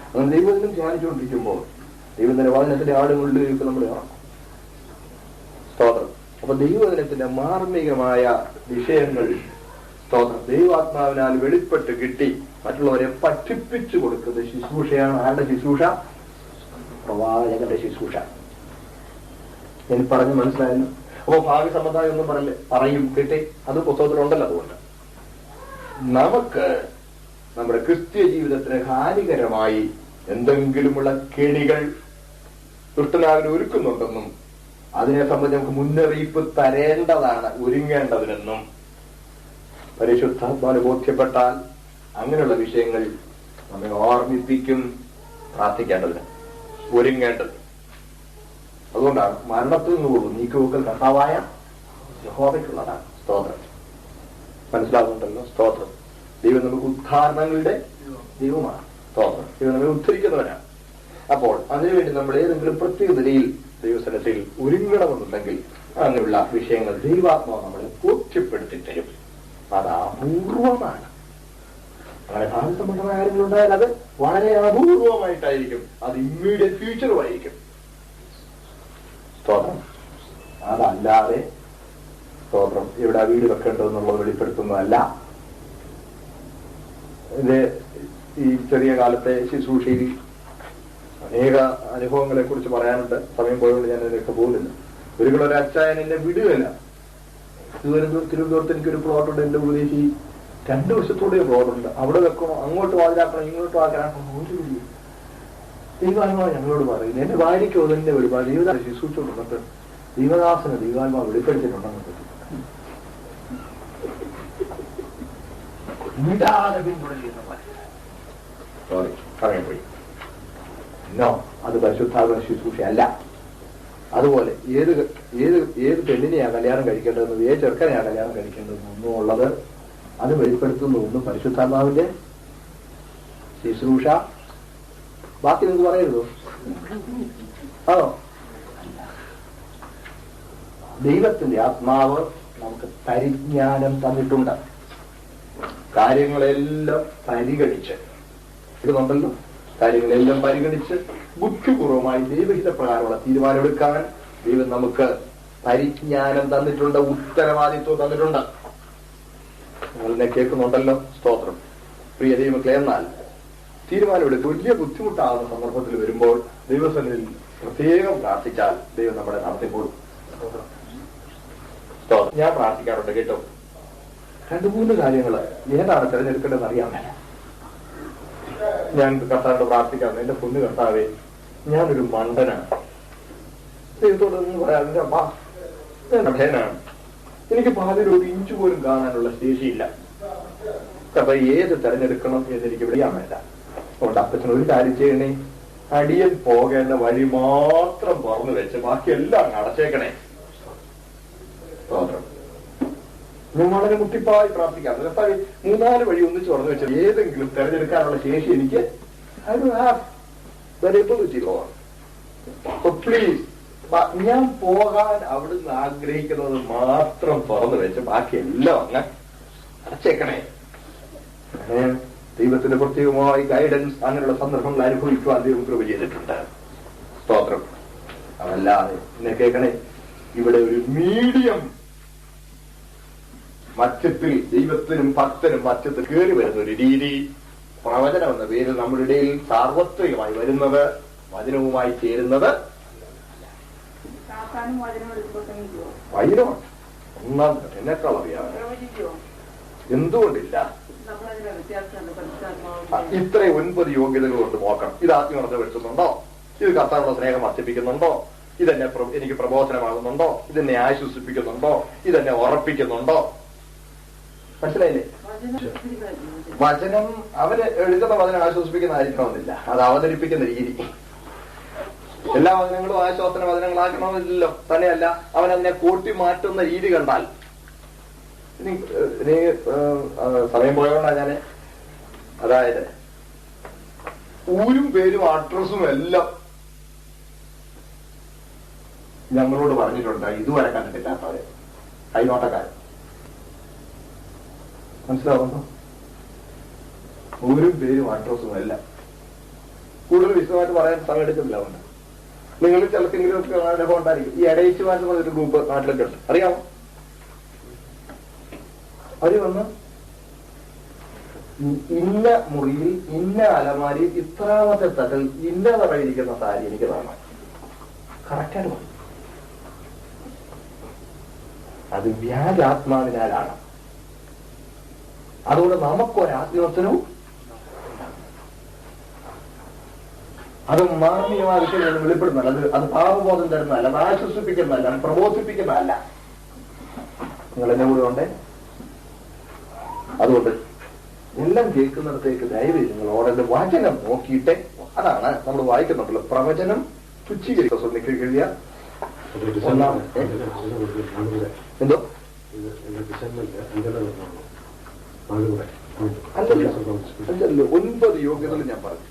അങ്ങനെ ദൈവവചനം ധ്യാനിച്ചുകൊണ്ടിരിക്കുമ്പോൾ ദൈവത്തിന്റെ വചനത്തിന്റെ ആടുകളിലേക്ക് നമ്മൾ ഇറങ്ങും. സ്തോത്രം. അപ്പൊ ദൈവവചനത്തിന്റെ മാർമികമായ വിഷയങ്ങൾ സ്തോത്രം ദൈവാത്മാവിനാൽ വെളിപ്പെട്ട് കിട്ടി മറ്റുള്ളവരെ പഠിപ്പിച്ചു കൊടുക്കുന്ന ശുശ്രൂഷയാണ്. ആരുടെ ശുശ്രൂഷ? പ്രവാചകന്റെ ശുശ്രൂഷ. എനിക്ക് പറഞ്ഞ് മനസ്സിലായല്ലോ. അപ്പൊ ഭാവി സംബന്ധമായി ഒന്നും പറയും കിട്ടി, അത് പുസ്തകത്തിലുണ്ടല്ലോ. അതുകൊണ്ട് നമുക്ക് നമ്മുടെ ക്രിസ്ത്യ ജീവിതത്തിന് ഹാനികരമായി എന്തെങ്കിലുമുള്ള കെണികൾ ദുഷ്ടനാവിന് ഒരുക്കുന്നുണ്ടെന്നും അതിനെ സംബന്ധിച്ച് നമുക്ക് മുന്നറിയിപ്പ് തരേണ്ടതാണ്, ഒരുങ്ങേണ്ടതിനെന്നും പരിശുദ്ധാത്മാവിനെ ബോധ്യപ്പെട്ടാൽ അങ്ങനെയുള്ള വിഷയങ്ങൾ നമ്മെ ഓർമ്മിപ്പിക്കും. പ്രാർത്ഥിക്കേണ്ടതിന്, ഒരുങ്ങേണ്ടത്. അതുകൊണ്ടാണ് മരണത്തിൽ നിന്ന് നീക്കുവെക്കൽ കർത്താവായ യഹോവയ്ക്കുള്ളതാണ്. സ്തോത്രം. മനസ്സിലാകുന്നുണ്ടല്ലോ. സ്തോത്രം. ദൈവം നമുക്ക് ഉദ്ധാരണങ്ങളുടെ ദൈവമാണ്. സ്തോത്രം. ദൈവം നമ്മെ ഉദ്ധരിക്കുന്നവനാണ്. അപ്പോൾ അതിനുവേണ്ടി നമ്മൾ ഏതെങ്കിലും പ്രത്യേക നിലയിൽ ദൈവസ്ഥലത്തിൽ ഒരുങ്ങണമെന്നുണ്ടെങ്കിൽ അങ്ങനെയുള്ള വിഷയങ്ങൾ ദൈവാത്മാവ് നമ്മളെ ബോധ്യപ്പെടുത്തി തരും. അത് അപൂർവമാണ്. അങ്ങനെ ഭാവി സംബന്ധമായ കാര്യങ്ങളുണ്ടായാൽ അത് വളരെ അപൂർവമായിട്ടായിരിക്കും. അത് ഇമ്മീഡിയറ്റ് ഫ്യൂച്ചറുമായിരിക്കും. സ്തോത്രം. അതല്ലാതെ സ്തോത്രം ഇവിടെ വീട് വെക്കേണ്ടതെന്നുള്ളത് വെളിപ്പെടുത്തുന്നതല്ല. ഇത് ഈ ചെറിയ കാലത്തെ ശുശ്രൂഷയിൽ അനേക അനുഭവങ്ങളെ കുറിച്ച് പറയാനുണ്ട്. സമയം പോയതുകൊണ്ട് ഞാൻ അതിനൊക്കെ പോകുന്നില്ല. ഒരിക്കലും അച്ചായൻ എന്നെ വിടുകയില്ല. തിരുവനന്തപുരത്ത് എനിക്കൊരു പ്ലോട്ടുണ്ട്. എന്റെ ഉപദേശി 2 വശത്തൂടെ പ്ലോട്ടുണ്ട്. അവിടെ വെക്കണോ, അങ്ങോട്ട് വാതിലാക്കണം, ഇങ്ങോട്ട് വാതിലാക്കണം, ഒരു വിളിയും ദൈവാത്മാവ് ഞങ്ങളോട് പറയുന്നു. എന്റെ ഭാര്യയ്ക്ക് തന്നെ ഒരുപാട് ദൈവദാസ ശുശ്രൂഷിച്ചിട്ടുണ്ടെന്ന് ദൈവദാസന് ദൈവാത്മാവ് വെളിപ്പെടുത്തിയിട്ടുണ്ടെന്ന് വിടാതെ പിന്തുടരുന്ന പോയി. നോ, അത് പരിശുദ്ധാത്മ ശുശ്രൂഷയല്ല. അതുപോലെ ഏത് പെണ്ണിനെയാണ് കല്യാണം കഴിക്കേണ്ടതെന്നും ഏത് ചെറുക്കനെയാണ് കല്യാണം കഴിക്കേണ്ടതെന്നും ഒന്നും ഉള്ളത് അത് വെളിപ്പെടുത്തുന്ന ഒന്നും പരിശുദ്ധാത്മാവിന്റെ ശുശ്രൂഷ. ബാക്കി നിങ്ങൾക്ക് പറയരുതോ? ആണോ? ദൈവത്തിന്റെ ആത്മാവ് നമുക്ക് പരിജ്ഞാനം തന്നിട്ടുണ്ട്. കാര്യങ്ങളെല്ലാം പരിഗണിച്ച് ഇടുന്നുണ്ടല്ലോ, കാര്യങ്ങളെല്ലാം പരിഗണിച്ച് ബുദ്ധിപൂർവമായി ദൈവഹിത പ്രകാരമുള്ള തീരുമാനമെടുക്കാൻ ദൈവം നമുക്ക് പരിജ്ഞാനം തന്നിട്ടുണ്ട്, ഉത്തരവാദിത്വം തന്നിട്ടുണ്ട്. നിങ്ങളെന്നെ കേൾക്കുന്നുണ്ടല്ലോ, സ്തോത്രം. പ്രിയ ദൈവമക്കളെ, എന്നാൽ തീരുമാനമെടുത്ത് വലിയ ബുദ്ധിമുട്ടാകുന്ന സന്ദർഭത്തിൽ വരുമ്പോൾ ദൈവസന്നിധിയിൽ പ്രത്യേകം പ്രാർത്ഥിച്ചാൽ ദൈവം നമ്മളെ നടത്തിപ്പോഴും. ഞാൻ പ്രാർത്ഥിക്കാറുണ്ട് കേട്ടോ. 2-3 കാര്യങ്ങൾ ഏതാണ് തിരഞ്ഞെടുക്കേണ്ടതെന്ന് അറിയാൻ മേല. ഞാൻ കർത്താവിനോട് പ്രാർത്ഥിക്കാറുണ്ട്, എന്റെ പൊന്നു കർത്താവേ, ഞാനൊരു മണ്ടനാണ്, ദൈവത്തോട് പറയാറുണ്ട്, അപ്പാ ഞാൻ ഭയനാണ്, എനിക്ക് പാതിൽ 1 ഇഞ്ച് പോലും കാണാനുള്ള ശേഷിയില്ല. അപ്പൊ ഏത് തെരഞ്ഞെടുക്കണം എന്നെനിക്ക് അറിയാൻ മേല. അതുകൊണ്ട് അപ്പച്ചൻ ഒരു കാര്യം ചെയ്യണേ, അടിയൻ പോകേണ്ട വഴി മാത്രം തുറന്നു വെച്ച് ബാക്കിയെല്ലാം അടച്ചേക്കണേ. ഞാൻ വളരെ മുട്ടിപ്പായി പ്രാർത്ഥിക്കാം. 3-4 വഴി ഒന്നിച്ച് തുറന്നു വെച്ചാൽ ഏതെങ്കിലും തെരഞ്ഞെടുക്കാനുള്ള ശേഷി എനിക്ക് പ്ലീസ്, ഞാൻ പോകാൻ അവിടുന്ന് ആഗ്രഹിക്കുന്നത് മാത്രം തുറന്നു വെച്ച് ബാക്കിയെല്ലാം അങ്ങ് അടച്ചേക്കണേ. ദൈവത്തിന്റെ പ്രത്യേകമായി ഗൈഡൻസ് അങ്ങനെയുള്ള സന്ദർഭങ്ങൾ അനുഭവിക്കുവാൻ ദൈവം കൃപ ചെയ്തിട്ടുണ്ട്. സ്തോത്രം. അതല്ലാതെ എന്നെ കേൾക്കണേ, ഇവിടെ ഒരു മീഡിയം മധ്യത്തിൽ ദൈവത്തിനും ഭക്തനും മധ്യത്തിൽ കയറി വരുന്ന ഒരു രീതി, പ്രവചനം എന്ന പേരിൽ നമ്മുടെ ഇടയിൽ സാർവത്രികമായി വരുന്നത്, വചനവുമായി ചേരുന്നത് വചനമാണ്. ഒന്നാം എന്നെക്കാൾ അറിയാം, എന്തുകൊണ്ടില്ല. ഇത്ര 9 യോഗ്യതകൾ കൊണ്ട് നോക്കണം. ഇത് ആത്മീയത വരുത്തുന്നുണ്ടോ, ഇത് കർത്താവിന്റെ സ്നേഹം വർദ്ധിപ്പിക്കുന്നുണ്ടോ, ഇതെന്നെ എനിക്ക് പ്രബോധനമാകുന്നുണ്ടോ, ഇതെന്നെ ആശ്വസിപ്പിക്കുന്നുണ്ടോ, ഇതെന്നെ ഉറപ്പിക്കുന്നുണ്ടോ? മനസ്സിലായില്ലേ? വചനം അവന് എഴുതുന്ന വചനം ആശ്വസിപ്പിക്കുന്നതായിരിക്കണമെന്നില്ല, അത് അവതരിപ്പിക്കുന്ന രീതി. എല്ലാ വചനങ്ങളും ആശ്വാസന വചനങ്ങളാക്കണമെന്നില്ലല്ലോ. തന്നെയല്ല, അവൻ അതിനെ കൂട്ടി മാറ്റുന്ന രീതി കണ്ടാൽ, ഇനി സമയം പോയോണ്ടാ ഞാന്, അതായത് ഊരും പേരും അഡ്രസ്സും എല്ലാം ഞങ്ങളോട് പറഞ്ഞിട്ടുണ്ട്, ഇതുവരെ കണ്ടിട്ടില്ലാത്തവരെ, കൈനോട്ടക്കാരൻ. മനസ്സിലാവുന്നു? ഊരും പേരും അഡ്രസ്സും എല്ലാം കൂടുതൽ വിശദമായിട്ട് പറയാൻ സമയം എടുക്കുന്നില്ല. അതുകൊണ്ട് നിങ്ങൾ ചിലക്കെങ്കിലും അനുഭവം ഉണ്ടായിരിക്കും. ഈ ഇടയിച്ചുമായിട്ട് ഒരു ഗ്രൂപ്പ് നാട്ടിലൊക്കെ ഉണ്ട്, അറിയാമോ? അവര് വന്ന് ഇന്ന മുറിയിൽ ഇന്ന അലമാരിയിൽ ഇത്രാമത്തെ തട്ടിൽ ഇന്ന തറയിരിക്കുന്ന സാരി എനിക്ക് കാണാം. കറക്റ്റായിട്ട് പറയും. അത് വ്യാജാത്മാവിനാലാണ്. അതുകൊണ്ട് നമുക്കൊരാത്മീയത്തിനും അത് മാനവീയമായ വിഷയം വെളിപ്പെടുന്നല്ല. അത് പാപബോധം തരുന്നതല്ല, അത് ആശ്വസിപ്പിക്കുന്നതല്ല, അത് പ്രബോധിപ്പിക്കുന്നതല്ല. നിങ്ങൾ എന്നെ കൂടെ ഉണ്ടേ. അതുകൊണ്ട് എല്ലാം കേൾക്കുന്നിടത്തേക്ക് ദയവ് നിങ്ങൾ ഓരോ വചനം നോക്കിയിട്ടേ, അതാണ് നമ്മൾ വായിക്കുന്നുണ്ടല്ലോ, പ്രവചനം തുച്ഛീകരിക്കുക. എന്തോ അല്ലല്ലോ, 9 യോഗ്യതകൾ ഞാൻ പറഞ്ഞു.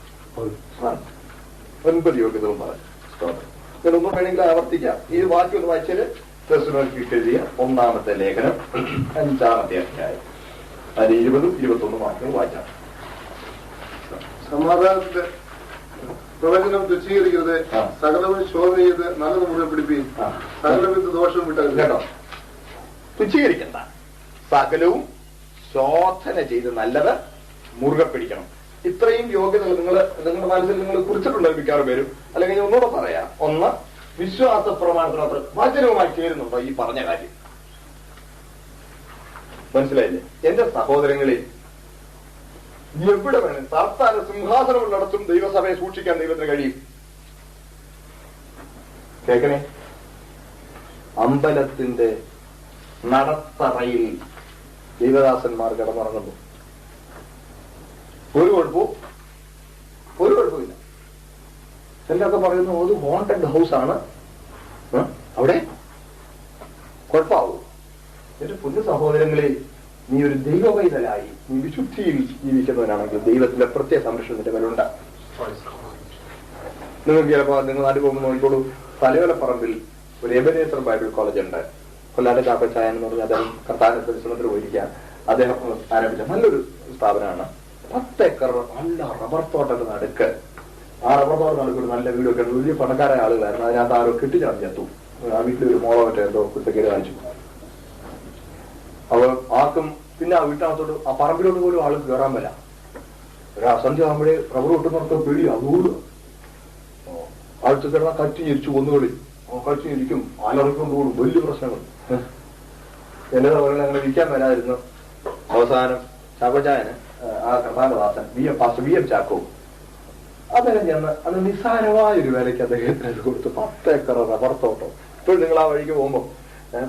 9 യോഗ്യതകളും പറഞ്ഞു. ഞാനൊന്നും വേണമെങ്കിൽ ആവർത്തിക്കാം. ഈ വാക്യം ഒന്ന് വായിച്ചാല് തെസ്സലോനിക്കർക്ക് എഴുതിയ 1-ാമത്തെ ലേഖനം 5-ാമത്തെ അധ്യായം, അതിൽ 20-21 വാക്യങ്ങൾ വായിക്കാം. സമാധാനത്തിന്റെ പ്രവചനം തുച്ഛീകരിക്കരുത്, സകലവും ശോധന ചെയ്ത് നല്ലത് മുഴുവൻ പിടിപ്പീൻ, സകലവിധ ദോഷം വിട്ടത്. കേട്ടോ, തുച്ഛീകരിക്കണ്ട, സകലവും ശോധന ചെയ്ത് നല്ലത് മുറുകെ പിടിക്കണം. ഇത്രയും യോഗ്യതകൾ നിങ്ങളുടെ മനസ്സിൽ നിങ്ങൾ കുറിച്ചിട്ടുണ്ട് മിക്കവാറും പേരും. അല്ലെങ്കിൽ ഒന്നുകൂടെ പറയാം. ഒന്ന്, വിശ്വാസ പ്രമാണത്തിനകത്ത് വചനവുമായി ചേരുന്നുണ്ടോ ഈ പറഞ്ഞ കാര്യം? മനസ്സിലായില്ലേ? എന്റെ സഹോദരങ്ങളിൽ എവിടെ വേണം സാത്താന സിംഹാസനമുള്ളിടത്തും ദൈവസഭയെ സൂക്ഷിക്കാൻ ദൈവത്തിന് കഴിയും. കേൾക്കണേ, അമ്പലത്തിന്റെ നടത്തറയിൽ ദൈവദാസന്മാർ കിടന്നുറങ്ങുന്നു. ഒരു കുഴപ്പമില്ല. ചിലരൊക്കെ പറയുന്നു അത് ഹോണ്ടഡ് ഹൗസ് ആണ്, അവിടെ കുഴപ്പമാവും. എന്റെ പൊന്നു സഹോദരങ്ങളെ, നീ ഒരു ദൈവവൈതലായി നീ വിശുദ്ധിയിൽ ജീവിക്കുന്നവനാണെങ്കിൽ ദൈവത്തിന്റെ പ്രത്യേക സംരക്ഷണത്തിന്റെ മേലുണ്ട്. നിങ്ങൾക്ക് ചിലപ്പോ നിങ്ങൾ നാട്ടിൽ പോകുമ്പോൾ നോക്കിക്കോളൂ, തലയോലപ്പറമ്പിൽ ഒരു എബനേസർ ബൈബിൾ കോളേജ് ഉണ്ട്, കൊല്ലാട് ചാപ്പച്ചായൻ എന്ന് പറഞ്ഞാൽ അദ്ദേഹം കർത്താവിന്റെ പരിശ്രമത്തിൽ പോയിരിക്കാൻ അദ്ദേഹം ആരംഭിച്ച നല്ലൊരു സ്ഥാപനമാണ്. 10 ഏക്കർ നല്ല റബ്ബർ തോട്ടത്തിന്റെ നടുക്ക്, ആ റബ്ബർ തോട്ടം നടുക്കൊരു നല്ല വീടൊക്കെ വലിയ പണക്കാരായ ആളുകളായിരുന്നു. അതിനകത്ത് ആരോ കെട്ടിച്ചാണ് ചത്തു. ആ വീട്ടിലൊരു മോളോ മറ്റോ എന്തോ കുറ്റക്കേട് കാണിച്ചു. അപ്പൊ ആർക്കും പിന്നെ ആ വീട്ടിനകത്തോട്ട് ആ പറമ്പിലോട്ട് പോലും ആൾ കയറാൻ പറ്റില്ല. ഒരു അസന്ധ്യ ആകുമ്പോഴേ റബ്ബർ ഒട്ടുന്നവർക്ക് പേടിയാ, അതുകൊണ്ട് ആഴ്ച കിടന്നാൽ കറ്റി ഞെരിച്ചു കൊന്നുകളി, കറ്റി ഞെരിക്കും, ആലറിക്കൊണ്ട് കൂടും, വലിയ പ്രശ്നങ്ങൾ. എന്നതാ പറയുന്നത്, അങ്ങനെ ഇരിക്കാൻ വരാതിരുന്നു. അവസാനം ചാക്കോച്ചായന് ആ കർത്താനദാസൻ വി എം ചാക്കോ അദ്ദേഹം ചെന്ന് അത് നിസ്സാരമായൊരു വിലയ്ക്ക് അദ്ദേഹത്തിന് കൊടുത്തു. 10 ഏക്കർ റബ്ബർ തോട്ടം. ഇപ്പോൾ നിങ്ങൾ ആ വഴിക്ക് പോകുമ്പോൾ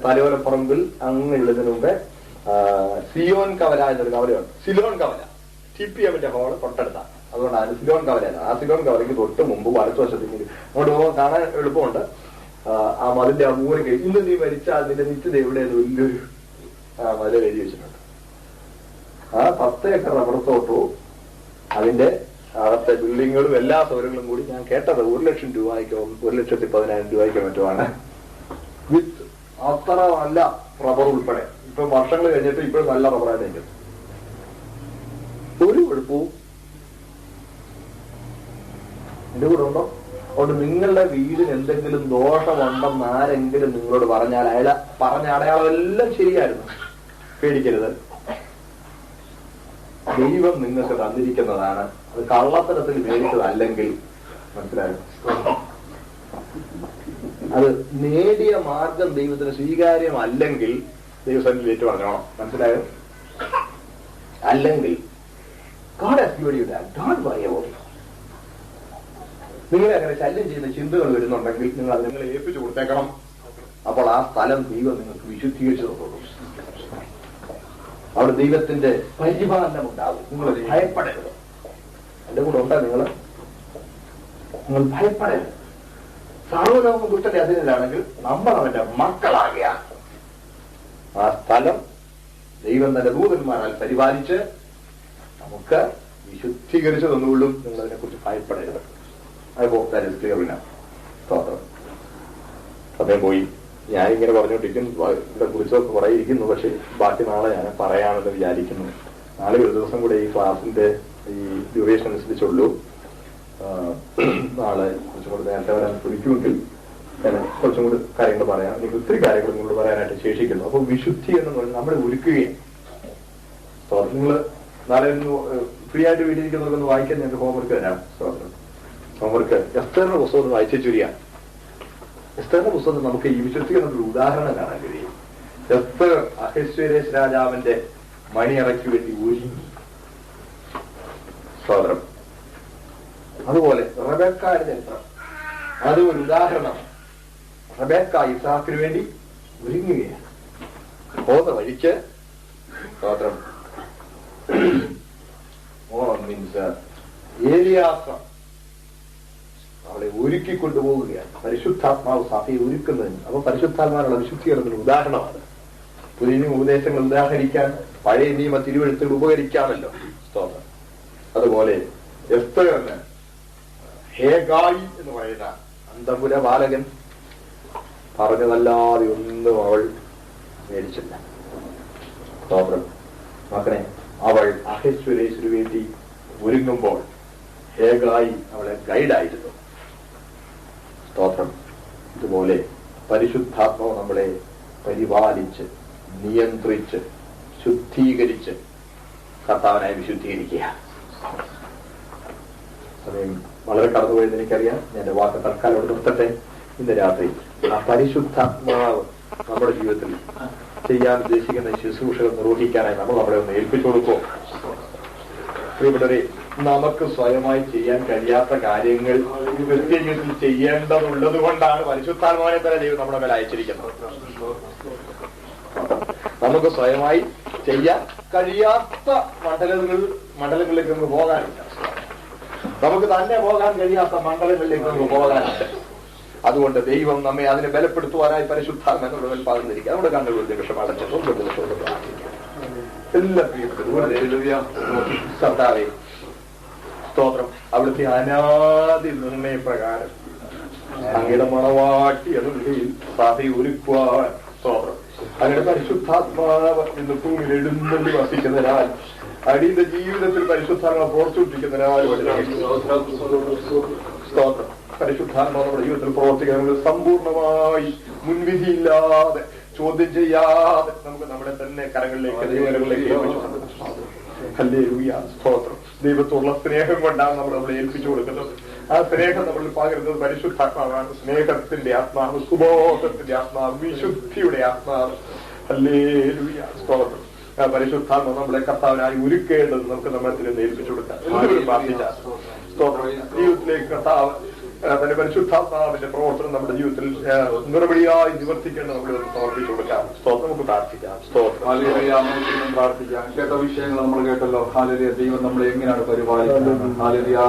തലയോലപ്പറമ്പിൽ അങ്ങുള്ളതിന് മുമ്പേ സിയോൻ കവല എന്നൊരു കവലയുണ്ട്. സിലോൺ കവല TPMന്റെ ഹോള് തൊട്ടടുത്താണ്. അതുകൊണ്ടാണ് സിലോൺ കവലയാണ്. ആ സിലോൺ കവലയ്ക്ക് തൊട്ട് മുമ്പ് വലത്തുവശത്തേക്ക് അങ്ങോട്ട് പോകാൻ കാണാൻ എളുപ്പമുണ്ട്. ആ മതിന്റെ ആ മൂലയ്ക്ക് ഇന്ന് നീ മരിച്ചാൽ നിന്റെ നിത്യത എവിടെ വലിയൊരു മതിൽ എഴുതി വെച്ചിട്ടുണ്ട്. ആ 10 ഏക്കർ റബ്ബർ തോട്ടവും അതിന്റെ അകത്തെ ബിൽഡിങ്ങുകളും എല്ലാ സൗകര്യങ്ങളും കൂടി ഞാൻ കേട്ടത് 1 ലക്ഷം രൂപയ്ക്കോ 1,10,000 രൂപയ്ക്കോ മറ്റുമാണ്. വിത്ത് അത്ര നല്ല റബ്ബർ ഉൾപ്പെടെ. ഇപ്പൊ വർഷങ്ങൾ കഴിഞ്ഞിട്ട് ഇപ്പോഴും നല്ല റബ്ബറായിട്ട് നിൽക്കുന്നു. ഒരു കുഴപ്പവും എന്റെ കൂടെ ഉണ്ടോ? അതുകൊണ്ട് നിങ്ങളുടെ വീടിന് എന്തെങ്കിലും ദോഷമുണ്ടെന്ന് ആരെങ്കിലും നിങ്ങളോട് പറഞ്ഞാൽ അയാളെ പറഞ്ഞ അടയാളം എല്ലാം ശരിയായിരുന്നു, പേടിക്കരുത്. ദൈവം നിങ്ങൾക്ക് തന്നിരിക്കുന്നതാണ്. അത് കള്ളത്തരത്തിൽ മേടിച്ചതല്ലെങ്കിൽ മനസ്സിലായോ? അത് നേടിയ മാർഗം ദൈവത്തിന് സ്വീകാര്യമല്ലെങ്കിൽ ദൈവസന്നിധിയിൽ ഏറ്റു പറഞ്ഞോണം. മനസ്സിലായോ? അല്ലെങ്കിൽ നിങ്ങളെ അങ്ങനെ ശല്യം ചെയ്യുന്ന ചിന്തകൾ വരുന്നുണ്ടെങ്കിൽ നിങ്ങൾ അത് നിങ്ങളെ ഏൽപ്പിച്ചു കൊടുത്തേക്കണം. അപ്പോൾ ആ സ്ഥലം ദൈവം നിങ്ങൾക്ക് വിശുദ്ധീകരിച്ചു തന്നോളൂ. അവിടെ ദൈവത്തിന്റെ പരിപാലനം ഉണ്ടാകും. നിങ്ങൾ ഭയപ്പെടരുത്. എന്റെ കൂടെ ഉണ്ടാ നിങ്ങൾ ഭയപ്പെടരുത്. സർവ്വലോകം ദുഷ്ടന്റെ അധീനത്തിലാണെങ്കിൽ നമ്മൾ അവന്റെ മക്കളാകിയ ആ സ്ഥലം ദൈവം തന്റെ ദൂതന്മാരാൽ പരിപാലിച്ച് നമുക്ക് വിശുദ്ധീകരിച്ചു തന്നുകൊള്ളും. നിങ്ങൾ അതിനെ കുറിച്ച് ഭയപ്പെടരുത്. സമയം പോയി. ഞാനിങ്ങനെ പറഞ്ഞുകൊണ്ടിരിക്കുന്നു, ഇവിടെ കുറിച്ചൊക്കെ കുറെ ഇരിക്കുന്നു. പക്ഷെ ബാക്കി നാളെ ഞാൻ പറയാമെന്ന് വിചാരിക്കുന്നു. നാളെ ഒരു ദിവസം കൂടെ ഈ ക്ലാസിന്റെ ഈ ഡ്യൂറേഷൻ അനുസരിച്ചുള്ളൂ. നാളെ കുറച്ചും കൂടെ നേരത്തെ വരാൻ ശ്രമിക്കുമെങ്കിൽ ഞാൻ കുറച്ചും കൂടി കാര്യങ്ങൾ പറയാം. എനിക്ക് ഒത്തിരി കാര്യങ്ങൾ നിങ്ങളോട് പറയാനായിട്ട് ശേഷിക്കുന്നു. അപ്പൊ വിശുദ്ധി എന്ന് പറയുന്നത് നമ്മളെ ഒരുക്കുകയും നിങ്ങൾ നാളെ ഫ്രീ ആയിട്ട് വീട്ടിലിരിക്കുന്നവർക്കൊന്ന് വായിക്കാൻ ഞങ്ങൾക്ക് ഹോംവർക്ക് തരാം. ഹോംവർക്ക് എസ്തറിന്റെ പുസ്തകം ഒന്ന് വായിച്ചു ചുരിയാം. എസ്തറിന്റെ പുസ്തകത്തിൽ നമുക്ക് ഈ വിശുദ്ധി എന്നൊരു ഉദാഹരണം കാണാൻ കഴിയും. എസ്തർ അഹശ്വേരോശ് രാജാവിന്റെ മണിയറയ്ക്ക് വേണ്ടി ഒരുങ്ങി. സ്തോത്രം. അതുപോലെ റബേക്കായുടെ ചരിത്രം അത് ഒരു ഉദാഹരണമാണ്. റബേക്ക ഇസാക്കിന് വേണ്ടി ഒരുങ്ങുകയാണ്. പോകുന്ന വഴിക്ക് സ്തോത്രം മീൻസ് ഏലിയാസ അവളെ ഒരുക്കിക്കൊണ്ടുപോവുകയാണ്. പരിശുദ്ധാത്മാവ് സഭയെ ഒരുക്കുന്നതിന്. അപ്പൊ പരിശുദ്ധാത്മാവുള്ള വിശുദ്ധീകരണത്തിന് ഉദാഹരണമാണ്. പുതിയ ഉപദേശങ്ങൾ ഉദാഹരിക്കാൻ പഴയ നിയമ തിരുവെഴുത്തുകൾ ഉപകരിക്കാമല്ലോ. സ്തോത്രം. അതുപോലെ എസ്തറിന് ഹേഗായി എന്ന് പറയുന്ന അന്തപുര ബാലകൻ പറഞ്ഞതല്ലാതെ ഒന്നും അവൾ മേടിച്ചില്ല. സ്തോത്രം. മകനെ, അവൾ അഹശ്വേരോശിനു വേണ്ടി ഒരുങ്ങുമ്പോൾ ഹേഗായി അവളെ ഗൈഡായിരുന്നു. സ്തോത്രം. ഇതുപോലെ പരിശുദ്ധാത്മാവ് നമ്മളെ പരിപാലിച്ച് നിയന്ത്രിച്ച് ശുദ്ധീകരിച്ച് കർത്താവിനായി വിശുദ്ധീകരിക്കുക. സമയം വളരെ കടന്നുപോയെന്ന് എനിക്കറിയാം. ഞാൻ എന്റെ വാക്ക് തൽക്കാലം നിർത്തട്ടെ. ഇന്ന് രാത്രി ആ പരിശുദ്ധാത്മാവ് നമ്മുടെ ജീവിതത്തിൽ ചെയ്യാൻ ഉദ്ദേശിക്കുന്ന ശുശ്രൂഷകൾ നിർവഹിക്കാനായി നമ്മൾ നമ്മളെ ഒന്ന് ഏൽപ്പിച്ചു കൊടുക്കുമോ? പ്രിയപ്പെട്ടവരെ, നമുക്ക് സ്വയമായി ചെയ്യാൻ കഴിയാത്ത കാര്യങ്ങൾ ക്രിസ്ത്യൻ ജീവിതത്തിൽ ചെയ്യേണ്ടതുള്ളത് കൊണ്ടാണ് പരിശുദ്ധാത്മാവിനെ തന്നെ ദൈവം നമ്മുടെ മേലെ അയച്ചിരിക്കുന്നത്. നമുക്ക് സ്വയമായി ചെയ്യാൻ കഴിയാത്ത മണ്ഡലങ്ങളിലേക്ക് നമുക്ക് പോകാനില്ല. നമുക്ക് തന്നെ പോകാൻ കഴിയാത്ത മണ്ഡലങ്ങളിലേക്ക് നമുക്ക് പോകാനുണ്ട്. അതുകൊണ്ട് ദൈവം നമ്മെ അതിനെ ബലപ്പെടുത്തുവാനായി പരിശുദ്ധാത്മാവിനോട് പകർന്നിരിക്കുക. നമ്മുടെ കണ്ണുകൾ നിമിഷം അടച്ചിട്ടുണ്ട്. എല്ലാ കർത്താവേ സ്തോത്രം. അവിടുത്തെ അനാദി നിർണയപ്രകാരം അങ്ങയുടെ മണവാട്ടി എന്ന നിലയിൽ സഭയെ ഒരുക്കുവാൻ സ്തോത്രം. അങ്ങയുടെ പരിശുദ്ധാത്മാവ് ഇന്ന് ഭൂമിയിൽ എഴുന്നള്ളി വസിക്കുന്നതിനാൽ അടിയുടെ ജീവിതത്തിൽ പരിശുദ്ധാത്മാവ് പ്രവർത്തിച്ചിരിക്കുന്നതിനാൽ സ്തോത്രം. പരിശുദ്ധാത്മാവ് നമ്മുടെ ജീവിതത്തിൽ പ്രവർത്തിക്കുന്നത് സമ്പൂർണമായി മുൻവിധിയില്ലാതെ ചോദ്യം ചെയ്യാതെ നമുക്ക് നമ്മുടെ തന്നെ കരങ്ങളിലേക്ക് ദൈവകരങ്ങളിലേക്ക് സ്തോത്രം. ദൈവത്തോടുള്ള സ്നേഹം കൊണ്ടാണ് നമ്മളെ ഏൽപ്പിച്ചു കൊടുക്കുന്നത്. ആ സ്നേഹം നമ്മളിൽ പകരുന്നത് പരിശുദ്ധാത്മാവാണ്. സ്നേഹത്തിന്റെ ആത്മാവ്, സുബോധത്തിന്റെ ആത്മാവ്, വിശുദ്ധിയുടെ ആത്മാവ്. ഹല്ലേലൂയ സ്തോത്രം. ആ പരിശുദ്ധാത്മ നമ്മളെ കർത്താവിനായി ഒരുക്കേണ്ടത് നമുക്ക് നമ്മളെ ഏൽപ്പിച്ചു കൊടുക്കാം. എല്ലാവരും പ്രാർത്ഥിച്ച സ്തോത്രം. ജീവിതത്തിലേക്ക് കർത്താവ് തന്റെ പരിശുദ്ധാത്മാവിന്റെ പ്രവർത്തനം നമ്മുടെ ജീവിതത്തിൽ നിറപടിയായി നിവർത്തിക്കേണ്ട നമ്മൾ സമർപ്പിച്ചു കൊടുക്കാം. സ്തോത്രം. നമുക്ക് പ്രാർത്ഥിക്കാം. സ്തോത്രം. പ്രാർത്ഥിക്കാം. കേട്ട വിഷയങ്ങൾ നമ്മൾ കേട്ടല്ലോ. ഹാലേലൂയ. ദൈവം നമ്മളെ എങ്ങനെയാണ് പരിപാലിക്കുന്നത്. ഹാലേലൂയ.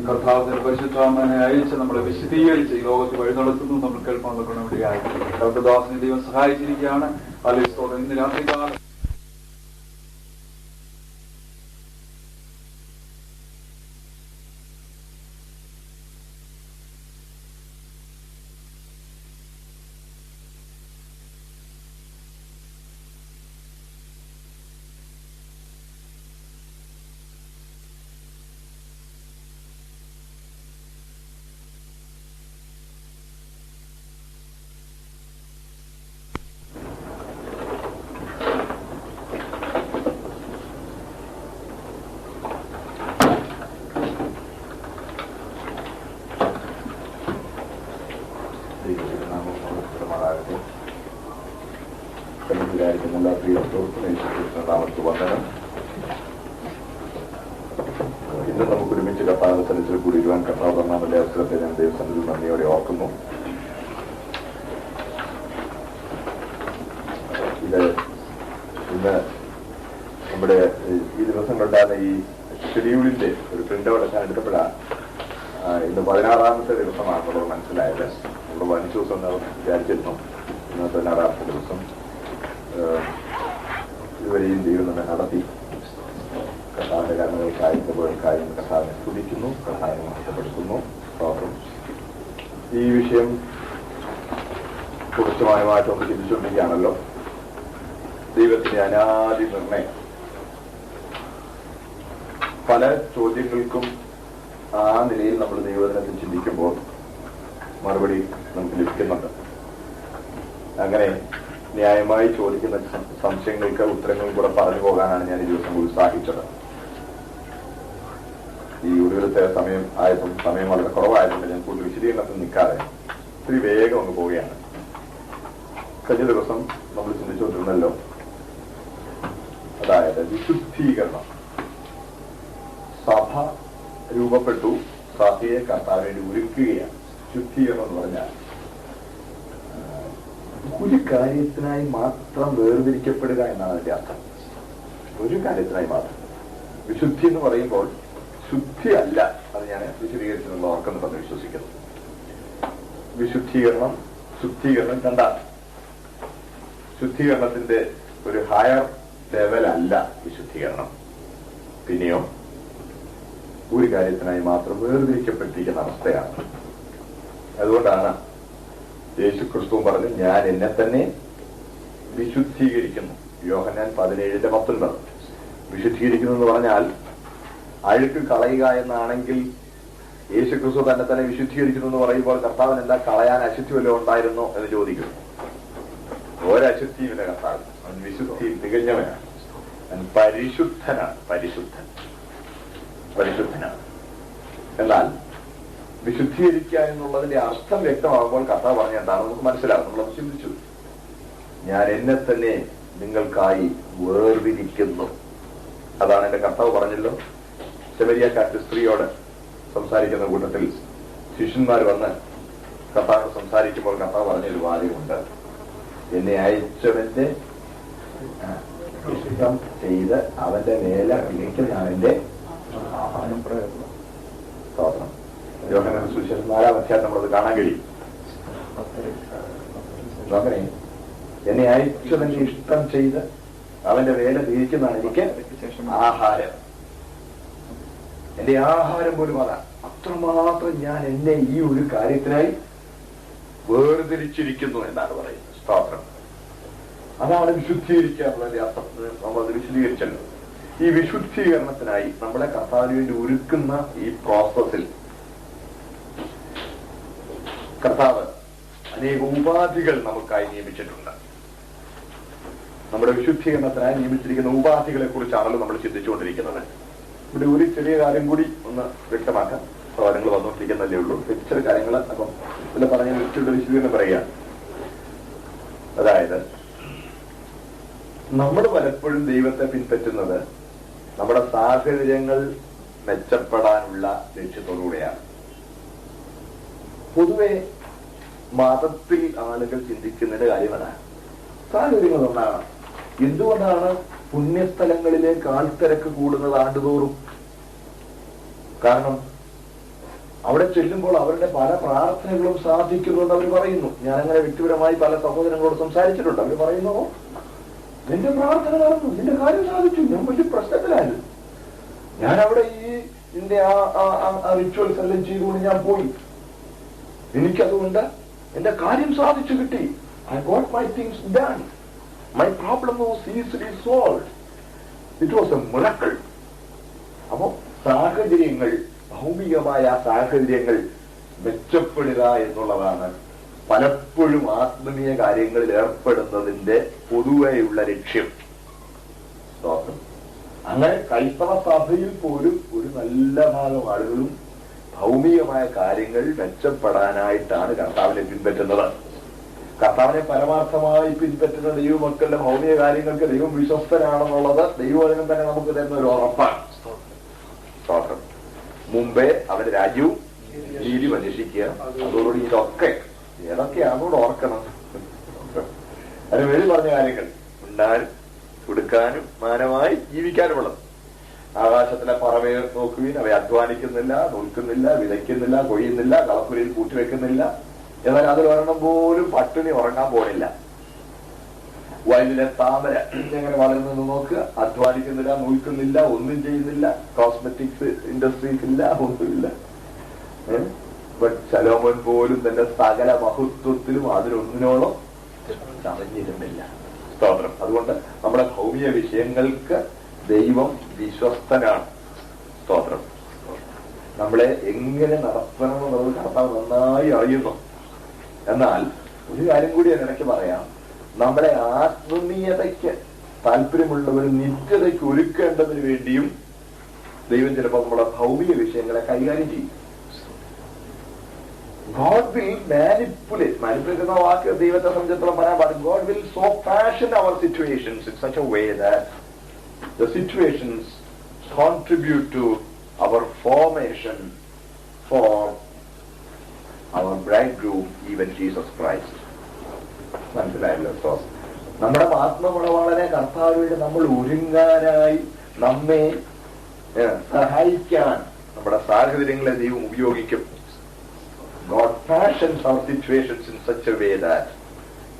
കർത്താവിന്റെ പരിശുദ്ധാത്മാവിനെ അയച്ച് നമ്മളെ വിശദീകരിച്ച് ഈ ലോകത്ത് വഴി നടത്തുന്നു. നമ്മൾ കേൾക്കാൻ നോക്കണം. ഇവിടെയായി കർത്തദാസിനെ ദൈവം സഹായിച്ചിരിക്കുകയാണ്. ഹാലേലൂയ. സ്തോത്രം. ഇന്ന് രാത്രികാലം ഇന്ന് നമുക്ക് ഒരുമിച്ച് കർത്താവസരത്തിൽ കൂടിയിരുവാൻ കർത്താവ് തന്ന വലിയ അവസരത്തെ ഞാൻ ദൈവസന്നിധിയിൽ നന്ദിയോടെ ഓർക്കുന്നു. ഇത് ഇന്ന് നമ്മുടെ ഈ ദിവസങ്ങളുണ്ടാകുന്ന ഈ ഷെഡ്യൂളിന്റെ ഒരു പ്രിന്റ് ഔട്ട് ഞാൻ എടുത്തപ്പോഴാണ് ഇന്ന് 16ാമത്തെ ദിവസമാണെന്നുള്ളത് മനസ്സിലായത്. നമ്മൾ 5 ദിവസം വിചാരിച്ചിരുന്നു. ഇന്ന് 16ാമത്തെ ദിവസം. ഇതുവരെയും ദൈവം നമ്മെ നടത്തി. കർത്താവിന്റെ കർമ്മകൾക്കായി കർത്താവിനെ സ്തുതിക്കുന്നു, കർത്താവിനെ മഹത്വപ്പെടുത്തുന്നു. സ്തോത്രം. ഈ വിഷയം കുറച്ചുമായിട്ട് ഒന്ന് ചിന്തിച്ചുകൊണ്ടിരിക്കുകയാണല്ലോ. ദൈവത്തിന്റെ അനാദി നിർണയം. പല ചോദ്യങ്ങൾക്കും ആ നിലയിൽ നമ്മൾ ദൈവദിനത്തിൽ ചിന്തിക്കുമ്പോൾ മറുപടി നമുക്ക് ലഭിക്കുന്നുണ്ട്. അങ്ങനെ ന്യായമായി ചോദിക്കുന്ന സംശയങ്ങൾക്ക് ഉത്തരങ്ങളും കൂടെ പറഞ്ഞു പോകാനാണ് ഞാൻ ഈ ദിവസം ഉത്സാഹിച്ചത്. ഈ ഒടുവിലത്തെ സമയം വളരെ കുറവായതുകൊണ്ട് ഞാൻ കൂടുതൽ വിശദീകരണത്തിൽ നിൽക്കാതെ ഇത്തിരി വേഗം ഒന്ന് പോവുകയാണ്. കഴിഞ്ഞ ദിവസം നമ്മൾ ചിന്തിച്ചുകൊണ്ടിരുന്നല്ലോ, അതായത് വിശുദ്ധീകരണം. സഭ രൂപപ്പെട്ടു, സഭയെ കർത്താവിന് വേണ്ടി ഒരുക്കുകയാണ്. ശുദ്ധീകരണം എന്ന് പറഞ്ഞാൽ ഒരു കാര്യത്തിനായി മാത്രം വേർതിരിക്കപ്പെടുക എന്നാണ് അതിന്റെ അർത്ഥം. ഒരു കാര്യത്തിനായി മാത്രം. വിശുദ്ധി എന്ന് പറയുമ്പോൾ ശുദ്ധി അല്ല, അത് ഞാൻ വിശദീകരിച്ചെന്നുള്ള ഓർക്കുന്നുണ്ടെന്ന് വിശ്വസിക്കുന്നു. വിശുദ്ധീകരണം, ശുദ്ധീകരണം രണ്ടാണ്. ശുദ്ധീകരണത്തിന്റെ ഒരു ഹയർ ലെവലല്ല വിശുദ്ധീകരണം. പിന്നെയോ ഒരു കാര്യത്തിനായി മാത്രം വേർതിരിക്കപ്പെട്ടിരിക്കുന്ന അവസ്ഥയാണ്. അതുകൊണ്ടാണ് യേശു ക്രിസ്തു പറഞ്ഞു, ഞാൻ എന്നെ തന്നെ വിശുദ്ധീകരിക്കുന്നു. യോഹന്നാൻ 17:19. വിശുദ്ധീകരിക്കുന്നു എന്ന് പറഞ്ഞാൽ അഴുക്ക് കളയുക എന്നാണെങ്കിൽ യേശു ക്രിസ്തു തന്നെ തന്നെ വിശുദ്ധീകരിക്കുന്നു എന്ന് പറയുമ്പോൾ കർത്താവിന് എന്താ കളയാൻ അശുദ്ധി വല്ലതും ഉണ്ടായിരുന്നോ എന്ന് ചോദിക്കുന്നു. ഒരശുദ്ധിയുമില്ല കർത്താവ്. അവൻ വിശുദ്ധിയിൽ തികഞ്ഞവനാണ്. അവൻ പരിശുദ്ധനാണ്. പരിശുദ്ധനാണ്. എന്നാൽ വിശുദ്ധീകരിക്കുക എന്നുള്ളതിന്റെ അർത്ഥം വ്യക്തമാകുമ്പോൾ കർത്താവ് പറഞ്ഞ എന്താണ് നമുക്ക് മനസ്സിലാകും. നമ്മളത് ചിന്തിച്ചു. ഞാൻ എന്നെ തന്നെ നിങ്ങൾക്കായി വേർതിരിക്കുന്നു. അതാണ് എന്റെ കർത്താവ് പറഞ്ഞല്ലോ. ശമരിയക്കാരത്തെ സ്ത്രീയോട് സംസാരിക്കുന്ന കൂട്ടത്തിൽ ശിഷ്യന്മാർ വന്ന് കർത്താവ് സംസാരിക്കുമ്പോൾ കർത്താവ് പറഞ്ഞൊരു വാചകമുണ്ട്. എന്നെ അയച്ചവന്റെ ഇഷ്ടം ചെയ്ത് അവന്റെ മേലെ വിളിക്കുന്നതാണ് എന്റെ സ്തോത്രം. യോഹന്നാൻ സുവിശേഷം 4-ാം അധ്യായം നമ്മളത് കാണാൻ കഴിയും. അങ്ങനെ എന്നെ അയച്ചവന്റെ ഇഷ്ടം ചെയ്ത് അവന്റെ വേല തിരിക്കുന്നതാണ് എനിക്ക് ആഹാരം. എന്റെ ആഹാരം പോലും അതാണ്. അത്രമാത്രം ഞാൻ എന്നെ ഈ ഒരു കാര്യത്തിനായി വേർതിരിച്ചിരിക്കുന്നു എന്നാണ് പറയുന്നത്. സ്തോത്രം. അതാണ് വിശുദ്ധീകരിക്കുക എന്നുള്ളതിന്റെ അർത്ഥം. നമ്മളത് വിശദീകരിച്ചല്ലോ. ഈ വിശുദ്ധീകരണത്തിനായി നമ്മളെ കർത്താവിന് വേണ്ടി ഒരുക്കുന്ന ഈ പ്രോസസ്സിൽ കർത്താവ് അനേക ഉപാധികൾ നമുക്കായി നിയമിച്ചിട്ടുണ്ട്. നമ്മുടെ വിശുദ്ധീകരണത്തിനായി നിയമിച്ചിരിക്കുന്ന ഉപാധികളെ കുറിച്ചാണല്ലോ നമ്മൾ ചിന്തിച്ചുകൊണ്ടിരിക്കുന്നത്. ഇവിടെ ഒരു ചെറിയ കാര്യം കൂടി ഒന്ന് വ്യക്തമാക്കാം. സഹോദരങ്ങൾ വന്നുകൊണ്ടിരിക്കുന്നതല്ലേ ഉള്ളൂ. ചെറിയ കാര്യങ്ങൾ അപ്പം ഇതിൽ പറഞ്ഞ വിശുദ്ധീകരണം പറയുക. അതായത് നമ്മൾ പലപ്പോഴും ദൈവത്തെ പിൻപറ്റുന്നത് നമ്മുടെ സാഹചര്യങ്ങൾ മെച്ചപ്പെടാനുള്ള ലക്ഷ്യത്തോടുകൂടെയാണ്. പൊതുവെ മതത്തിൽ ആളുകൾ ചിന്തിക്കുന്നതിന്റെ കാര്യം അതാണ്. സാഹചര്യങ്ങൾ ഒന്നാണ്. എന്തുകൊണ്ടാണ് പുണ്യസ്ഥലങ്ങളിലേക്ക് ആൾത്തിരക്ക് കൂടുന്നത് ആണ്ടുതോറും? കാരണം അവിടെ ചെല്ലുമ്പോൾ അവരുടെ പല പ്രാർത്ഥനകളും സാധിക്കുന്നുണ്ട് അവർ പറയുന്നു. ഞാനങ്ങനെ വ്യക്തിപരമായി പല സഹോദരങ്ങളോട് സംസാരിച്ചിട്ടുണ്ട്. അവർ പറയുന്നു, നിന്റെ പ്രാർത്ഥന നടന്നു, നിന്റെ കാര്യം സാധിച്ചു, ഞാൻ വലിയ പ്രശ്നത്തിലായിരുന്നു, ഞാൻ അവിടെ ഇതിന്റെ ആ റിച്വൽസ് എല്ലാം ചെയ്തുകൊണ്ട് ഞാൻ പോയി, എനിക്കതുകൊണ്ട് എന്റെ കാര്യം സാധിച്ചു കിട്ടി. I got my things done. My problem was easily solved. It was a miracle. അപ്പോ സാഹചര്യങ്ങൾ, ഭൗമികമായ സാഹചര്യങ്ങൾ മെച്ചപ്പെടുക എന്നുള്ളതാണ് പലപ്പോഴും ആത്മീയ കാര്യങ്ങളിൽ ഏർപ്പെടുന്നതിന്റെ പൊതുവെയുള്ള ലക്ഷ്യം. അങ്ങനെ ക്രൈസ്തവ സഭയിൽ പോലും ഒരു നല്ല ഭാഗം ആളുകളും ഭൗമികമായ കാര്യങ്ങൾ മെച്ചപ്പെടാനായിട്ടാണ് കർത്താവിനെ പിൻപറ്റുന്നത്. കർത്താവിനെ പരമാർത്ഥമായി പിൻപറ്റുന്ന ദൈവമക്കളുടെ ഭൗമിക കാര്യങ്ങൾക്ക് ദൈവം വിശ്വസ്തനാണെന്നുള്ളത് ദൈവവചനം തന്നെ നമുക്ക് തരുന്ന ഒരു ഉറപ്പാണ്. മുമ്പേ അവന്റെ രാജ്യവും നീതിയും അന്വേഷിക്കുക. അതോടുകൂടി ഇതൊക്കെ ഏതൊക്കെയാണോട് ഓർക്കണം. അതിന് വേണ്ടി പറഞ്ഞ കാര്യങ്ങൾ ഉണ്ടാനും കൊടുക്കാനും മാനമായി ജീവിക്കാനുമുള്ളത്. ആകാശത്തിലെ പറവയെ നോക്കുവിൻ, അവയെ അധ്വാനിക്കുന്നില്ല, നോൽക്കുന്നില്ല, വിതയ്ക്കുന്നില്ല, കൊയ്യുന്നില്ല, കളപ്പുരയിൽ കൂട്ടിവെക്കുന്നില്ല, എന്നാൽ അതിലൊരെണ്ണം പോലും പട്ടിണി ഉറങ്ങാൻ പോണില്ല. വയലിലെ താമര എങ്ങനെ വളരുന്നെന്ന് നോക്കുക. അധ്വാനിക്കുന്നില്ല, നോൽക്കുന്നില്ല, ഒന്നും ചെയ്യുന്നില്ല, കോസ്മെറ്റിക്സ് ഇൻഡസ്ട്രീസ് ഇല്ല, ഒന്നുമില്ല. ബട്ട് ശലോമോൻ പോലും തന്റെ സകല മഹത്വത്തിലും അതിലൊന്നിനോളം ചമഞ്ഞിരുന്നില്ല. സ്തോത്രം. അതുകൊണ്ട് നമ്മുടെ ഭൗമിക വിഷയങ്ങൾക്ക് ദൈവം വിശ്വസ്തനാണ്. സ്തോത്രം. നമ്മളെ എങ്ങനെ നടത്തണമെന്നുള്ളത് കർത്താവ് നന്നായി അറിയുന്നു. എന്നാൽ ഒരു കാര്യം കൂടി അതിനിടയ്ക്ക് പറയാം. നമ്മുടെ ആത്മീയതയ്ക്ക് താല്പര്യമുള്ളവർ നിത്യതയ്ക്ക് ഒരുക്കേണ്ടതിന് വേണ്ടിയും ദൈവം ചിലപ്പോൾ നമ്മുടെ ഭൗമിക വിഷയങ്ങളെ കൈകാര്യം ചെയ്യും. God will manipulate എന്ന വാക്ക് ദൈവത്തെ സംബന്ധിച്ചിടത്തോളം പറയാൻ പാടില്ല. God will so fashion our situations in such a way that the situations contribute to our formation for our bridegroom, even Jesus Christ. മനസ്സിലായല്ലോ. നമ്മുടെ ആത്മഗുണവാളനെ കർത്താവിനെ നമ്മൾ ഒരുങ്ങാനായി നമ്മെ സഹായിക്കാൻ നമ്മുടെ സാഹചര്യങ്ങളെ ദൈവം ഉപയോഗിക്കും. God fashions our situations in such a way that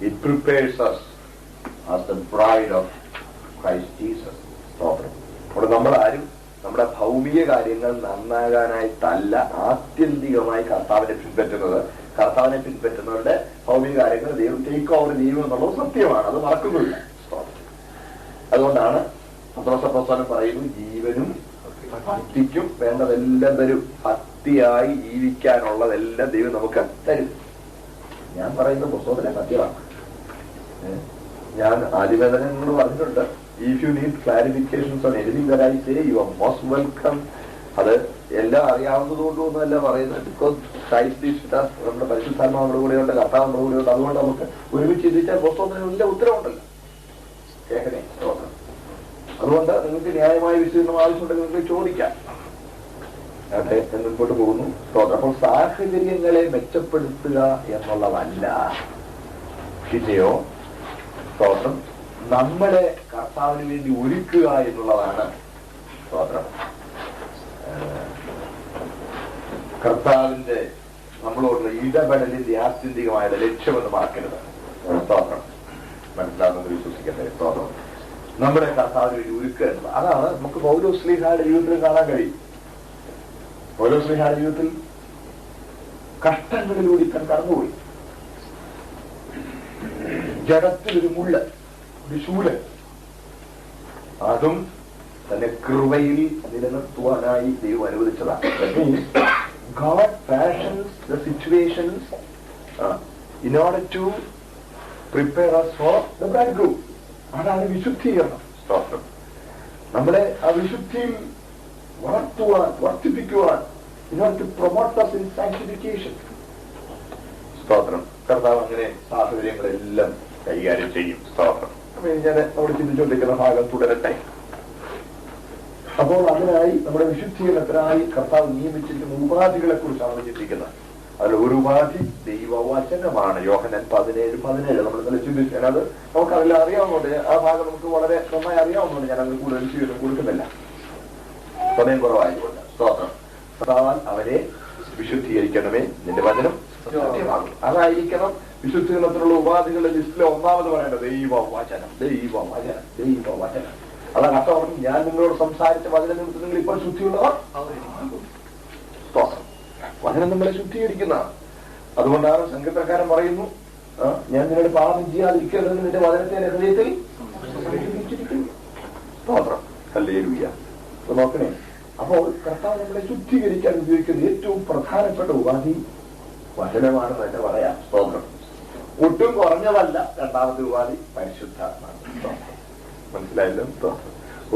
it prepares us as the bride of Christ Jesus. അപ്പോൾ നമ്മളാരും നമ്മുടെ ഭൗമിക കാര്യങ്ങൾ നന്നാകാനായിട്ടല്ല ആത്യന്തികമായി കർത്താവിനെ പിൻപറ്റുന്നത്. കർത്താവിനെ പിൻപറ്റുന്നവരുടെ ഭൗമിക കാര്യങ്ങൾ ദൈവം ടേക്ക് ഓവർ ചെയ്യും എന്നുള്ളത് സത്യമാണ്. അത് മറക്കുന്നില്ല. അതുകൊണ്ടാണ് പത്രോസ് പറയുന്നു, ജീവനും ഭക്തിക്കും വേണ്ടതെല്ലാം തരും. ഭക്തിയായി ജീവിക്കാനുള്ളതെല്ലാം ദൈവം നമുക്ക് തരും. ഞാൻ പറയുന്ന പുസ്തകത്തിലെ സത്യമാണ്. ഞാൻ ആദ്യമേ തന്നെ നിങ്ങളോട് പറഞ്ഞിട്ടുണ്ട്, if you need clarifications on anything that I say, you are most welcome. അത് എല്ലാം അറിയാവുന്നതുകൊണ്ടൊന്നുമല്ല പറയുന്നത്. Because Christ is with us. നമ്മുടെ പരിശുദ്ധാത്മാവ് നമ്മുടെ കൂടെയുണ്ട്, കർത്താവ് നമ്മുടെ കൂടെയുണ്ട്. അതുകൊണ്ട് നമുക്ക് ഒരുമിച്ച് ചിന്തിച്ചാൽ പുസ്തകത്തിന് വലിയ ഉത്തരവുണ്ടല്ലോ. കേൾക്കണേ. അതുകൊണ്ട് നിങ്ങൾക്ക് ന്യായമായ വിശദീകരണം ആവശ്യമുണ്ടെങ്കിൽ നിങ്ങൾക്ക് ചോദിക്കാം. അതെ, മുൻപോട്ട് പോകുന്നു. അപ്പോൾ സാഹചര്യങ്ങളെ മെച്ചപ്പെടുത്തുക എന്നുള്ളതല്ല, പിന്നെയോ സ്തോത്രം നമ്മളെ കർത്താവിന് വേണ്ടി ഒരുക്കുക എന്നുള്ളതാണ്. സ്തോത്രം. കർത്താവിന്റെ നമ്മളോടുള്ള ഇടപെടലിന്റെ ആത്യന്തികമായ ലക്ഷ്യമെന്ന് മറക്കരുത്. സ്തോത്രം. മനസ്സിലാകുന്നത് വിശ്വസിക്കട്ടെ. സ്തോത്രം. നമ്മുടെ കർത്താവിന് വേണ്ടി ഒരുക്കുക എന്നുള്ളത് അതാണ് നമുക്ക് പൗലോസ്ലീഹയുടെ ജീവിതത്തിൽ കാണാൻ കഴിയും. പൗലോസ്ലീഹയുടെ ജീവിതത്തിൽ കഷ്ടങ്ങളിലൂടെ താൻ കടന്നുപോയി. ജഡത്തിലൊരു മുള്ള്, ഒരു ശൂലൻ, അതും തന്നെ കൃപയിൽ നിലനിർത്തുവാനായി ദൈവം അനുവദിച്ചതാണ്. God fashions the situations in order to prepare us for the bridegroom. അതാണ് വിശുദ്ധീകരണം. സ്തോത്രം. നമ്മളെ ആ വിശുദ്ധിയിൽ വർദ്ധിപ്പിക്കുവാൻ, in order to promote us in sanctification. സ്തോത്രം. കർത്താവ് അങ്ങനെ സാഹചര്യങ്ങളെല്ലാം കൈകാര്യം ചെയ്യും. സ്തോത്രം. അപ്പൊ ഞാൻ അവിടെ ചിന്തിച്ചുകൊണ്ടിരിക്കുന്ന ഭാഗം തുടരട്ടെ. അപ്പോൾ അതിനായി നമ്മുടെ വിശുദ്ധീകരണത്തിനായി കർത്താവ് നിയമിച്ചിരിക്കുന്ന ഉപാധികളെ കുറിച്ചാണ് ചിന്തിക്കുന്നത്. അതിൽ ഒരു ഉപാധി ദൈവവചനമാണ്. യോഹന്നാൻ 17:17 നമ്മൾ ഇന്നലെ ചിന്തിച്ചാൽ അത് നമുക്ക് അതിൽ അറിയാവുന്നതുകൊണ്ട്, ആ ഭാഗം നമുക്ക് വളരെ നന്നായി അറിയാവുന്നതുകൊണ്ട് ഞാൻ അതിൽ കൂടുതൽ വിശദീകരണം കൊടുക്കുന്നില്ല, സമയം കുറവായതുകൊണ്ട്. സ്തോത്രം. അവരെ വിശുദ്ധീകരിക്കണമേ, നിന്റെ വചനം സത്യമാകും. അതായിരിക്കണം വിശുദ്ധീകരണത്തിനുള്ള ഉപാധികളുടെ ലിസ്റ്റിലെ ഒന്നാമത് പറയേണ്ടത് ദൈവവചനം. ദൈവവചനം, ദൈവവചനം. അതാണ് അർത്ഥം. ഞാൻ നിങ്ങളോട് സംസാരിച്ച വചന നിമിത്തം നിങ്ങൾ ഇപ്പോൾ ശുദ്ധിയുള്ളവർ. വചനം നമ്മളെ ശുദ്ധീകരിക്കുന്നതാണ്. അതുകൊണ്ടാണ് സങ്കീർത്തനക്കാരൻ പറയുന്നു, ഞാൻ നിങ്ങളുടെ പാപം ചെയ്യാതിരിക്കരുതെന്ന് നിന്റെ വചനത്തെ ഹൃദയത്തിൽ സ്തോത്രം. ഹല്ലേലൂയ. നോക്കണേ, അപ്പോൾ കർത്താവ് നമ്മളെ ശുദ്ധീകരിക്കാൻ ഉപയോഗിക്കുന്ന ഏറ്റവും പ്രധാനപ്പെട്ട ഉപാധി വചനമാണെന്ന് തന്നെ പറയാം. സ്തോത്രം. ഒട്ടും കുറഞ്ഞതല്ല രണ്ടാമത്തെ ഉപാധി പരിശുദ്ധാത്മാവ്. മനസ്സിലായല്ലോ?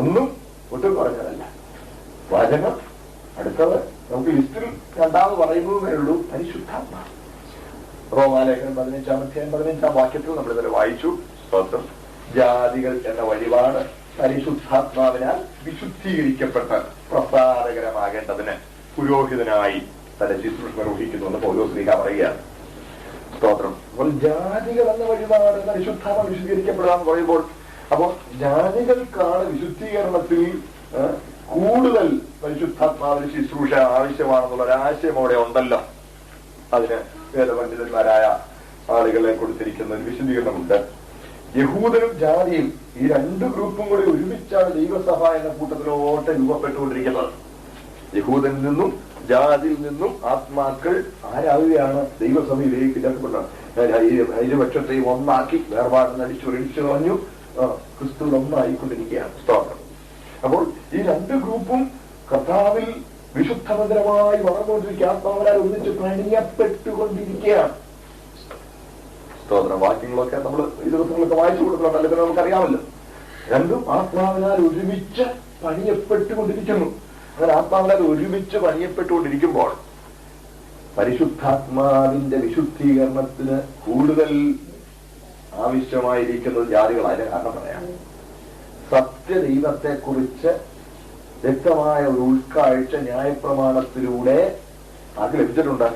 ഒന്നും ഒട്ടും കുറഞ്ഞതല്ല വചനം. അടുത്തത് നമുക്ക് ലിസ്റ്റിൽ രണ്ടാമത് പറയുന്നതേ ഉള്ളൂ പരിശുദ്ധാത്മാവ്. റോമാലേഖനം 15 വാക്യത്തിൽ നമ്മൾ ഇന്നലെ വായിച്ചു. സ്തോത്രം. ജാതികൾ എന്ന വഴിപാട് പരിശുദ്ധാത്മാവിനാൽ വിശുദ്ധീകരിക്കപ്പെട്ട് പ്രസാരകരമാകേണ്ടതിന് പുരോഹിതനായി തന്റെ ശുശ്രൂഷ നിർവഹിക്കുന്നുവെന്ന് പൗലോസ് പറയുകയാണ്. സ്തോത്രം. അപ്പോൾ ജാതികൾ എന്ന വഴിപാട് പരിശുദ്ധാത്മാവ് വിശുദ്ധീകരിക്കപ്പെടുക എന്ന് പറയുമ്പോൾ, അപ്പോൾ ജാതികൾക്കാണ് വിശുദ്ധീകരണത്തിൽ കൂടുതൽ പരിശുദ്ധാത്മാവിന് ശുശ്രൂഷ ആവശ്യമാണെന്നുള്ള ഒരാശയം അവിടെ ഉണ്ടല്ലോ. അതിന് വേദപണ്ഡിതന്മാരായ ആളുകളെ കൊടുത്തിരിക്കുന്ന ഒരു വിശദീകരണമുണ്ട്. യഹൂദനും ജാതിയും ഈ രണ്ട് ഗ്രൂപ്പും കൂടി ഒരുമിച്ചാണ് ദൈവസഭ എന്ന കൂട്ടത്തിലോട്ട് രൂപപ്പെട്ടുകൊണ്ടിരിക്കുന്നത്. യഹൂദനിൽ നിന്നും ജാതിയിൽ നിന്നും ആത്മാക്കൾ ആരാവുകയാണ്? ദൈവസഭയിലേക്ക് ചേർക്കപ്പെടുന്നത്. ഇരുപക്ഷത്തെയും ഒന്നാക്കി വേർപാട് നടിച്ചു കളഞ്ഞു. ക്രിസ്തു ഒന്നായിക്കൊണ്ടിരിക്കുകയാണ്. സ്തോത്രം. അപ്പോൾ ഈ രണ്ട് ഗ്രൂപ്പും കർത്താവിൽ വിശുദ്ധമന്ദിരമായി വളർന്നുകൊണ്ടിരിക്കുക, ആത്മാവിനാൽ ഒന്നിച്ച് പണിയപ്പെട്ടുകൊണ്ടിരിക്കുകയാണ്. സ്തോത്രം. വാക്യങ്ങളൊക്കെ നമ്മൾ ഈ ദിവസങ്ങളൊക്കെ വായിച്ചു കൊടുക്കണം, അല്ലെങ്കിൽ നമുക്കറിയാമല്ലോ. രണ്ടും ആത്മാവിനാൽ ഒരുമിച്ച് പണിയപ്പെട്ടുകൊണ്ടിരിക്കുന്നു. അങ്ങനെ ആത്മാവിനാൽ ഒരുമിച്ച് പണിയപ്പെട്ടുകൊണ്ടിരിക്കുമ്പോൾ പരിശുദ്ധാത്മാവിന്റെ വിശുദ്ധീകരണത്തിന് കൂടുതൽ ആവശ്യമായിരിക്കുന്നത് ജാതികളായ കാരണം പറയാം. സത്യദൈവത്തെ കുറിച്ച് വ്യക്തമായ ഒരു ഉൾക്കാഴ്ച ന്യായപ്രമാണത്തിലൂടെ ആർക്ക് ലഭിച്ചിട്ടുണ്ട്?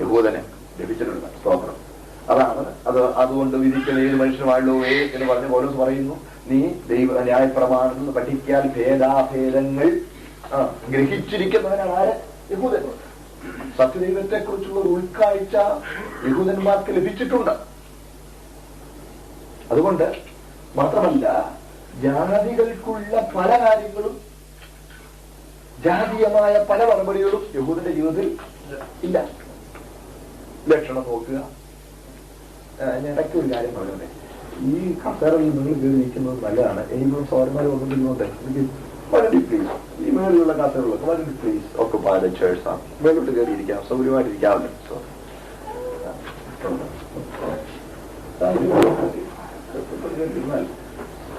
യഹൂദന് ലഭിച്ചിട്ടുണ്ട്. സ്തോത്രം. അതാണ് അതുകൊണ്ട് വിധിക്കൽ ഏത് മനുഷ്യനുമായുള്ളൂ എന്ന് പറഞ്ഞ പൗലോസ് പറയുന്നു, നീ ന്യായപ്രമാണം എന്ന് പഠിക്കാൻ ഭേദാഭേദങ്ങൾ ഗ്രഹിച്ചിരിക്കുന്നവനാണ് ആര്? യഹൂദൻ. സത്യദൈവത്തെ കുറിച്ചുള്ള ഒരു ഉൾക്കാഴ്ച യഹൂദന്മാർക്ക് ലഭിച്ചിട്ടുണ്ട്. അതുകൊണ്ട് മാത്രമല്ല, ജാതികൾക്കുള്ള പല കാര്യങ്ങളും, ജാതീയമായ പല മറുപടികളും യഹൂദന്റെ ജീവിതത്തിൽ ഇല്ല. ലക്ഷണം നോക്കുക. ഞാൻ ഇടയ്ക്ക് ഒരു കാര്യം പറഞ്ഞത്, ഈ കസേരയിൽ നിങ്ങൾ കയറി നിൽക്കുന്നത് നല്ലതാണ്. എനിക്കും സൗരന്മാർ വന്നിരുന്നോട്ടെ, എനിക്ക് വളരെ പ്ലീസ് ഈ മേളിലുള്ള കസേരകളൊക്കെ വളരെ പ്ലീസ് ഒക്കെ പല ചേഴ്സാണ്. മേലോട്ട് കയറിയിരിക്കാം, സൗകര്യമായിട്ടിരിക്കാമല്ലോ.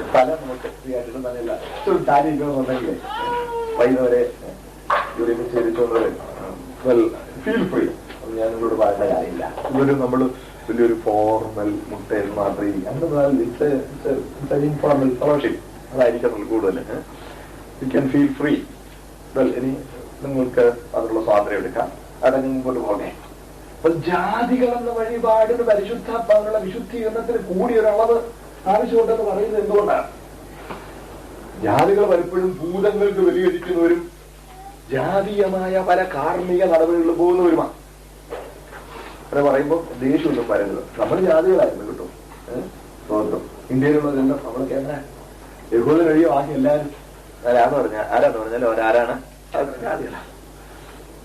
സ്ഥലം നമുക്ക് ഫ്രീ ആയിട്ട് തന്നെയല്ല. ഒരു കാര്യം ഇരിക്കണമെന്നുണ്ടെങ്കിലേ വൈകുന്നവരെ ജോലിയൊക്കെ ചെയ്തിട്ടുള്ളത് ഫീൽ ഫ്രീ. ഞാൻ നിങ്ങളോട് പറയേണ്ട കാര്യമില്ല. ഇതൊരു നമ്മൾ വലിയൊരു ഫോർമൽ മുട്ടയിൽ മാത്രമേ ഇൻഫോർമൽ ഫെലോഷിപ്പ് അതായിരിക്കും കൂടുതൽ. You can feel free. ഇനി നിങ്ങൾക്ക് അതിനുള്ള സ്വാതന്ത്ര്യം എടുക്കാം. അടങ്ങി മുമ്പോട്ട് പോകേ. അപ്പൊ ജാതികൾ എന്ന വഴിപാടിന് പരിശുദ്ധാത്മാവിനുള്ള വിശുദ്ധീകരണത്തിന് കൂടിയൊരളവ് ആവശ്യമുണ്ടെന്ന് പറയുന്നത് എന്തുകൊണ്ടാണ്? ജാതികൾ പലപ്പോഴും ഭൂതങ്ങൾക്ക് ബലികഴിക്കുന്നവരും ജാതീയമായ പല കാർമ്മിക നടപടികളിൽ പോകുന്നവരുമാണ്. അങ്ങനെ പറയുമ്പോൾ ദേഷ്യമൊന്നും പറയുന്നത് നമ്മൾ ജാതികളായിരുന്നു കേട്ടോ. സ്വതന്ത്രം ഇന്ത്യയിലുള്ളതെല്ലാം നമ്മൾ കേന്ദ്ര യഹൂദൻ ഒഴിയോ ആകെ എല്ലാവരും ആരാന്ന് പറഞ്ഞാലും അവരാരാണ്? ജാതികളാണ്.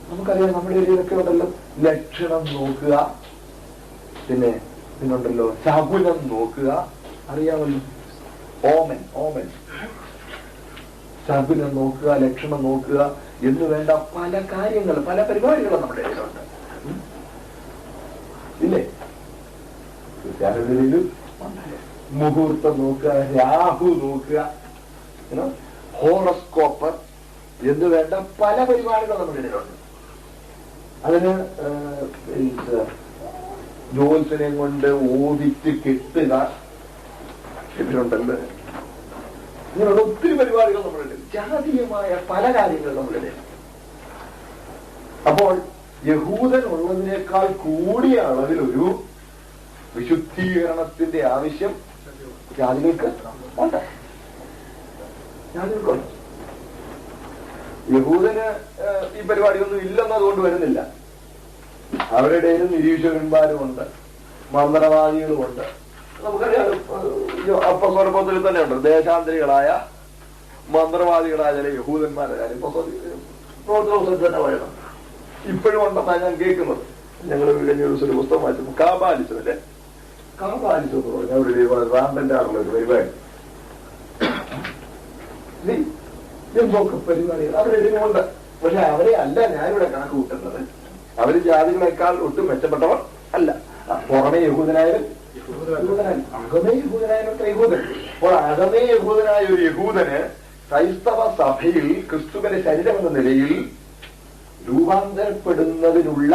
നമുക്കറിയാം നമ്മുടെ ഏരിയയിലൊക്കെ ഉണ്ടല്ലോ. ലക്ഷണം നോക്കുക, പിന്നെ പിന്നുണ്ടല്ലോ ശകുനം നോക്കുക, അറിയാമല്ലോ, ഓമൻ ഓമൻ, ശകുനം നോക്കുക, ലക്ഷണം നോക്കുക എന്ന് വേണ്ട പല കാര്യങ്ങൾ, പല പരിപാടികളും നമ്മുടെ ഇടയിലുണ്ട്. ഇല്ലേ? ക്രിസ്ത്യാനികളിലും മുഹൂർത്തം നോക്കുക, രാഹു നോക്കുക, ഹോറോസ്കോപ്പ് എന്ന് വേണ്ട പല പരിപാടികളും നമ്മുടെ ഇടയിലുണ്ട്. അതിന് ജോത്സ്യനെ കൊണ്ട് ഓടിച്ച് കെട്ടുക, ഇതിലുണ്ടല്ലോ, ഇങ്ങനെയുള്ള ഒത്തിരി പരിപാടികൾ നമ്മളുടെ ജാതീയമായ പല കാര്യങ്ങൾ നമ്മളുടെ. അപ്പോൾ യഹൂദൻ ഉള്ളതിനേക്കാൾ കൂടിയ അളവിലൊരു വിശുദ്ധീകരണത്തിന്റെ ആവശ്യം ജാതികൾക്ക് ഉണ്ട്. ജാതികൾക്കുണ്ട്. യഹൂദന് ഈ പരിപാടിയൊന്നും ഇല്ലെന്നതുകൊണ്ട് വരുന്നില്ല. അവരുടെ നിരീക്ഷകന്മാരുമുണ്ട്, മന്ത്രവാദികളുമുണ്ട്. നമുക്കറിയാം, അപ്പസ്വരത്തിൽ തന്നെ ഉണ്ട് ദേശാന്തരികളായ മന്ത്രവാദികളായ ചില യഹൂദന്മാരുടെ കാര്യം തന്നെ പറയണം. ഇപ്പോഴും ഉണ്ടെന്നാണ് ഞാൻ കേൾക്കുന്നത്. ഞങ്ങൾ കഴിഞ്ഞ ദിവസം ഒരു പുസ്തകം വായിച്ചു, കാബാലിസല്ലേ, കാബാലിസം എന്ന് പറഞ്ഞ അവരുടെ റാമ്പന്റാറുള്ള ഒരു പരിപാടി, എന്തൊക്കെ പരിപാടികൾ അവരുടെ ഇടയിലുണ്ട്. പക്ഷെ അവരെ അല്ല ഞാനിവിടെ കണക്ക് കൂട്ടുന്നത്. അവര് ജാതികളെക്കാൾ ഒട്ടും മെച്ചപ്പെട്ടവർ അല്ല. പുറമെ യഹൂദനായാലും അകമേ യഹൂദനായാലും യഹൂദൻ. അപ്പോൾ അകമേ യഹൂദനായ ഒരു യഹൂദന് ക്രൈസ്തവ സഭയിൽ ക്രിസ്തുവിന്റെ ശരീരം എന്ന നിലയിൽ രൂപാന്തരപ്പെടുന്നതിനുള്ള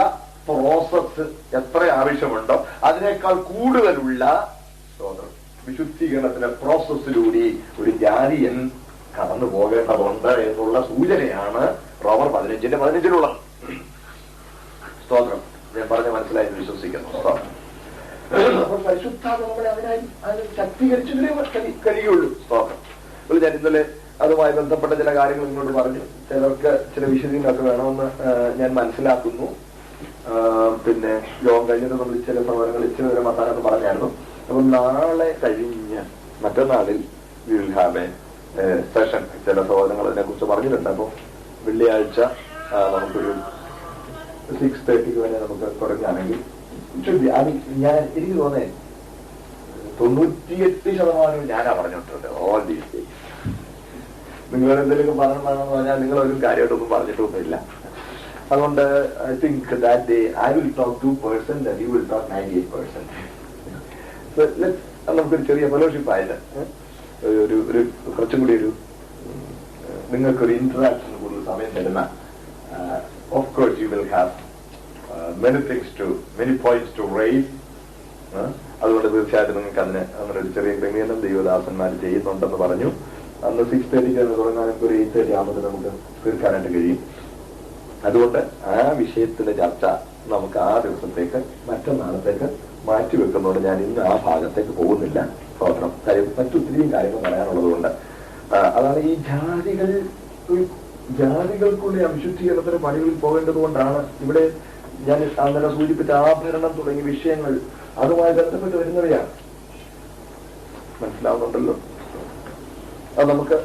പ്രോസസ് എത്ര ആവശ്യമുണ്ടോ അതിനേക്കാൾ കൂടുതലുള്ള വിശുദ്ധീകരണത്തിന്റെ പ്രോസസ്സിലൂടെ ഒരു ജാതിയൻ കടന്നു പോകേണ്ടതുണ്ട് എന്നുള്ള സൂചനയാണ് റോമർ 15:15 സ്തോത്രം. ഞാൻ പറഞ്ഞ മനസ്സിലായി വിശ്വസിക്കുന്നു. അപ്പോൾ പരിശുദ്ധാത്മ നമ്മളെ അതിനായി അത് ശക്തീകരിച്ചതിലേ കഴിയുള്ളൂ. സ്തോത്രം. ഞാൻ ഇന്നലെ അതുമായി ബന്ധപ്പെട്ട ചില കാര്യങ്ങൾ ഇങ്ങോട്ട് പറഞ്ഞു. ചിലർക്ക് ചില വിശദീകരണമൊക്കെ വേണമെന്ന് ഞാൻ മനസ്സിലാക്കുന്നു. പിന്നെ യോഗം കഴിഞ്ഞിട്ട് നമ്മൾ ചില സഹോദരങ്ങൾ ഇച്ചിരി വരെ മത്താനൊക്കെ പറഞ്ഞായിരുന്നു. അപ്പൊ നാളെ കഴിഞ്ഞ് മറ്റന്നാളിൽ we will have a session. ചില സഹോദരങ്ങൾ അതിനെ കുറിച്ച് പറഞ്ഞിട്ടുണ്ട്. അപ്പൊ വെള്ളിയാഴ്ച നമുക്കൊരു 6:30 വരെ നമുക്ക് തുടങ്ങുകയാണെങ്കിൽ ഞാൻ എനിക്ക് തോന്നേ 98% ഞാനാ പറഞ്ഞിട്ടുണ്ട്. ഓൾ ദീസ് ഡേയ്സ് നിങ്ങളെന്തെങ്കിലും പറഞ്ഞിട്ടുണ്ടെന്ന് പറഞ്ഞാൽ നിങ്ങളൊരു കാര്യമായിട്ടൊന്നും പറഞ്ഞിട്ടൊന്നുമില്ല. അതുകൊണ്ട് I think that day I will talk 2% and you will talk 98%. നമുക്കൊരു ചെറിയ ഫെലോഷിപ്പ് ആയത് ഒരു കുറച്ചും കൂടി ഒരു നിങ്ങൾക്കൊരു ഇന്ററാക്ഷൻ കൂടുതൽ സമയം തരുന്ന. Of course you will have many points to raise. അതുകൊണ്ട് തീർച്ചയായിട്ടും നിങ്ങൾക്ക് അതിന് അങ്ങനെ ഒരു ചെറിയ ക്രമീകരണം ദൈവദാസന്മാർ ചെയ്യുന്നുണ്ടെന്ന് പറഞ്ഞു. അന്ന് 6:30 തുടങ്ങാനൊക്കെ ഒരു 8:30 ആകുമ്പോൾ നമുക്ക് തീർക്കാനായിട്ട് കഴിയും. അതുകൊണ്ട് ആ വിഷയത്തിന്റെ ചർച്ച നമുക്ക് ആ ദിവസത്തേക്ക് മറ്റന്നാളത്തേക്ക് മാറ്റിവെക്കുന്നതുകൊണ്ട് ഞാൻ ഇന്ന് ആ ഭാഗത്തേക്ക് പോകുന്നില്ല. സ്തോത്രം. കാര്യം മറ്റൊത്തിരിയും കാര്യങ്ങൾ പറയാനുള്ളത് കൊണ്ട് അതാണ് ഈ ജാതികൾക്കുള്ള അവിശുദ്ധീകരണത്തിന് പണികളിൽ പോകേണ്ടത് കൊണ്ടാണ് ഇവിടെ ഞാൻ അന്നേരം സൂചിപ്പിച്ച ആഭരണം തുടങ്ങിയ വിഷയങ്ങൾ അതുമായി ബന്ധപ്പെട്ട് വരുന്നവയാണ്. മനസ്സിലാവുന്നുണ്ടല്ലോ. അത് നമുക്ക്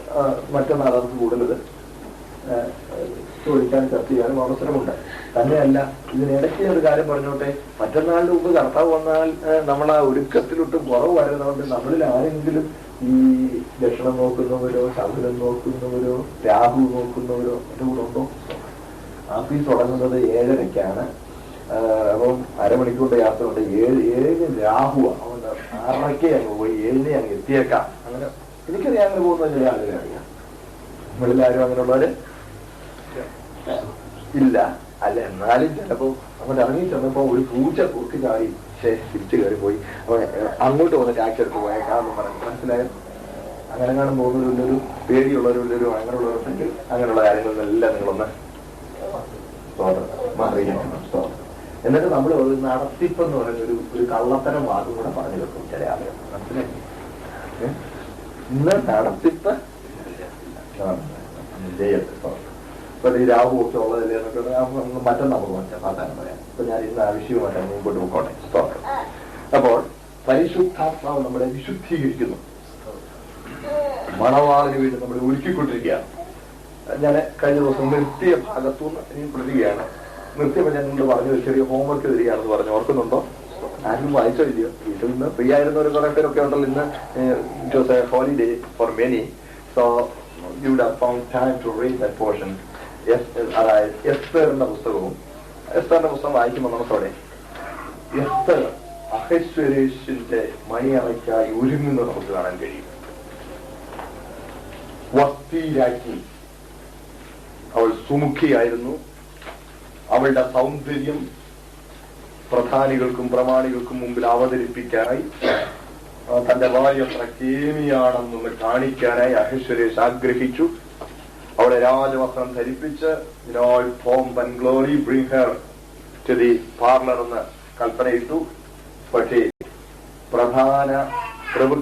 മറ്റന്നാൾ നമുക്ക് കൂടുതൽ ചോദിക്കാൻ ചർച്ച ചെയ്യാനും അവസരമുണ്ട്. തന്നെയല്ല, ഇതിനിടയ്ക്ക് ഒരു കാര്യം പറഞ്ഞോട്ടെ. മറ്റന്നാളിന് മുമ്പ് കർത്താവ് വന്നാൽ നമ്മൾ ആ ഒരുക്കത്തിലൊട്ടും കുറവ് വരുന്നതുകൊണ്ട് നമ്മളിൽ ആരെങ്കിലും ഈ ലക്ഷണം നോക്കുന്നവരോ ശകുനം നോക്കുന്നവരോ രാഹു നോക്കുന്നവരോ എന്റെ കൂടെ ഉണ്ടോ? ആഫീസ് തുടങ്ങുന്നത് 7:30 അപ്പം അരമണിക്കൂറിന്റെ യാത്ര ഉണ്ട്. 7 രാഹുവാണ്. അതുകൊണ്ട് 6:30 അങ്ങ് പോയി 7 അങ്ങ് എത്തിയേക്കാം. അങ്ങനെ എനിക്കറിയാം. അങ്ങനെ പോകുന്ന ചില ആളുകളെ അറിയാം. നമ്മളിലാരും അങ്ങനെയുള്ളവര് ഇല്ല. അല്ല, എന്നാലും ചിലപ്പോ നമ്മൾ ഇറങ്ങി ചെന്നപ്പോ ഒരു പൂച്ച കുറുക്കി ചാടി തിരിച്ചു കയറി പോയി. അപ്പൊ അങ്ങോട്ട് വന്ന് ടാക്സി എടുത്ത് പോയേക്കാന്ന് പറഞ്ഞു. മനസ്സിലായോ? അങ്ങനെ കാണും പോകുന്നവരുള്ളൊരു പേടിയുള്ളവരുള്ളൊരു അങ്ങനെയുള്ളവരുണ്ടെങ്കിൽ അങ്ങനെയുള്ള കാര്യങ്ങളെല്ലാം നിങ്ങളൊന്ന് മാറിയിരിക്കണം. എന്നിട്ട് നമ്മൾ ഒരു നടത്തിപ്പെന്ന് പറയുന്ന ഒരു കള്ളത്തരം വാക്കും കൂടെ പറഞ്ഞു വെക്കും ചില ആളുകൾ. മനസ്സിലായി? ഇന്ന് നടത്തിപ്പ് ഇപ്പൊ ഈ രാഹു ഒക്കെ ഉള്ളതല്ലേ എന്നൊക്കെ മറ്റന്നാൾ മാറ്റാൻ പറയാം. അപ്പൊ ഞാൻ ഇന്ന് ആ വിഷയമായിട്ട് മുമ്പോട്ട് പോയിക്കോട്ടെ. സ്തോത്രം. അപ്പോൾ പരിശുദ്ധാത്മാവ് നമ്മളെ വിശുദ്ധീകരിക്കുന്നു. മണവാളിന് വേണ്ടി നമ്മൾ ഒരുക്കിക്കൊണ്ടിരിക്കുകയാണ്. ഞാൻ കഴിഞ്ഞ ദിവസം നിർത്തിയ ഭാഗത്തുനിന്ന് ഇനി പ്രതികയാണ്. നിർത്തിയപ്പോൾ ഞാൻ നിങ്ങളോട് പറഞ്ഞു ചെറിയ ഹോംവർക്ക് തരികയാണെന്ന് പറഞ്ഞു. ഓർക്കുന്നുണ്ടോ? ആരും വായിച്ചോ ഇല്ലയോ? വീട്ടിൽ നിന്ന് ഫ്രീ ആയിരുന്ന ഒരു കുറെ പേരൊക്കെ ഉണ്ടല്ലോ ഇന്ന്. It was a holiday for many, so you would have found time to read that portion. അതായത് എസ്തറിന്റെ പുസ്തകവും, എസ്തറിന്റെ പുസ്തകം വായിക്കുമ്പോൾ നമുക്കവിടെ എസ്തർ അഹശ്വരേഷിന്റെ മണിയറയ്ക്കായി ഒരുങ്ങുന്നത് നമുക്ക് കാണാൻ കഴിയും. വസ്തിരാജ്ഞി, അവൾ സുമുഖിയായിരുന്നു. അവളുടെ സൗന്ദര്യം പ്രധാനികൾക്കും പ്രമാണികൾക്കും മുമ്പിൽ അവതരിപ്പിക്കാനായി, തന്റെ ഭാര്യ എത്ര കേമിയാണെന്നൊന്ന് കാണിക്കാനായി അഹശ്വരേഷ് ആഗ്രഹിച്ചു. അവളെ രാജവസ്ത്രം ധരിപ്പിച്ച് in all pomp and glory bring her to the parlor എന്ന് കൽപ്പനയിട്ടു. പക്ഷേ പ്രധാന പ്രഭു